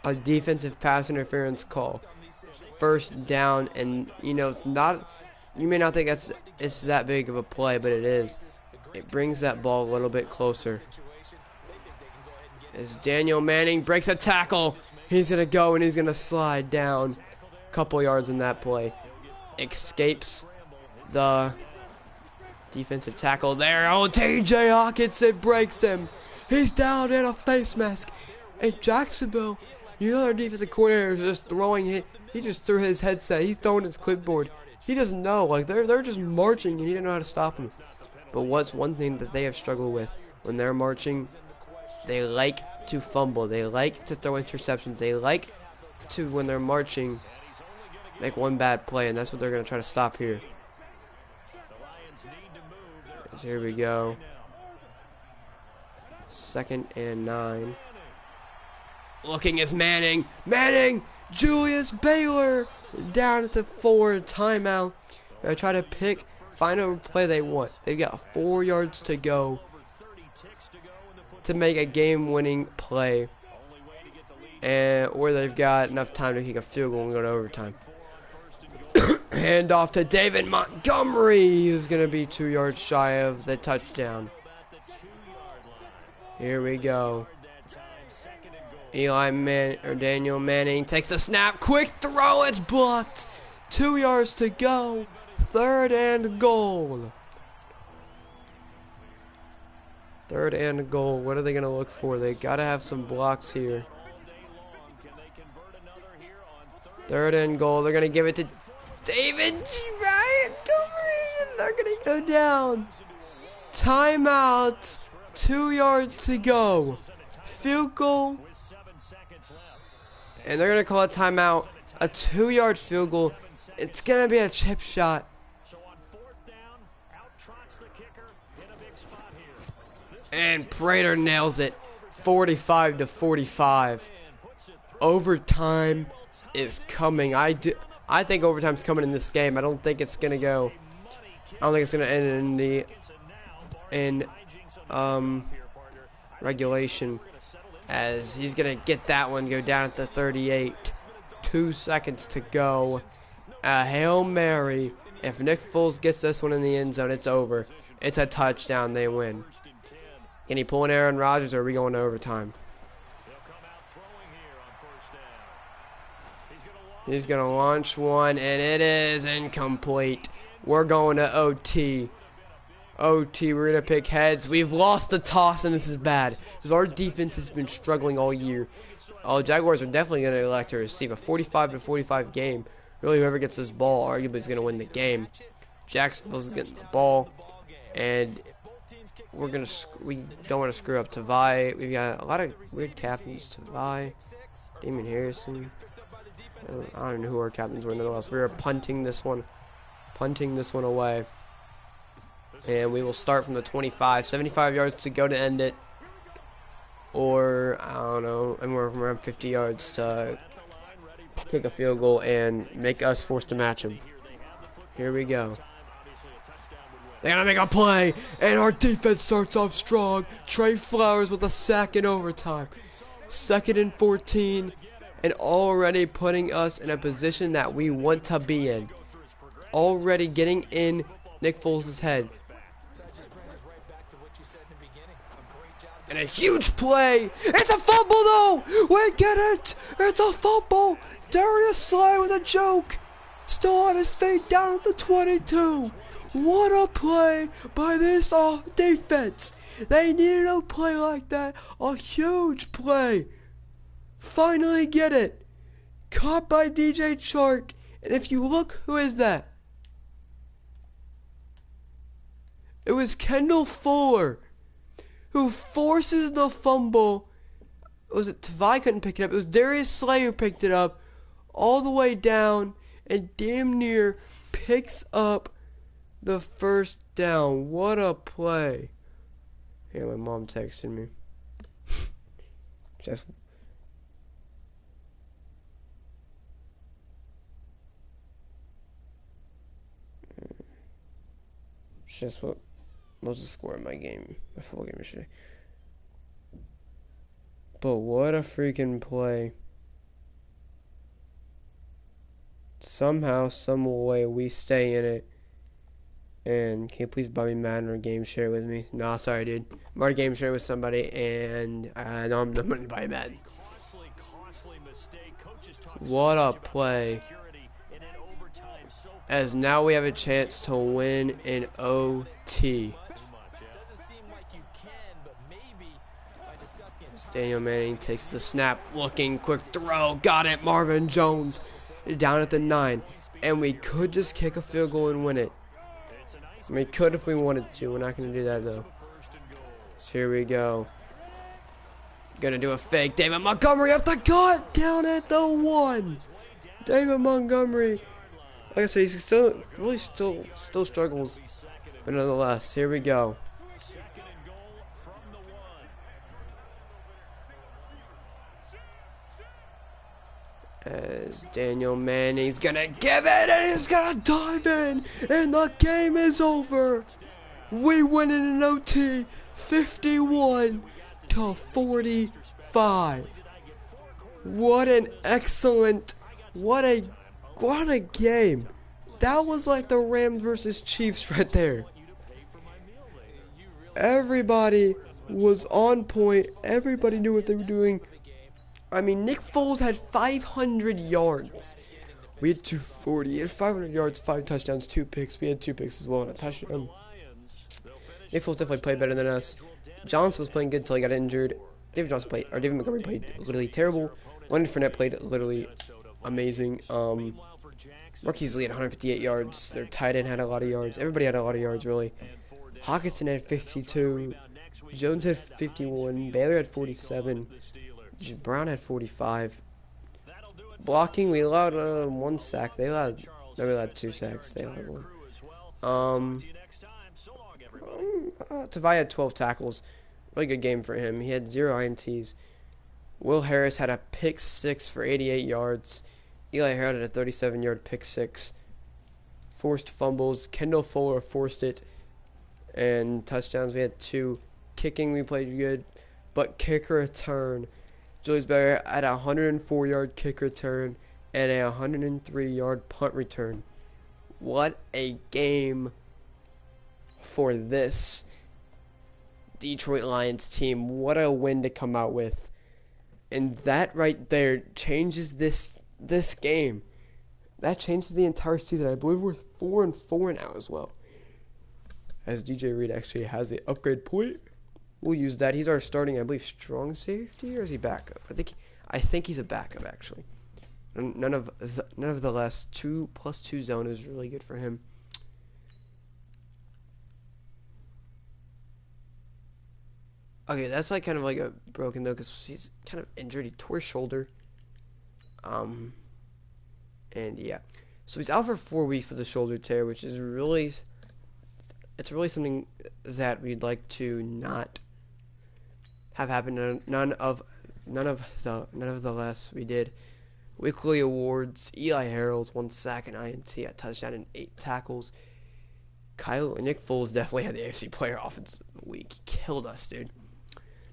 A defensive pass interference call. 1st down, and you know it's not. You may not think it's that big of a play, but it is. It brings that ball a little bit closer. As Daniel Manning breaks a tackle, he's gonna go and he's gonna slide down a couple yards in that play. Escapes the defensive tackle there. Oh, TJ Hawkinson breaks him. He's down in a face mask. And Jacksonville, you know their defensive coordinator is just throwing it. He just threw his headset. He's throwing his clipboard. He doesn't know. Like they're just marching and he didn't know how to stop him. But what's one thing that they have struggled with when they're marching? They like to fumble. They like to throw interceptions. They like to, when they're marching, make 1 bad play, and that's what they're going to try to stop here. So here we go. 2nd and 9. Looking is Manning. Manning! Julius Baylor! Down at the 4, timeout. They're trying to find a play they want. They've got 4 yards to go to make a game-winning play, or they've got enough time to kick a field goal and go to overtime. Hand off to David Montgomery, who's going to be 2 yards shy of the touchdown. Here we go. Daniel Manning takes the snap. Quick throw, it's blocked. 2 yards to go. 3rd and goal. 3rd and goal. What are they going to look for? They got to have some blocks here. 3rd and goal. They're going to give it to David G. Ryan. They're going to go down. Timeout. 2 yards to go. Field goal. And they're going to call a timeout. A 2-yard field goal. It's going to be a chip shot. And Prater nails it. 45-45. Overtime is coming. I think overtime's coming in this game. I don't think it's gonna go. I don't think it's gonna end in regulation, as he's gonna get that one, go down at the 38. 2 seconds to go. A Hail Mary. If Nick Foles gets this one in the end zone, it's over. It's a touchdown. They win. Can he pull an Aaron Rodgers, or are we going to overtime? He's going to launch one, and it is incomplete. We're going to OT. OT, we're going to pick heads. We've lost the toss, and this is bad, because our defense has been struggling all year. Oh, Jaguars are definitely going to elect to receive a 45-45 game. Really, whoever gets this ball arguably is going to win the game. Jacksonville's getting the ball, and we don't want to screw up Tavai. We've got a lot of weird captains. Tavai, Damon Harrison. I don't know who our captains were. Nonetheless, we are punting this one away, and we will start from the 25. 75 yards to go to end it, or I don't know, anywhere from around 50 yards to kick a field goal and make us force to match them. Here we go. They're gonna make a play, and our defense starts off strong. Trey Flowers with a sack in overtime. 2nd and 14, and already putting us in a position that we want to be in. Already getting in Nick Foles' head. And a huge play. It's a fumble though. We get it. It's a fumble. Darius Slay with a joke. Still on his feet down at the 22. What a play by this defense. They needed a play like that. A huge play. Finally get it. Caught by DJ Chark. And if you look, who is that? It was Kendall Fuller, who forces the fumble. Was it Tavai couldn't pick it up? It was Darius Slay who picked it up all the way down and damn near picks up the first down. What a play. Yeah, my mom texted me. Just what was the score of my football game yesterday. But what a freaking play. Somehow, some way, we stay in it. And can you please buy me Madden or game share with me? Nah, sorry, dude. I'm already game share with somebody, and I know I'm not going to buy Madden. What a play. As now we have a chance to win in OT. Daniel Manning takes the snap, looking, quick throw, got it, Marvin Jones down at the 9, and we could just kick a field goal and win it. We could if we wanted to. We're not going to do that though. So here we go. Gonna do a fake. David Montgomery up the gut, down at the 1. David Montgomery. Like I said, he's still struggles, but nonetheless, here we go. As Daniel Manning's gonna give it, and he's gonna dive in, and the game is over. We win in an OT, 51-45. What an excellent, what a game. That was like the Rams versus Chiefs right there. Everybody was on point. Everybody knew what they were doing. I mean, Nick Foles had 500 yards. We had 240. He had 500 yards, 5 touchdowns, 2 picks. We had 2 picks as well and a touchdown. Nick Foles definitely played better than us. Johnson was playing good until he got injured. David Montgomery played literally terrible. Leonard Fournette played literally amazing. Marquise Lee had 158 yards. Their tight end had a lot of yards. Everybody had a lot of yards, really. Hawkinson had 52. Jones had 51. Baylor had 47. Brown had 45. Blocking, we allowed 1 sack. We allowed 2 sacks. They allowed 1. Tavai had 12 tackles. Really good game for him. He had 0 INTs. Will Harris had a pick 6 for 88 yards. Eli Harold had a 37-yard pick 6. Forced fumbles. Kendall Fuller forced it. And touchdowns, we had 2. Kicking, we played good. But kick return, Julius Barry had a 104-yard kick return and a 103-yard punt return. What a game for this. Detroit Lions team. What a win to come out with. And that right there changes this game. That changes the entire season. I believe we're 4-4 now as well. As DJ Reed actually has an upgrade point. We'll use that. He's our starting, I believe, strong safety, or is he backup? I think he's a backup actually. None of the less 2+2 zone is really good for him. Okay, that's like kind of like a broken though, because he's kind of injured. He tore his shoulder. And yeah, so he's out for 4 weeks with a shoulder tear, which is really, it's really something that we'd like to not have happen. None of the less we did. Weekly awards: Eli Harold, 1 sack, an INT, a touchdown, and 8 tackles. Nick Foles definitely had the AFC Player Offensive Week. He killed us, dude.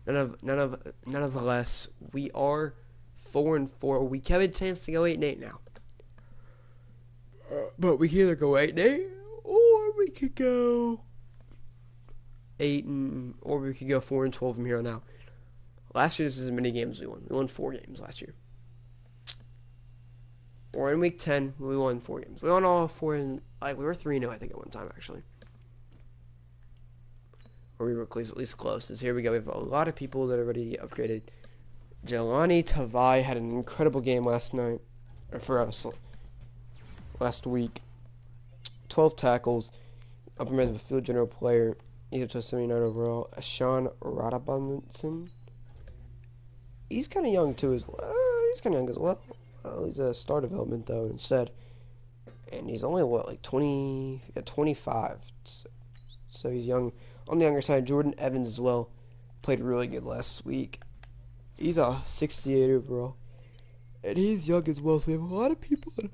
None of the less, we are 4-4. We have a chance to go 8-8 now. But we can either go 8-8, or we could go 4-12 from here on out. Last year, this is as many games we won. We won 4 games last year. Or in week 10, we won 4 games. We won all 4 we were 3-0, I think, at one time, actually. Or we were at least close. So here we go. We have a lot of people that are already upgraded. Jelani Tavai had an incredible game last night, or for us, last week. 12 tackles, upper mid field general player. He's up to 79 overall. Sean Radabunson. He's kind of young too as well. He's a star development though instead, and he's only like 25. So he's young. On the younger side, Jordan Evans as well played really good last week. He's a 68 overall, and he's young as well. So we have a lot of people that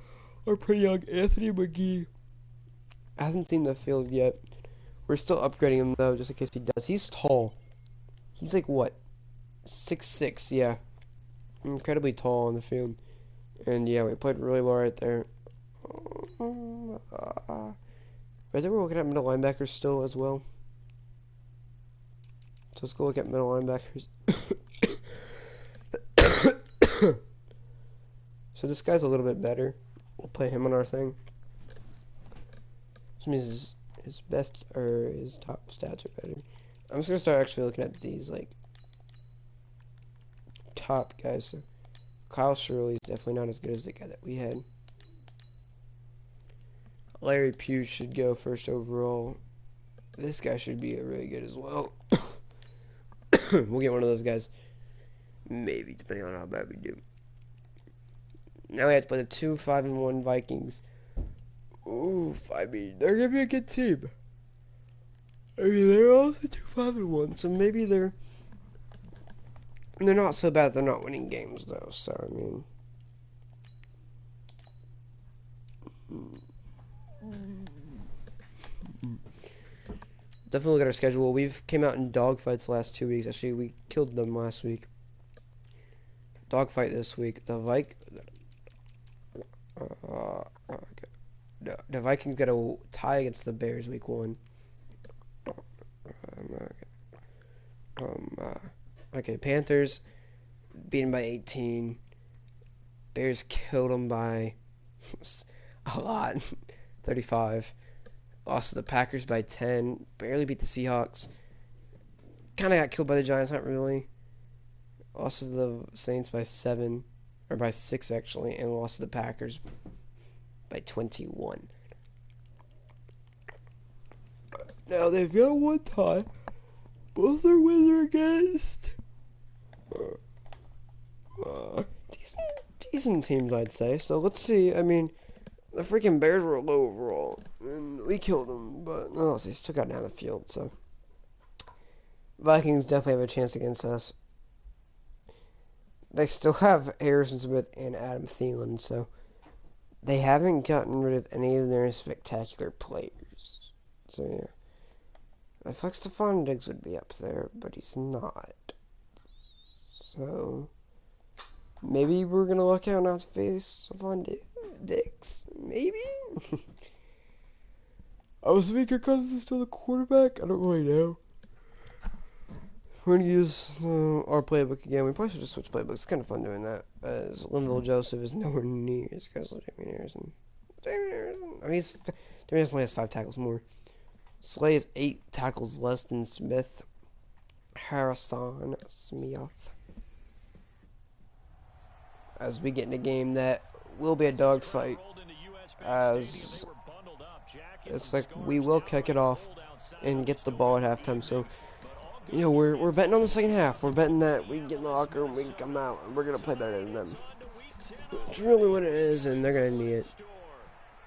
are pretty young. Anthony McGee hasn't seen the field yet. We're still upgrading him though, just in case he does. He's tall. He's like what, 6'6", yeah, incredibly tall on the field. And yeah, we played really well right there. I think we're looking at middle linebackers still as well. So let's go look at middle linebackers. So this guy's a little bit better. We'll play him on our thing. Which means his best or his top stats are better. I'm just gonna start actually looking at these like top guys. So Kyle Shirley's definitely not as good as the guy that we had. Larry Pugh should go first overall. This guy should be really good as well. We'll get one of those guys. Maybe, depending on how bad we do. Now we have to play the 2-5-1 Vikings. Oof, I mean, they're going to be a good team. I mean, they're also 2-5-1, so maybe they're not so bad. They're not winning games, though, so, I mean. Definitely look at our schedule. We've came out in dogfights the last 2 weeks. Actually, we killed them last week. Dogfight this week. The Vikings got a tie against the Bears week 1. Okay, Panthers beaten by 18. Bears killed them by a lot, 35. Lost to the Packers by 10. Barely beat the Seahawks. Kind of got killed by the Giants, not really. Lost to the Saints by 7, or by 6 actually, and lost to the Packers by 21. Now they've got one tie. Both their wins are against decent teams, I'd say. So let's see. I mean, the freaking Bears were low overall, and we killed them, but no, they still got down the field. So Vikings definitely have a chance against us. They still have Harrison Smith and Adam Thielen, so they haven't gotten rid of any of their spectacular players. So yeah, I thought Stephon Diggs would be up there, but he's not. So maybe we're gonna look out not to face Stephon Diggs. Maybe. I was thinking Cousins is still the quarterback. I don't really know. We're gonna use our playbook again. We probably should just switch playbooks. It's kind of fun doing that. As Linville Joseph is nowhere near as good as Damian Harrison. I mean, Damian Harrison only has 5 tackles more. Slay is 8 tackles less than Smith. Harrison Smith. As we get in a game that will be a dogfight, as it looks like we will kick it off and get the ball at halftime. So, you know, we're betting on the second half. We're betting that we get in the locker room, we can come out, and we're gonna play better than them. It's really what it is, and they're gonna need it.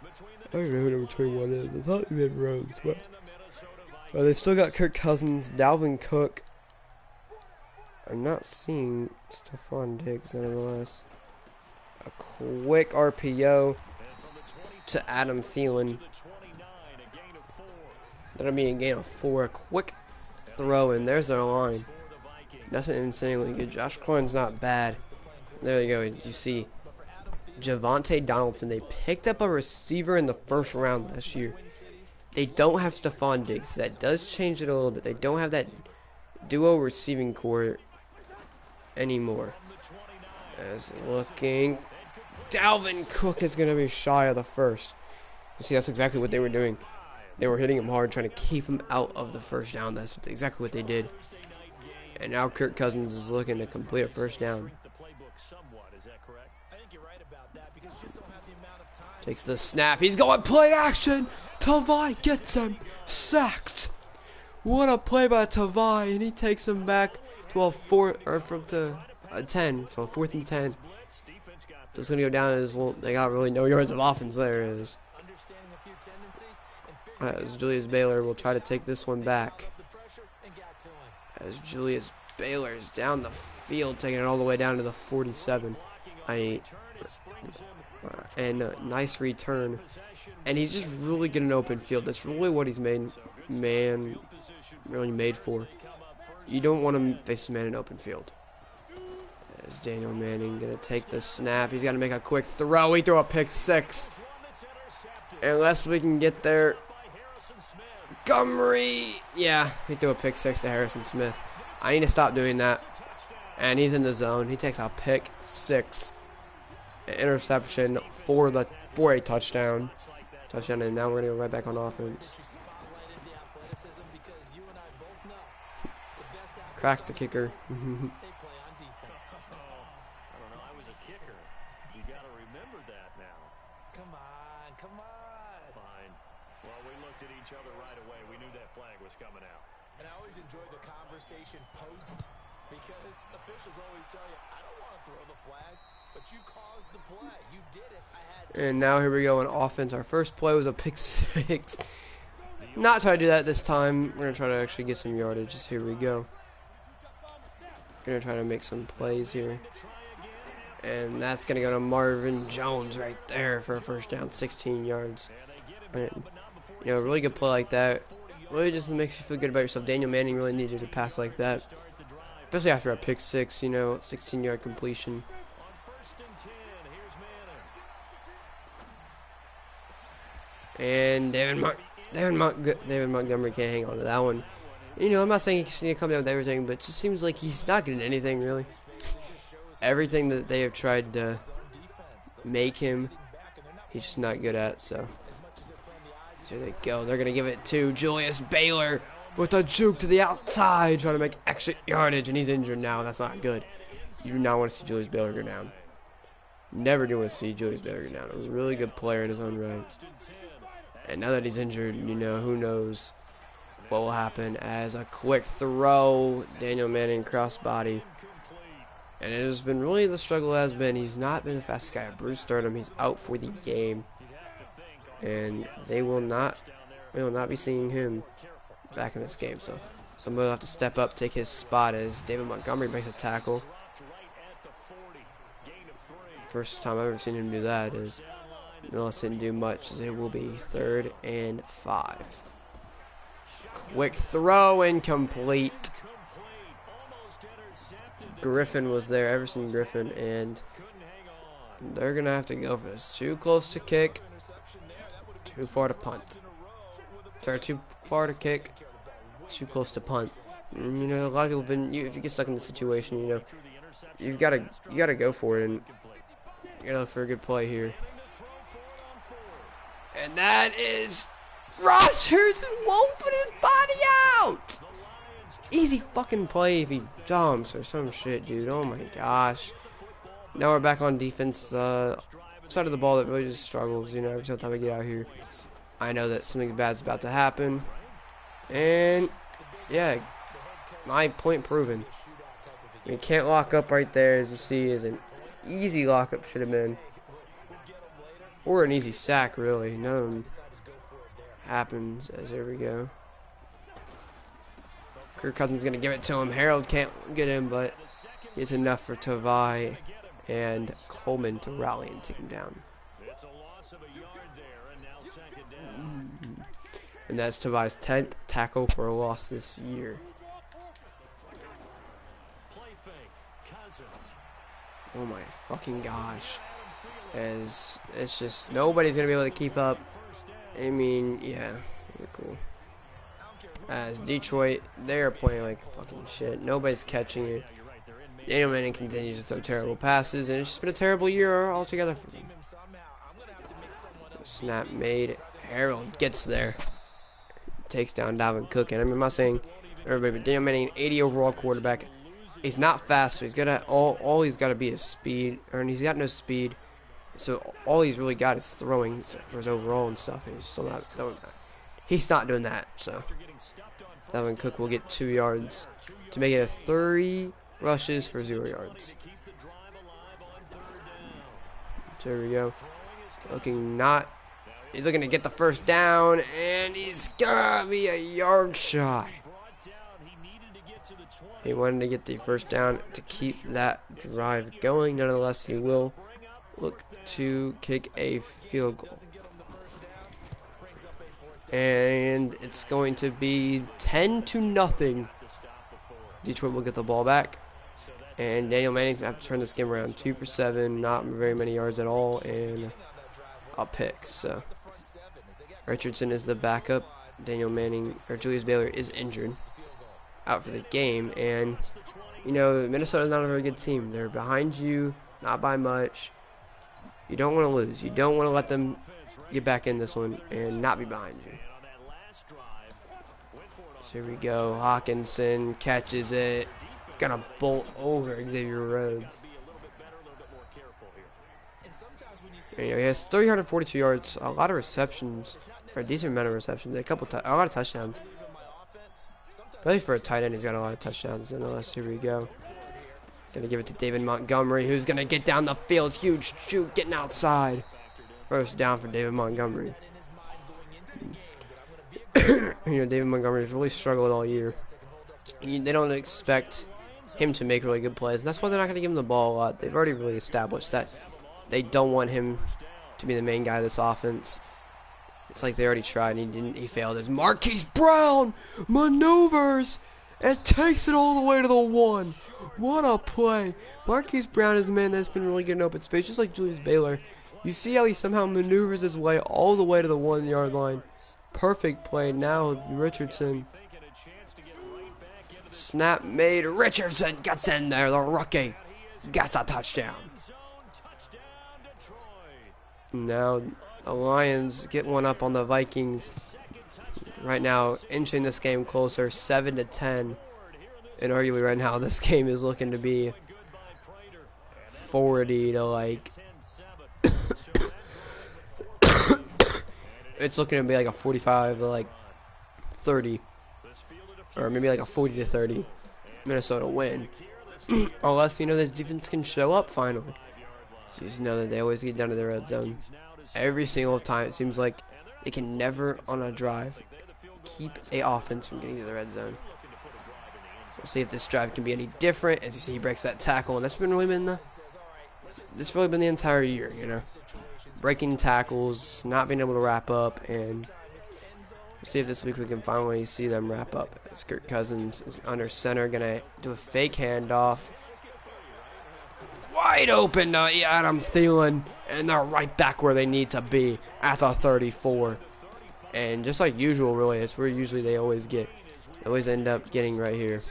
I don't know who number 21 is. It's not even Rose, but they've still got Kirk Cousins, Dalvin Cook. I'm not seeing Stephon Diggs, nevertheless. A quick RPO to Adam Thielen. That'll be a gain of 4. A quick throw, and there's their line. Nothing insanely good. Josh Corn's not bad. There you go. You see Javonte Donaldson. They picked up a receiver in the first round last year. They don't have Stephon Diggs. That does change it a little bit. They don't have that duo receiving core anymore. As looking, Dalvin Cook is going to be shy of the first. You see, that's exactly what they were doing. They were hitting him hard, trying to keep him out of the first down. That's exactly what they did. And now Kirk Cousins is looking to complete a first down. Takes the snap. He's going play action. Tavai gets him. Sacked. What a play by Tavai. And he takes him back to a 10. So 4th and 10. Just going to go down as well. They got really no yards of offense there. As Julius Baylor will try to take this one back. As Julius Baylor is down the field, taking it all the way down to the 47. And a nice return. And he's just really good in open field. That's really what he's really made for. You don't want to face a man in open field. As Daniel Manning going to take the snap. He's got to make a quick throw. He threw a pick 6. Unless we can get there. Montgomery. Yeah, he threw a pick 6 to Harrison Smith. I need to stop doing that. And he's in the zone. He takes a pick 6. Interception for a touchdown. And now we're going to go right back on offense. Crack the kicker. Post, because officials always tell you, I don't want to throw the flag, but you caused the play. You did it. I had to. And now here we go on offense. Our first play was a pick 6. Not try to do that this time. We're going to try to actually get some yardage. Just here we go. Going to try to make some plays here. And that's going to go to Marvin Jones right there for a first down, 16 yards. And, you know, a really good play like that really just makes you feel good about yourself. Daniel Manning really needed to pass like that, especially after a pick 6, you know, 16-yard completion. And David Montgomery can't hang on to that one. You know, I'm not saying he can come down with everything, but it just seems like he's not good at anything, really. Everything that they have tried to make him, he's just not good at, so. There they go. They're going to give it to Julius Baylor with a juke to the outside, trying to make extra yardage, and he's injured now. That's not good. You do not want to see Julius Baylor go down. Never do want to see Julius Baylor go down. A really good player in his own right. And now that he's injured, you know, who knows what will happen as a quick throw. Daniel Manning crossbody. And it has been really the struggle has been. He's not been the fastest guy. Bruce Sturdom, he's out for the game. And they will not be seeing him back in this game. So somebody will have to step up, take his spot as David Montgomery makes a tackle. First time I've ever seen him do that is, Millis didn't do much, as it will be 3rd and 5. Quick throw, incomplete. Griffin was there, Everson Griffin, and they're going to have to go for this. Too close to kick. Too far to punt. Sorry, too far to kick. Too close to punt. And, you know, a lot of people have been. If you get stuck in the situation, you know, you gotta go for it and for a good play here. And that is Rodgers, who won't put his body out. Easy fucking play if he jumps or some shit, dude. Oh my gosh. Now we're back on defense, side of the ball that really just struggles, you know, every time I get out here. I know that something bad's about to happen. And, yeah, my point proven. We can't lock up right there, as you see, is an easy lockup should have been. Or an easy sack, really. None of them happens, as there we go. Kirk Cousins going to give it to him. Harold can't get him, but it's enough for Tavai and Coleman to rally and take him down. And that's Tavai's 10th tackle for a loss this year. Oh my fucking gosh. As it's just nobody's gonna be able to keep up. I mean, yeah, cool. As Detroit, they're playing like fucking shit. Nobody's catching it. Daniel Manning continues to throw terrible passes, and it's just been a terrible year altogether for him. Snap made. Harold gets there. Takes down Dalvin Cook. And I'm not saying everybody, but Daniel Manning, 80 overall quarterback. He's not fast, so he's got all he's got to be is speed, and he's got no speed. So all he's really got is throwing for his overall and stuff, and he's still not throwing that. He's not doing that, so Dalvin Cook will get 2 yards to make it 3 rushes for 0 yards. So there we go. He's looking to get the first down, and he's gonna be a yard shy. He wanted to get the first down to keep that drive going. Nonetheless, he will look to kick a field goal. And it's going to be 10-0. Detroit will get the ball back. And Daniel Manning's going to have to turn this game around. 2 for 7, not very many yards at all, and a pick. So Richardson is the backup. Daniel Manning, or Julius Baylor, is injured, out for the game. And, you know, Minnesota's not a very good team. They're behind you, not by much. You don't want to lose. You don't want to let them get back in this one and not be behind you. So here we go. Hawkinson catches it. Gonna bolt over Xavier Rhodes. And, you know, he has 342 yards, a lot of receptions, or a decent amount of receptions, a lot of touchdowns. Probably for a tight end, he's got a lot of touchdowns. Nonetheless, here we go. Gonna give it to David Montgomery, who's gonna get down the field. Huge shoot, getting outside. First down for David Montgomery. You know, David Montgomery's really struggled all year. They don't expect him to make really good plays, and that's why they're not gonna give him the ball a lot. They've already really established that they don't want him to be the main guy of this offense. It's like they already tried, and he failed. As Marquise Brown maneuvers and takes it all the way to the 1. What a play. Marquise Brown is a man that's been really good in open space, just like Julius Baylor. You see how he somehow maneuvers his way all the way to the 1 yard line. Perfect play. Now Richardson. Snap made. Richardson gets in there. The rookie gets a touchdown. Now the Lions get one up on the Vikings. Right now, inching this game closer, 7-10. And arguably right now, this game is looking to be 40 to like. It's looking to be like a 45 to like 30, or maybe like a 40 to 30 Minnesota win. Unless, you know, the defense can show up finally. So you just know that they always get down to the red zone every single time. It seems like they can never on a drive keep a offense from getting to the red zone. We'll see if this drive can be any different. As you see, he breaks that tackle, and that's been really been the entire year, you know, breaking tackles, not being able to wrap up, and we'll see if this week we can finally see them wrap up. As Kirk Cousins is under center, gonna do a fake handoff, wide open to Adam Thielen, and they're right back where they need to be at the 34. And just like usual, really, it's where usually they always get always end up getting right here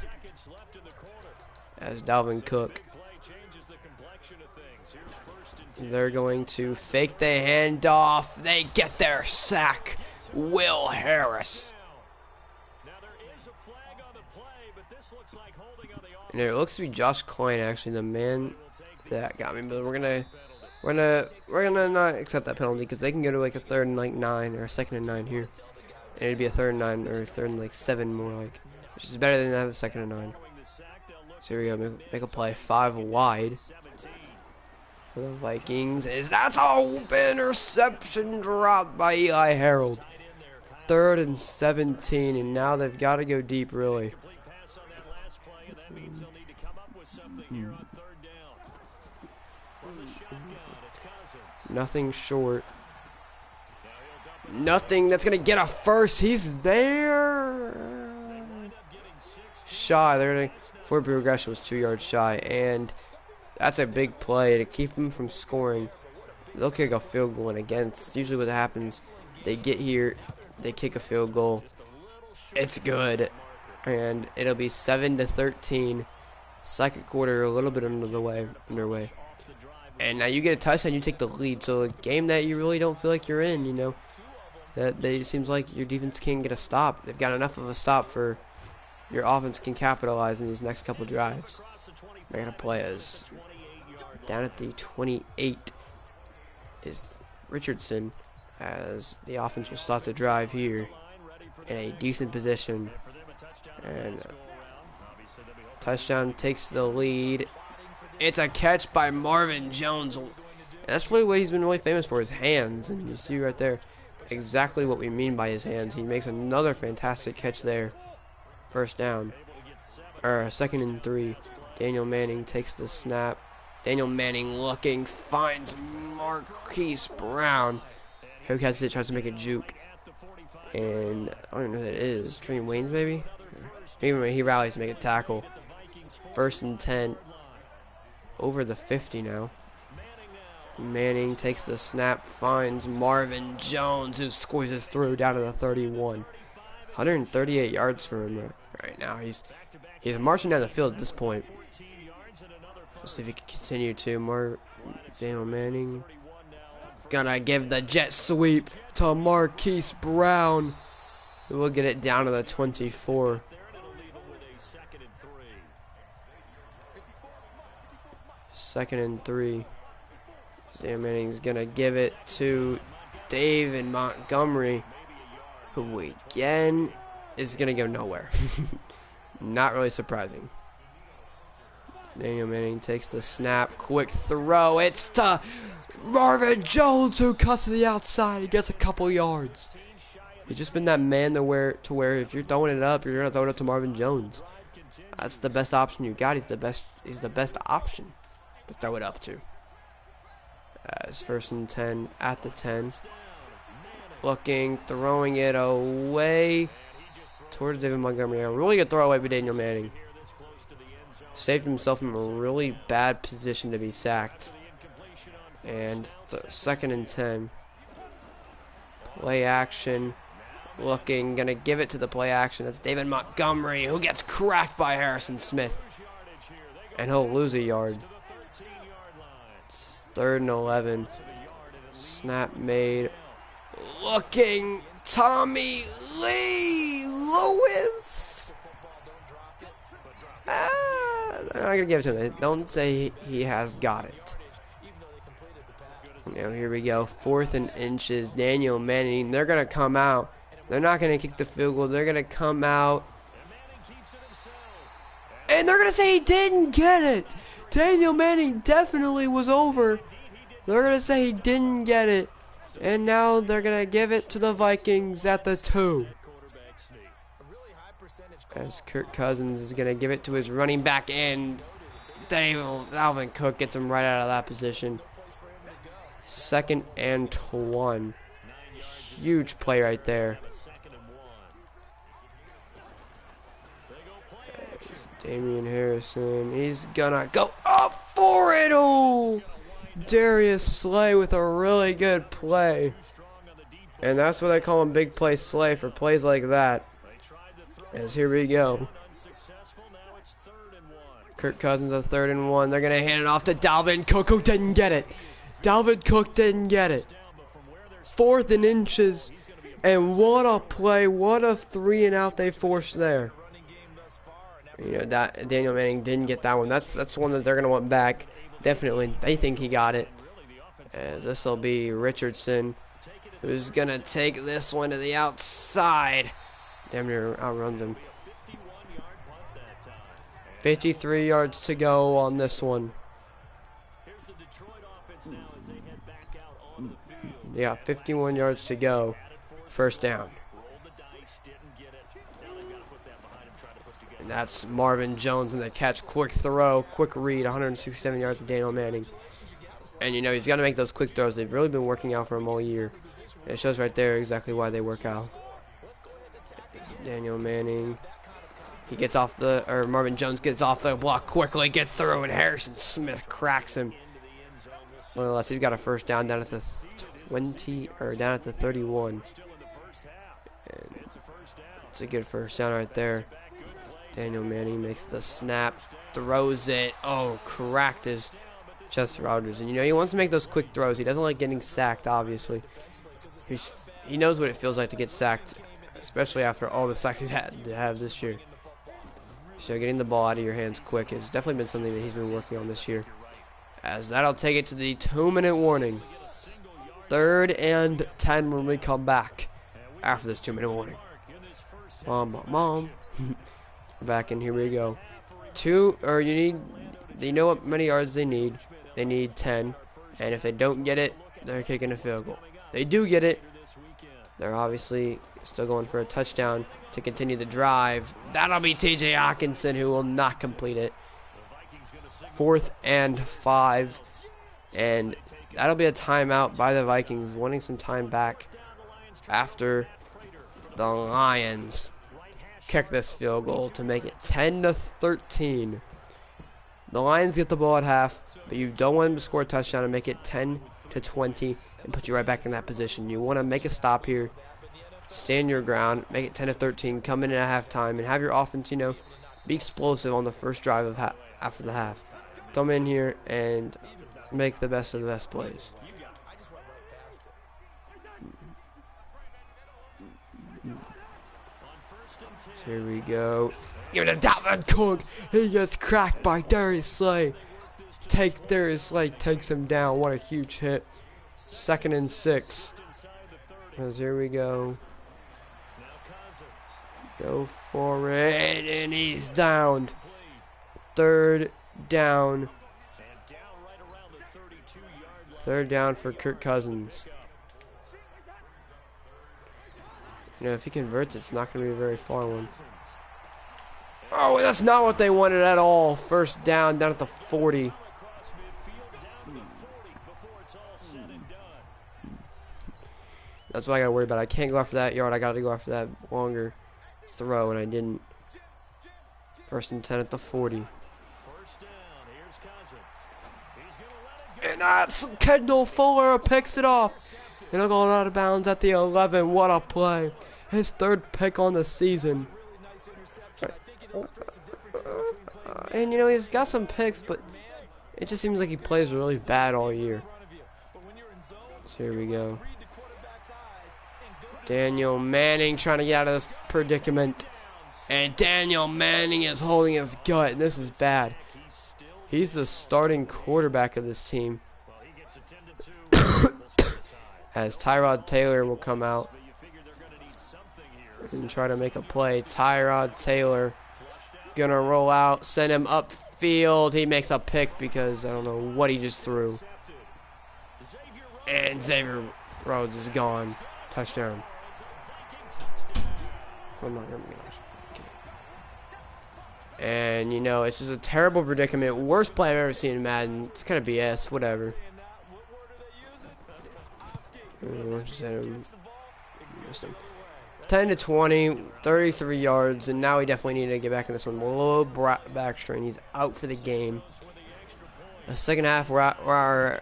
as Dalvin Cook. They're going to fake the handoff. They get their sack. Will Harris. And it looks to be Josh Klein, actually, the man that got me. But we're gonna not accept that penalty because they can go to like a 3rd and like 9 or a 2nd and 9 here, and it'd be a 3rd and 9 or a 3rd and like 7 more like, which is better than have a 2nd and 9. So here we go, make a play 5 wide for the Vikings. That's a interception dropped by Eli Harold. 3rd and 17, and now they've got to go deep really. Nothing short. Nothing that's gonna get a first. He's there. Shy. They're gonna forward progression was 2 yards shy, and that's a big play to keep them from scoring. They'll kick a field goal, and against usually what happens, they get here, they kick a field goal. It's good, and it'll be 7-13. Second quarter, a little bit underway. And now you get a touchdown, you take the lead. So a game that you really don't feel like you're in, you know, it seems like your defense can't get a stop. They've got enough of a stop for your offense can capitalize in these next couple drives. They're gonna play as down at the 28 is Richardson, as the offense will start the drive here in a decent position, and touchdown takes the lead. It's a catch by Marvin Jones. And that's really what he's been really famous for, his hands. And you see right there exactly what we mean by his hands. He makes another fantastic catch there. First down. Or 2nd and 3. Daniel Manning takes the snap. Daniel Manning looking, finds Marquise Brown, who catches it, tries to make a juke. And I don't know who that is. Trey Waynes maybe? Maybe he rallies to make a tackle. 1st and 10. Over the 50 now. Manning takes the snap, finds Marvin Jones, who squeezes through down to the 31. 138 yards for him right now. He's marching down the field at this point. Let's see if he can continue to. Daniel Manning gonna give the jet sweep to Marquise Brown, who will get it down to the 24. 2nd and 3. Sam Manning's gonna give it to David Montgomery, who again is gonna go nowhere. Not really surprising. Daniel Manning takes the snap, quick throw. It's to Marvin Jones, who cuts to the outside. He gets a couple yards. He's just been that man to where if you're throwing it up, you're gonna throw it up to Marvin Jones. That's the best option you got. He's the best option to throw it up to. It's 1st and 10 at the 10. Looking, throwing it away towards David Montgomery. A really good throw away by Daniel Manning. Saved himself from a really bad position to be sacked. And 2nd and 10. Play action. Looking, gonna give it to the play action. It's David Montgomery, who gets cracked by Harrison Smith. And he'll lose a yard. It's 3rd and 11. Snap made. Looking, Tommy Lee Lewis. I'm not gonna give it to him. Don't say he has got it. Now here we go. 4th and inches. Daniel Manning. They're gonna come out. They're not gonna kick the field goal. They're gonna come out, and they're gonna say he didn't get it. Daniel Manning definitely was over. They're gonna say he didn't get it, and now they're gonna give it to the Vikings at the 2. As Kirk Cousins is gonna give it to his running back, and Dalvin Cook gets him right out of that position. 2nd and 1. Huge play right there. Damian Harrison, he's gonna go up for it. Oh, Darius Slay with a really good play. And that's what I call him, big play Slay, for plays like that. As here we go. Kirk Cousins a 3rd and 1. They're going to hand it off to Dalvin Cook, who didn't get it. Dalvin Cook didn't get it. 4th and inches. And what a play. What a 3 and out they forced there. You know, that Daniel Manning didn't get that one. That's one that they're going to want back. Definitely. They think he got it. As this will be Richardson, who's going to take this one to the outside. Damn near outruns him. 53 yards to go on this one. Yeah, 51 yards to go. 1st down. And that's Marvin Jones in the catch. Quick throw, quick read, 167 yards from Daniel Manning. And you know, he's got to make those quick throws. They've really been working out for him all year. And it shows right there exactly why they work out. Daniel Manning. He gets off the, or Marvin Jones gets off the block quickly, gets through, and Harrison Smith cracks him. Nonetheless, he's got a 1st down at the 20, or down at the 31. And it's a good 1st down right there. Daniel Manning makes the snap, throws it. Oh, cracked his Chester Rogers. And you know, he wants to make those quick throws. He doesn't like getting sacked, obviously. He knows what it feels like to get sacked, especially after all the sacks he's had to have this year. So getting the ball out of your hands quick has definitely been something that he's been working on this year. As that'll take it to the 2-minute warning. 3rd and 10 when we come back after this 2-minute warning. Mom. We're back, and here we go. They know what many yards they need. They need 10. And if they don't get it, they're kicking a field goal. They do get it. They're obviously still going for a touchdown to continue the drive. That'll be TJ Hawkinson, who will not complete it. 4th and 5. And that'll be a timeout by the Vikings, wanting some time back after the Lions kick this field goal to make it 10-13. The Lions get the ball at half, but you don't want them to score a touchdown and make it 10-20 and put you right back in that position. You want to make a stop here, stand your ground, make it 10-13, come in at halftime, and have your offense, you know, be explosive on the first drive of after the half. Come in here and make the best of the best plays. Here we go. Give it to Dalvin Cook. He gets cracked by Darius Slay. Darius Slay takes him down. What a huge hit. 2nd and 6. As here we go. Go for it, and he's downed. 3rd down. 3rd down for Kirk Cousins. You know, if he converts, it's not going to be a very far one. Oh, that's not what they wanted at all. 1st down at the 40. That's what I got to worry about. I can't go after that yard. I got to go after that longer throw, and I didn't. 1st and 10 at the 40. And that's Kendall Fuller picks it off. And they're going out of bounds at the 11. What a play. His 3rd pick on the season. And, you know, he's got some picks, but it just seems like he plays really bad all year. So here we go. Daniel Manning trying to get out of this predicament. And Daniel Manning is holding his gut. And this is bad. He's the starting quarterback of this team. As Tyrod Taylor will come out and try to make a play. Tyrod Taylor gonna roll out, send him upfield. He makes a pick because I don't know what he just threw. And Xavier Rhodes is gone. Touchdown. I'm not gonna And, you know, it's just a terrible predicament. Worst play I've ever seen in Madden. It's kind of BS. Whatever. 10-20, 33 yards, and now we definitely need to get back in this one. Low back strain. He's out for the game. The second half, we're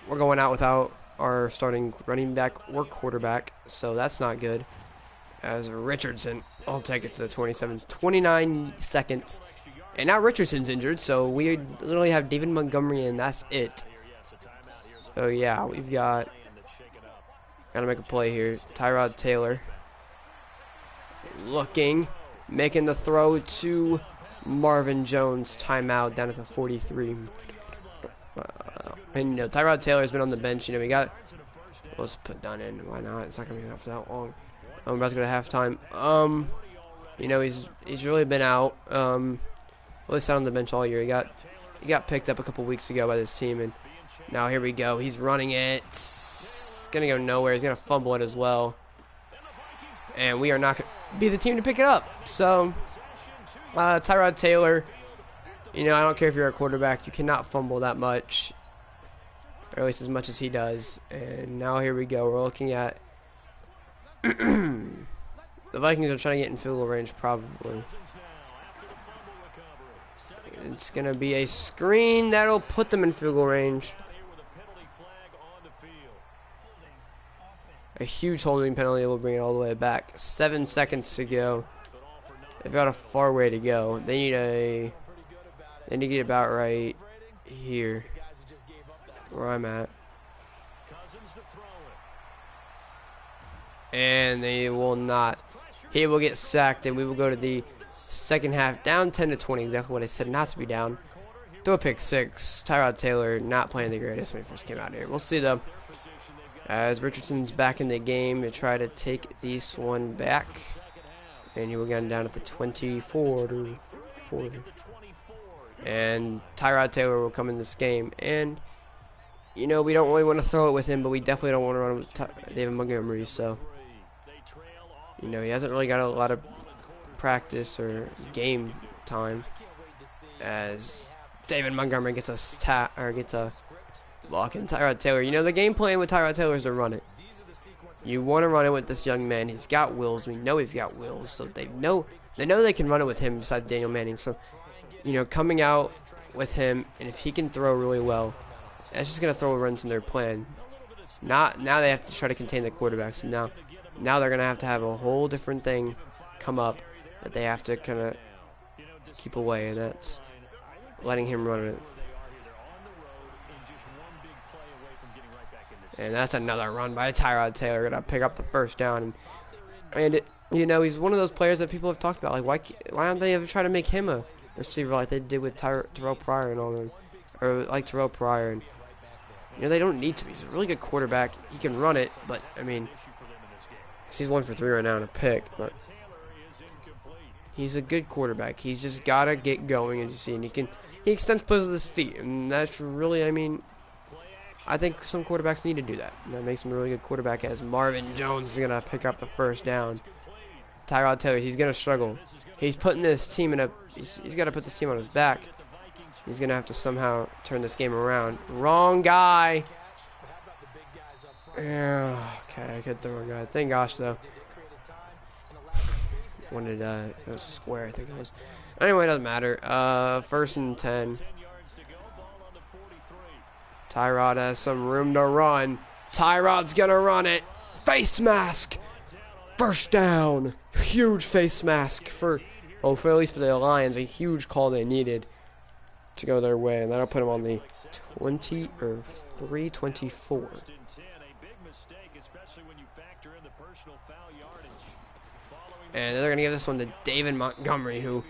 going out without our starting running back or quarterback, so that's not good. As Richardson, I'll take it to the 27, 29 seconds. And now Richardson's injured, so we literally have David Montgomery, and that's it. So yeah, we've got to make a play here. Tyrod Taylor looking, making the throw to Marvin Jones. Timeout down at the 43. And you know, Tyrod Taylor's been on the bench. You know, we got. Let's put Dunn in. Why not? It's not gonna be enough for that long. I'm about to go to halftime. You know, he's really been out. Well, sat on the bench all year. He got picked up a couple weeks ago by this team, and now here we go. He's running it. It's gonna go nowhere. He's gonna fumble it as well, and we are not gonna be the team to pick it up. So, Tyrod Taylor. You know, I don't care if you're a quarterback. You cannot fumble that much, or at least as much as he does. And now here we go. We're looking at the Vikings are trying to get in field goal range, probably. It's going to be a screen that'll put them in field goal range. A huge holding penalty will bring it all the way back. 7 seconds to go. They've got a far way to go. They need to get about right here, where I'm at. And they will not. He will get sacked, and we will go to the second half, down 10-20, exactly what I said not to be down. Throw a pick 6. Tyrod Taylor not playing the greatest when he first came out here. We'll see though. As Richardson's back in the game to try to take this one back, and he will get down at the 24 to 40. And Tyrod Taylor will come in this game, and you know we don't really want to throw it with him, but we definitely don't want to run with David Montgomery. So you know he hasn't really got a lot of practice or game time, as David Montgomery gets a block. And Tyrod Taylor, you know the game plan with Tyrod Taylor is to run it. You want to run it with this young man. He's got wheels. We know he's got wheels, so they know they can run it with him besides Daniel Manning. So you know, coming out with him, and if he can throw really well, that's just gonna throw runs in their plan. Now they have to try to contain the quarterback. So now they're gonna have to have a whole different thing come up that they have to kind of keep away, and that's letting him run it. And that's another run by Tyrod Taylor, gonna pick up the first down. And you know, he's one of those players that people have talked about. Like, why don't they ever try to make him a receiver like they did with Terrell Pryor and all them, or like Terrell Pryor? And you know, they don't need to be. He's a really good quarterback. He can run it, but I mean, he's 1 for 3 right now in a pick, but he's a good quarterback. He's just gotta get going, as you see, and he extends plays with his feet, and that's really, I mean, I think some quarterbacks need to do that. And that makes him a really good quarterback. As Marvin Jones is gonna pick up the first down. Tyrod Taylor, he's gonna struggle. He's putting this team in a. He's got to put this team on his back. He's gonna have to somehow turn this game around. Wrong guy. Yeah, okay, I hit the wrong guy. Thank gosh though. Wanted it was square, I think it was. Anyway, it doesn't matter. 1st and 10. Tyrod has some room to run. Tyrod's gonna run it. Face mask. First down. Huge face mask for at least for the Lions, a huge call they needed to go their way, and that'll put them on the 3-24. And they're gonna give this one to David Montgomery, who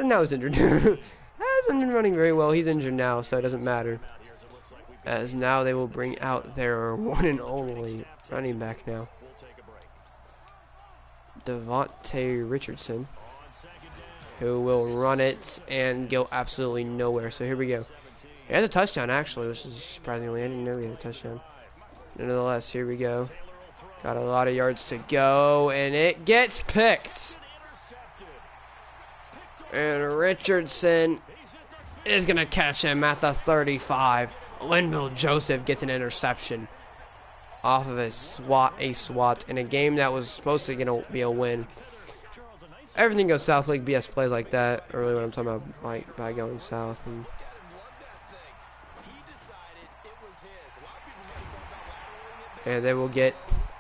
now is injured. Hasn't been running very well. He's injured now, so it doesn't matter. As now they will bring out their one and only running back now, Devontae Richardson, who will run it and go absolutely nowhere. So here we go. He has a touchdown, actually, which is surprisingly. I didn't know he had a touchdown. Nonetheless, here we go. Got a lot of yards to go, and it gets picked. And Richardson is going to catch him at the 35. Linville Joseph gets an interception off of a swat in a game that was supposed to be a win. Everything goes south. League BS plays like that early when I'm talking about like by going south. And they will get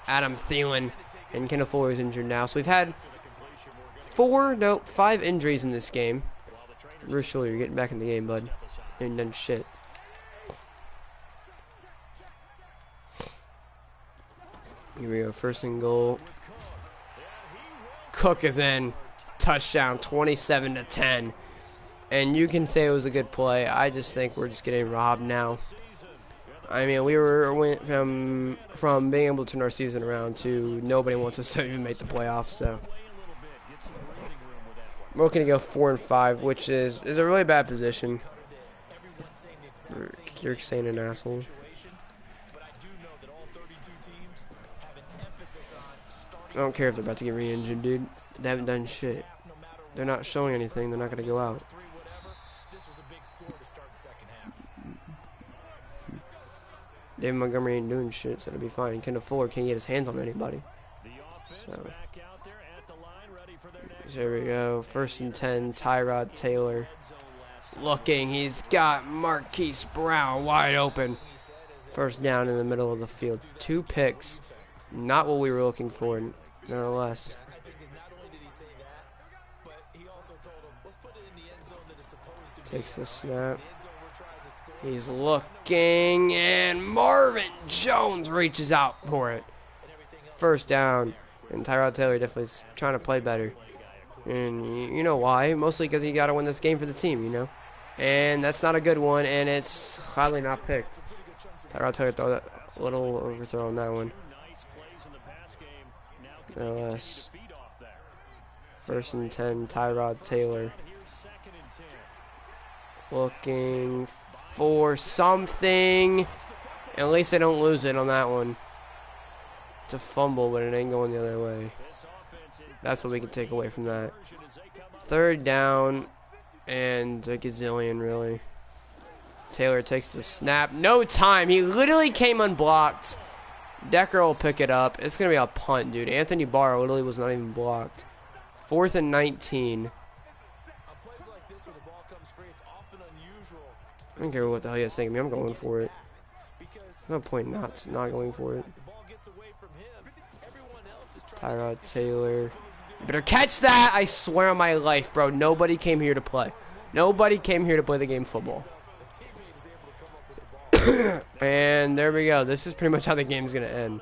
Adam Thielen And Kendall Fuller is injured now. So we've had 5 injuries in this game. Bruce Schuller, you're getting back in the game, bud. You ain't done shit. Here we go, first and goal. Cook is in. Touchdown, 27-10. And you can say it was a good play. I just think we're just getting robbed now. I mean, went from being able to turn our season around to nobody wants us to even make the playoffs. So we're looking to go 4-5, which is a really bad position. You're saying an asshole. I don't care if they're about to get re-injured, dude. They haven't done shit. They're not showing anything. They're not going to go out. David Montgomery ain't doing shit, so it'll be fine. Kendall Fuller can't get his hands on anybody. So there we go. First and 10, Tyrod Taylor. Looking, he's got Marquise Brown wide open. First down in the middle of the field. 2 picks. Not what we were looking for, nonetheless. Takes the snap. He's looking, and Marvin Jones reaches out for it. First down, and Tyrod Taylor definitely is trying to play better. And you know why? Mostly because he got to win this game for the team, you know. And that's not a good one, and it's highly not picked. Tyrod Taylor throw that little overthrow on that one. No less. First and 10, Tyrod Taylor. Looking for something. At least they don't lose it on that one. It's a fumble, but it ain't going the other way. That's what we can take away from that. Third down and a gazillion, really. Taylor takes the snap. No time. He literally came unblocked. Decker will pick it up. It's going to be a punt, dude. Anthony Barr literally was not even blocked. 4th and 19. I don't care what the hell you guys think of me. I'm going for it. There's no point not going for it. Tyrod Taylor. You better catch that! I swear on my life, bro. Nobody came here to play. Nobody came here to play the game football. And there we go. This is pretty much how the game's going to end.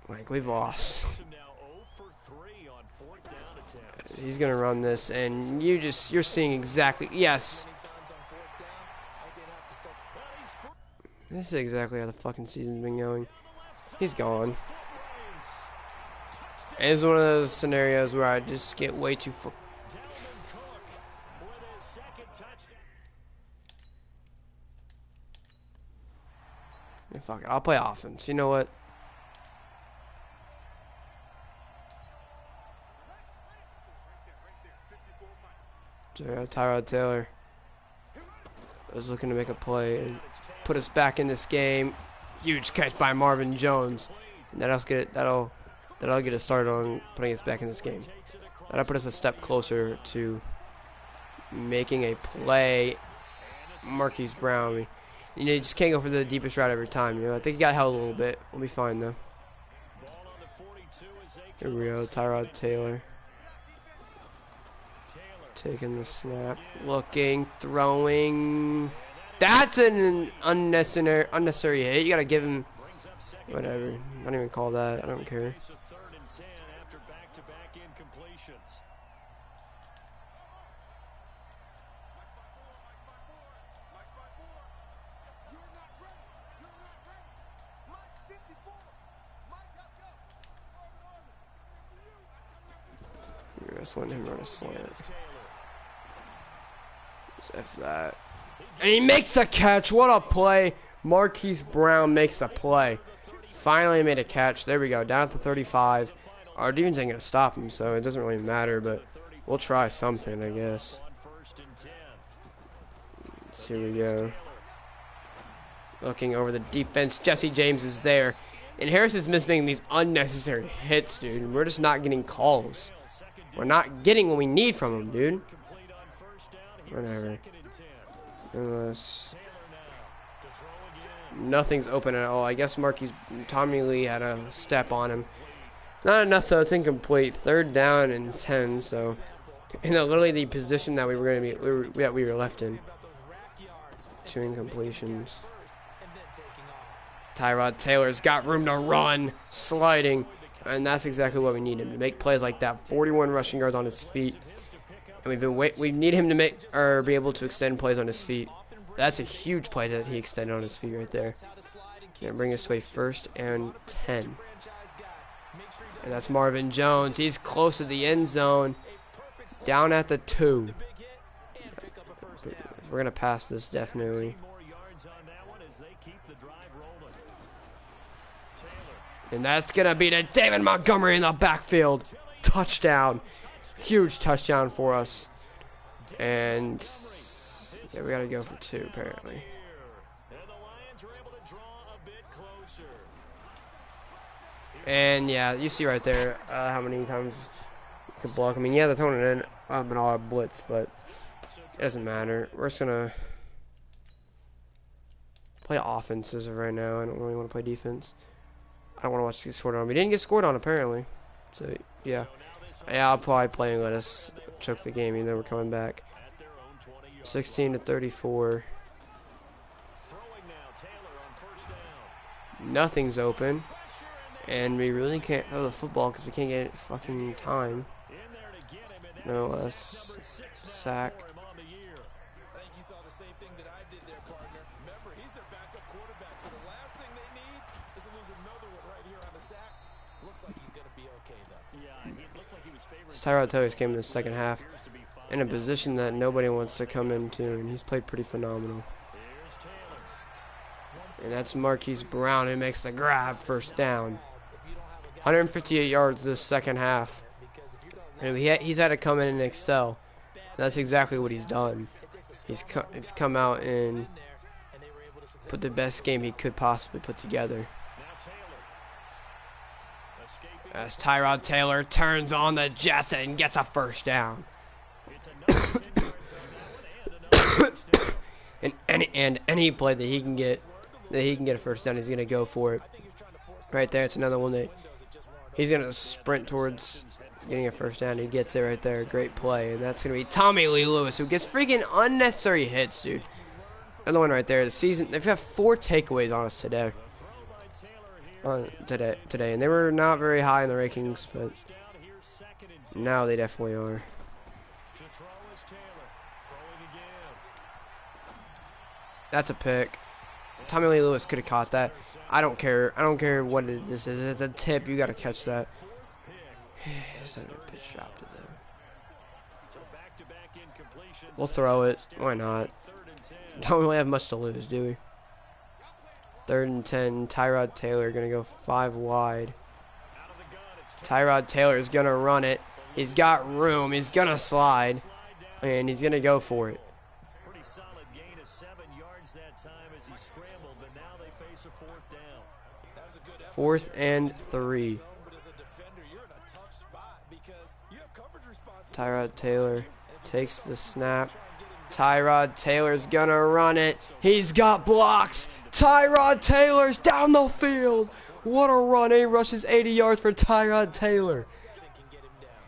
Like, we've lost. He's going to run this, and you're seeing exactly... Yes. This is exactly how the fucking season's been going. He's gone. It's one of those scenarios where I just get way too... Fuck it, I'll play offense. You know what? Tyrod Taylor was looking to make a play and put us back in this game. Huge catch by Marvin Jones, and that'll get us started on putting us back in this game. That'll put us a step closer to making a play. Marquise Brown. You know, you just can't go for the deepest route every time. You know, I think he got held a little bit. We'll be fine though. Here we go, Tyrod Taylor. Taking the snap, looking, throwing. That's an unnecessary hit. You gotta give him whatever. I don't even call that. I don't care. Just letting him run a slant. Just F that. And he makes a catch. What a play. Marquise Brown makes the play. Finally made a catch. There we go. Down at the 35. Our defense ain't going to stop him, so it doesn't really matter, but we'll try something, I guess. Here we go. Looking over the defense. Jesse James is there. And Harris is missing these unnecessary hits, dude. We're just not getting calls. We're not getting what we need from him, dude. Whatever. Unless... Nothing's open at all. I guess Tommy Lee had a step on him. Not enough though. It's incomplete. 3rd down and 10. So, literally the position that we were left in. 2 incompletions. Tyrod Taylor's got room to run, sliding, and that's exactly what we need him to make plays like that. 41 rushing yards on his feet, and we need him to be able to extend plays on his feet. That's a huge play that he extended on his feet right there. Gonna bring us to a 1st and 10, and that's Marvin Jones. He's close to the end zone, down at the 2. We're gonna pass this definitely. And that's going to be to David Montgomery in the backfield. Touchdown. Huge touchdown for us. And yeah, we got to go for 2 apparently. And yeah, you see right there how many times you can block. I mean, yeah, they're throwing it in and all our blitz, but it doesn't matter. We're just going to play offense as of right now. I don't really want to play defense. I don't want to watch this get scored on. We didn't get scored on, apparently. So, yeah. Yeah, I'll probably play and let us choke the game, even though we're coming back. 16-34. Nothing's open. And we really can't throw the football because we can't get it fucking time. No less. Sack. Tyrod Taylor came in the 2nd half in a position that nobody wants to come into, and he's played pretty phenomenal. And that's Marquise Brown who makes the grab, 1st down. 158 yards this 2nd half. And he's had to come in and excel. That's exactly what he's done. He's come out and put the best game he could possibly put together. As Tyrod Taylor turns on the Jets and gets a 1st down. and any play that he can get a 1st down, he's gonna go for it. Right there, it's another one that he's gonna sprint towards getting a 1st down. He gets it right there, great play, and that's gonna be Tommy Lee Lewis, who gets freaking unnecessary hits, dude. Another one right there. The season, they've had 4 takeaways on us today. Today, and they were not very high in the rankings, but now they definitely are. That's a pick. Tommy Lee Lewis could have caught that. I don't care. I don't care what this is. It's a tip. You got to catch that. Pitch drop, is it? We'll throw it. Why not? Don't really have much to lose, do we? 3rd and 10. Tyrod Taylor going to go 5 wide. Tyrod Taylor is going to run it. He's got room. He's going to slide. And he's going to go for it. 4th and 3. Tyrod Taylor takes the snap. Tyrod Taylor's gonna run it. He's got blocks. Tyrod Taylor's down the field. What a run. He rushes 80 yards for Tyrod Taylor.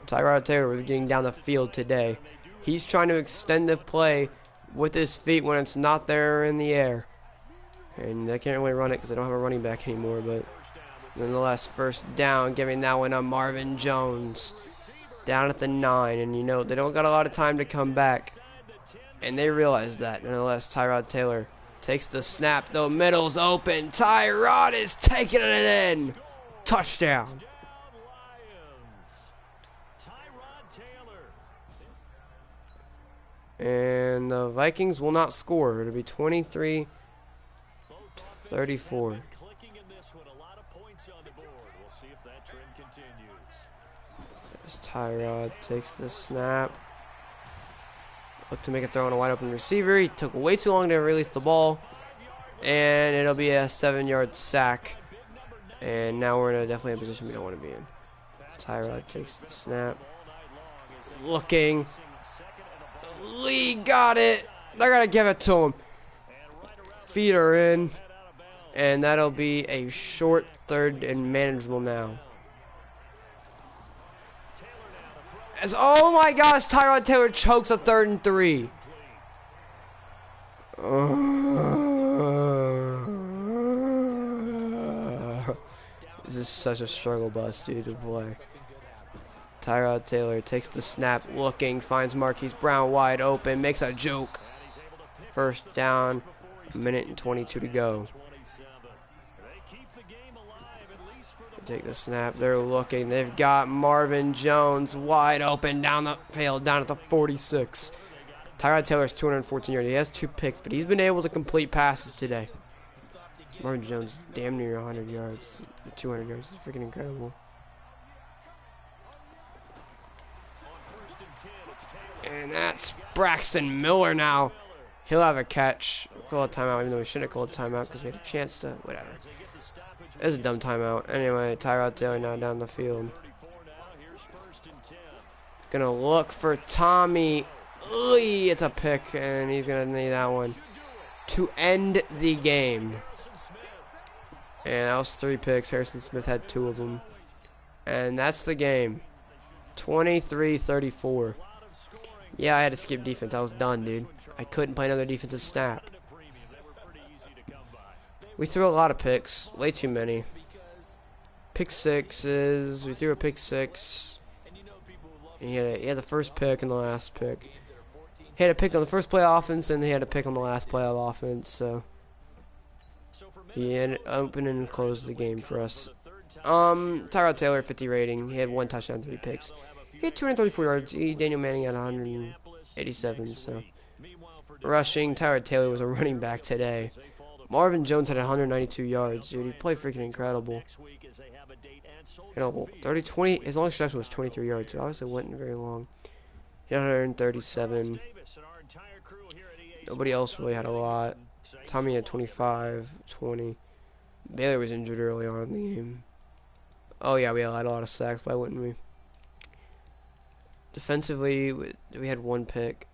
Tyrod Taylor was getting down the field today. He's trying to extend the play with his feet when it's not there in the air. And they can't really run it because they don't have a running back anymore. But nonetheless, 1st down, giving that one to Marvin Jones. Down at the 9. And you know, they don't got a lot of time to come back. And they realize that. Nonetheless, Tyrod Taylor takes the snap. The middle's open. Tyrod is taking it in. Touchdown. And the Vikings will not score. It'll be 23-34. As Tyrod takes the snap. Look to make a throw on a wide open receiver. He took way too long to release the ball. And it'll be a 7-yard sack. And now we're in a definitely a position we don't want to be in. Tyrod takes the snap. Looking. Lee got it. They're going to give it to him. feet are in, and that'll be a short third and manageable now. As, oh my gosh, Tyrod Taylor chokes a 3rd and 3. This is such a struggle bus, dude, to play. Tyrod Taylor takes the snap, looking, finds Marquise Brown wide open, makes a joke. First down, 1:22 to go. Take the snap, they're looking, they've got Marvin Jones wide open down the field, down at the 46. Tyrod Taylor's 214 yards, he has 2 picks, but he's been able to complete passes today. Marvin Jones damn near 100 yards, 200 yards, it's freaking incredible. And that's Braxton Miller now. He'll have a catch. Call a timeout, even though we shouldn't have called a timeout because we had a chance to. Whatever. It's a dumb timeout. Anyway, Tyrod Taylor now down the field. Gonna look for Tommy Lee. It's a pick, and he's gonna need that one to end the game. And that was 3 picks. Harrison Smith had 2 of them. And that's the game. 23-34. Yeah, I had to skip defense. I was done, dude. I couldn't play another defensive snap. We threw a lot of picks. Way too many. Pick sixes. We threw a pick 6. And he had the first pick and the last pick. He had a pick on the first play of offense, and he had a pick on the last play of offense. So he ended opening and closed the game for us. Tyrod Taylor, 50 rating. He had 1 touchdown, 3 picks. He had 234 yards. Daniel Manning had 187. So rushing, Tyrod Taylor was a running back today. Marvin Jones had 192 yards, dude. He played freaking incredible. You know, 20. His longest reception was 23 yards. So obviously, it wasn't very long. He had 137. Nobody else really had a lot. Tommy had 25, 20. Baylor was injured early on in the game. Oh yeah, we had a lot of sacks. Why wouldn't we? Defensively, we had 1 pick.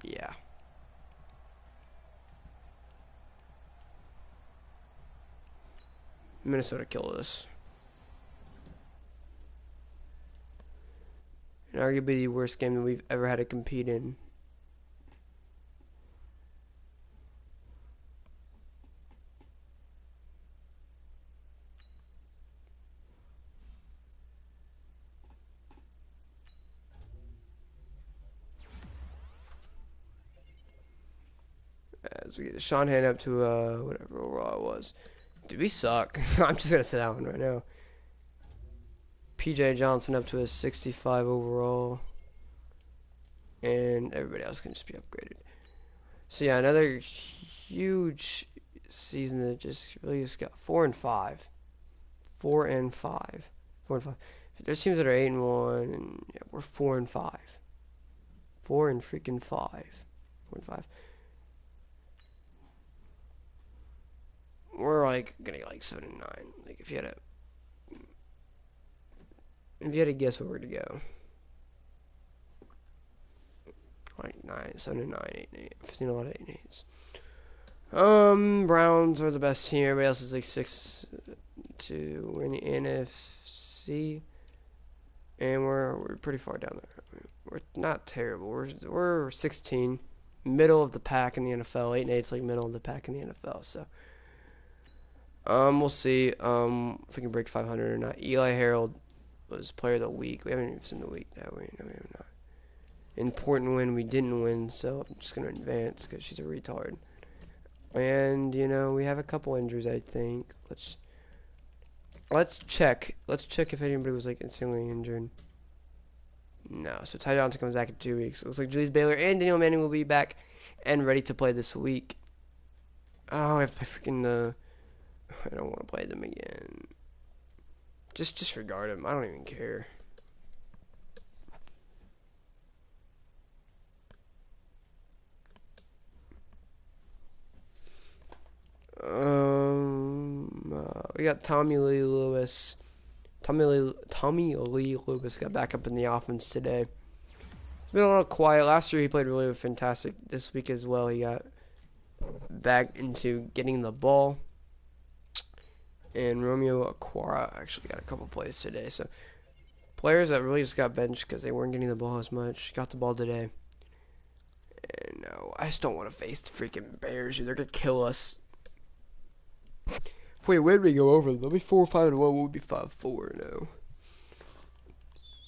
Yeah. Minnesota killed us. And arguably the worst game that we've ever had to compete in. As we get Shanahan up to whatever overall it was. Dude, we suck. I'm just gonna say that one right now. PJ Johnson up to a 65 overall, and everybody else can just be upgraded. So yeah, another huge season that just really just got 4 and 5, 4 and 5, 4 and 5. There's teams that are 8 and 1, and yeah, we're 4 and 5, 4 and freaking 5, 4 and 5. We're like gonna get like 7 and 9. Like if you had to guess where we're to go, like 9, 7 and 9, 8 and 8. I've seen a lot of 8 and 8s. Browns are the best team. Everybody else is like 6-2. We're in the NFC, and we're pretty far down there. We're not terrible. We're 16, middle of the pack in the NFL. 8 and 8 is like middle of the pack in the NFL. So. We'll see if we can break 500 or not. Eli Harold was player of the week. We haven't even seen the week. No, we have not. Important win. We didn't win, so I'm just going to advance because she's a retard. And, you know, we have a couple injuries, I think. Let's check. Let's check if anybody was, like, instantly injured. No. So Ty Johnson comes back in 2 weeks. It looks like Julius Baylor and Daniel Manning will be back and ready to play this week. Oh, we have to play freaking I don't want to play them again. Just disregard them. I don't even care. We got Tommy Lee Lewis. Tommy Lee Lewis got back up in the offense today. been a little quiet. Last year he played really fantastic. This week as well, he got back into getting the ball. And Romeo Aquara actually got a couple plays today. So players that really just got benched because they weren't getting the ball as much got the ball today. And no, I just don't want to face the freaking Bears. They're gonna kill us. If we win, we go over. They'll be 4-5-1. We'll be 5-4 now.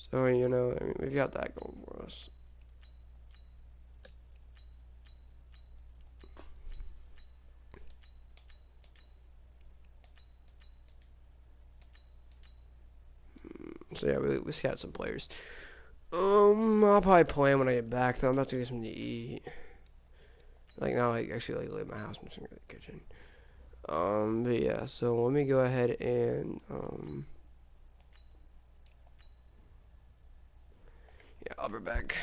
So I mean, we've got that going for us. So yeah, we got some players. I'll probably play them when I get back. Though I'm about to get something to eat. Like now, I actually leave my house. I'm just gonna go to the kitchen. But yeah. So let me go ahead and yeah, I'll be back.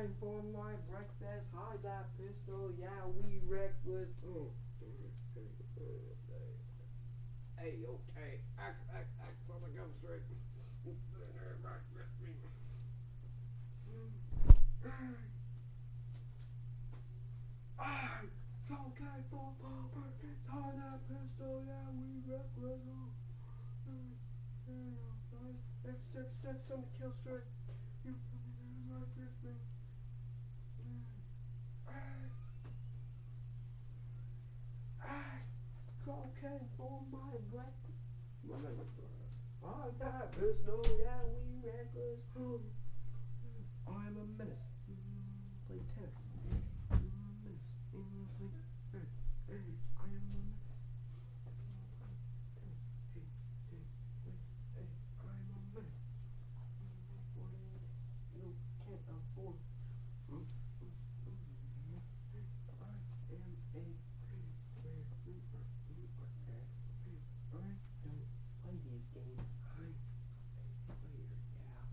cocaine for my breakfast. Hide that pistol, yeah, we reckless. Hey, okay, act on the gun straight. Right with me. Okay, for my breakfast. Hide that pistol, yeah, we reckless. X on the kill straight. You right with me. Cocaine for my breakfast. I got pistol, yeah, we reckless. I'm a menace. Play tennis. I'm a menace. Play tennis. I am a menace. Hey, I'm a menace. You can't afford. I am a I don't play these games. I'm a player, yeah.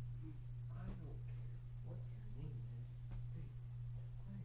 I don't care what your name is. Hey, play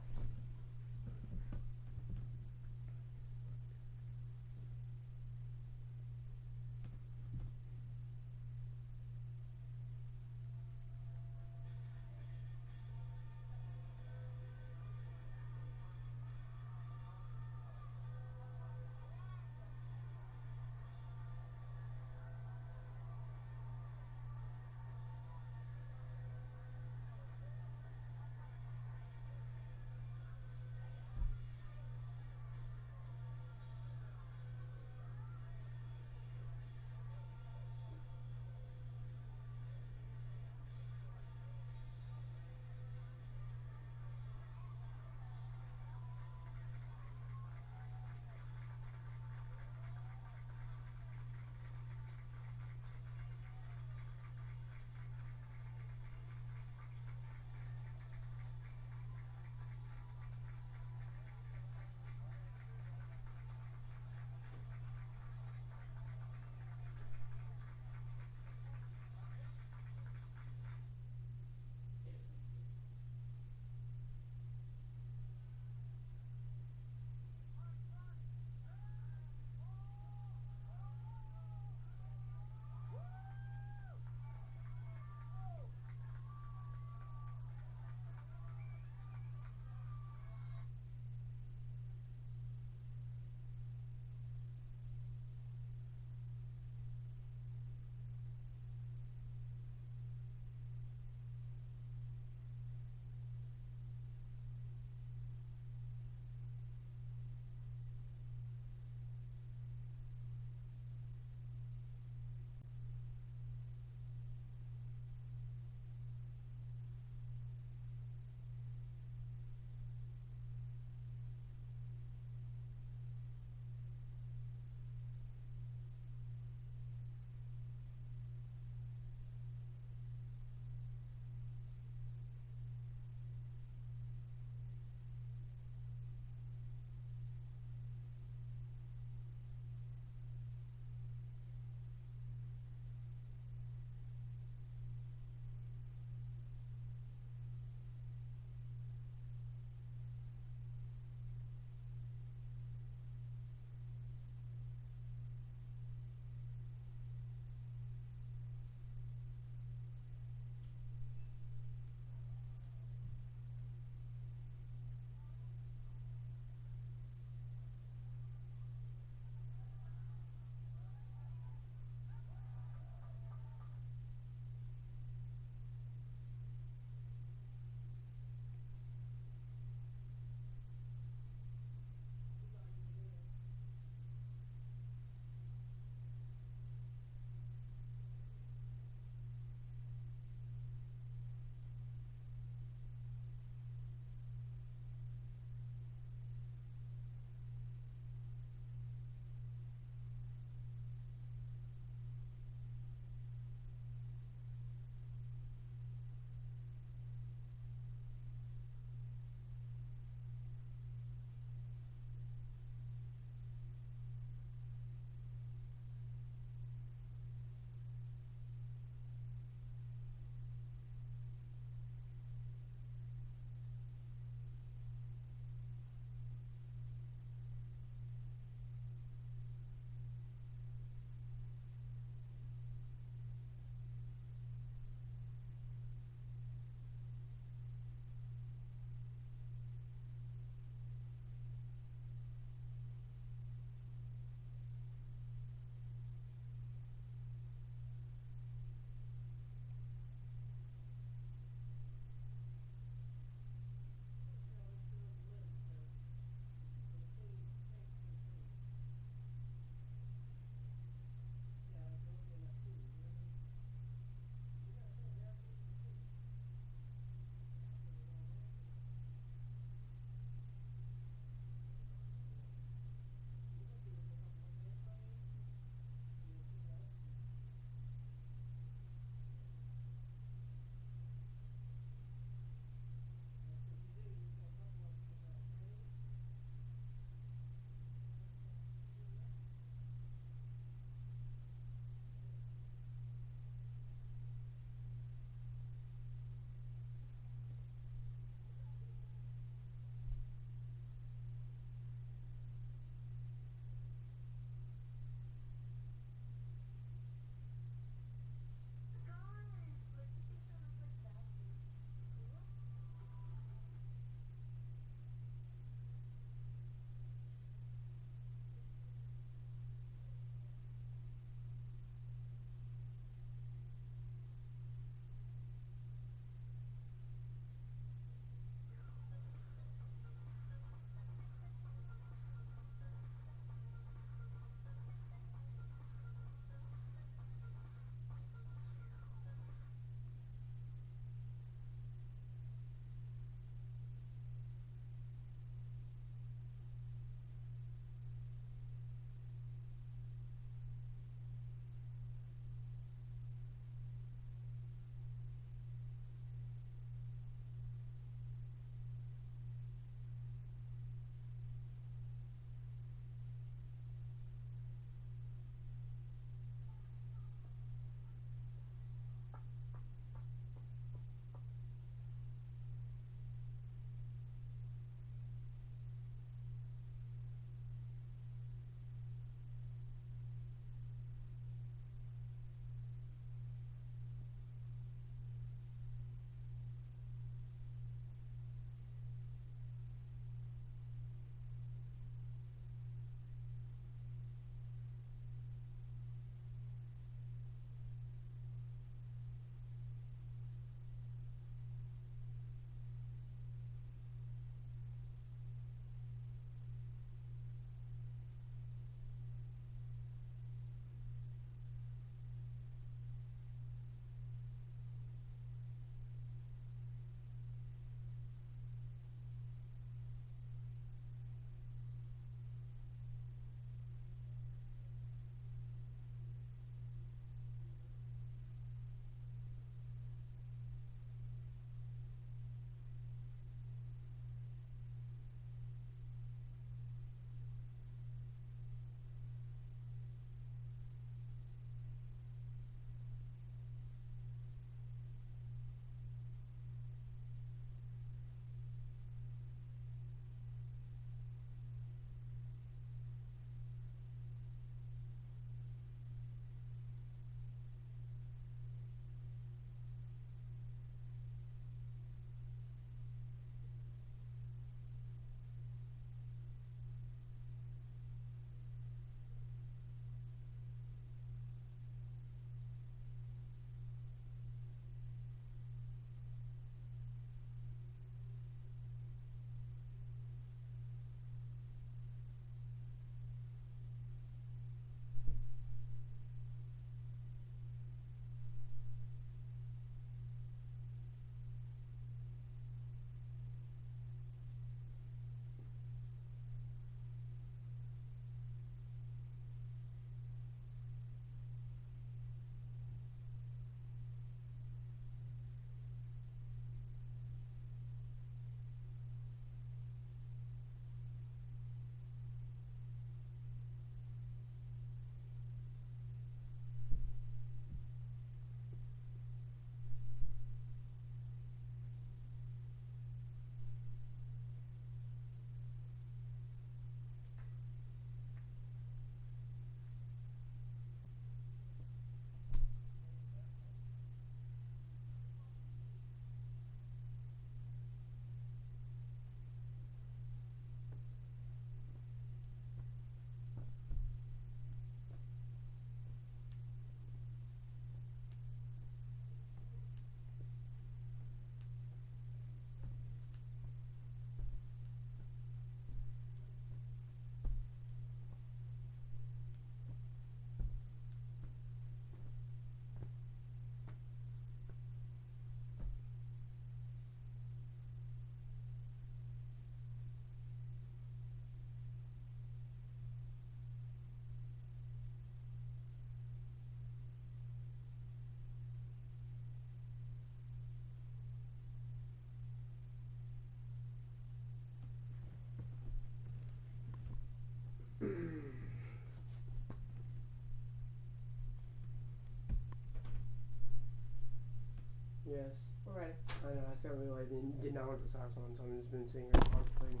Yes. Alright. I know, I started realizing did not want to put socks on, so I've just been sitting here contemplating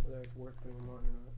whether it's worth putting them on or not.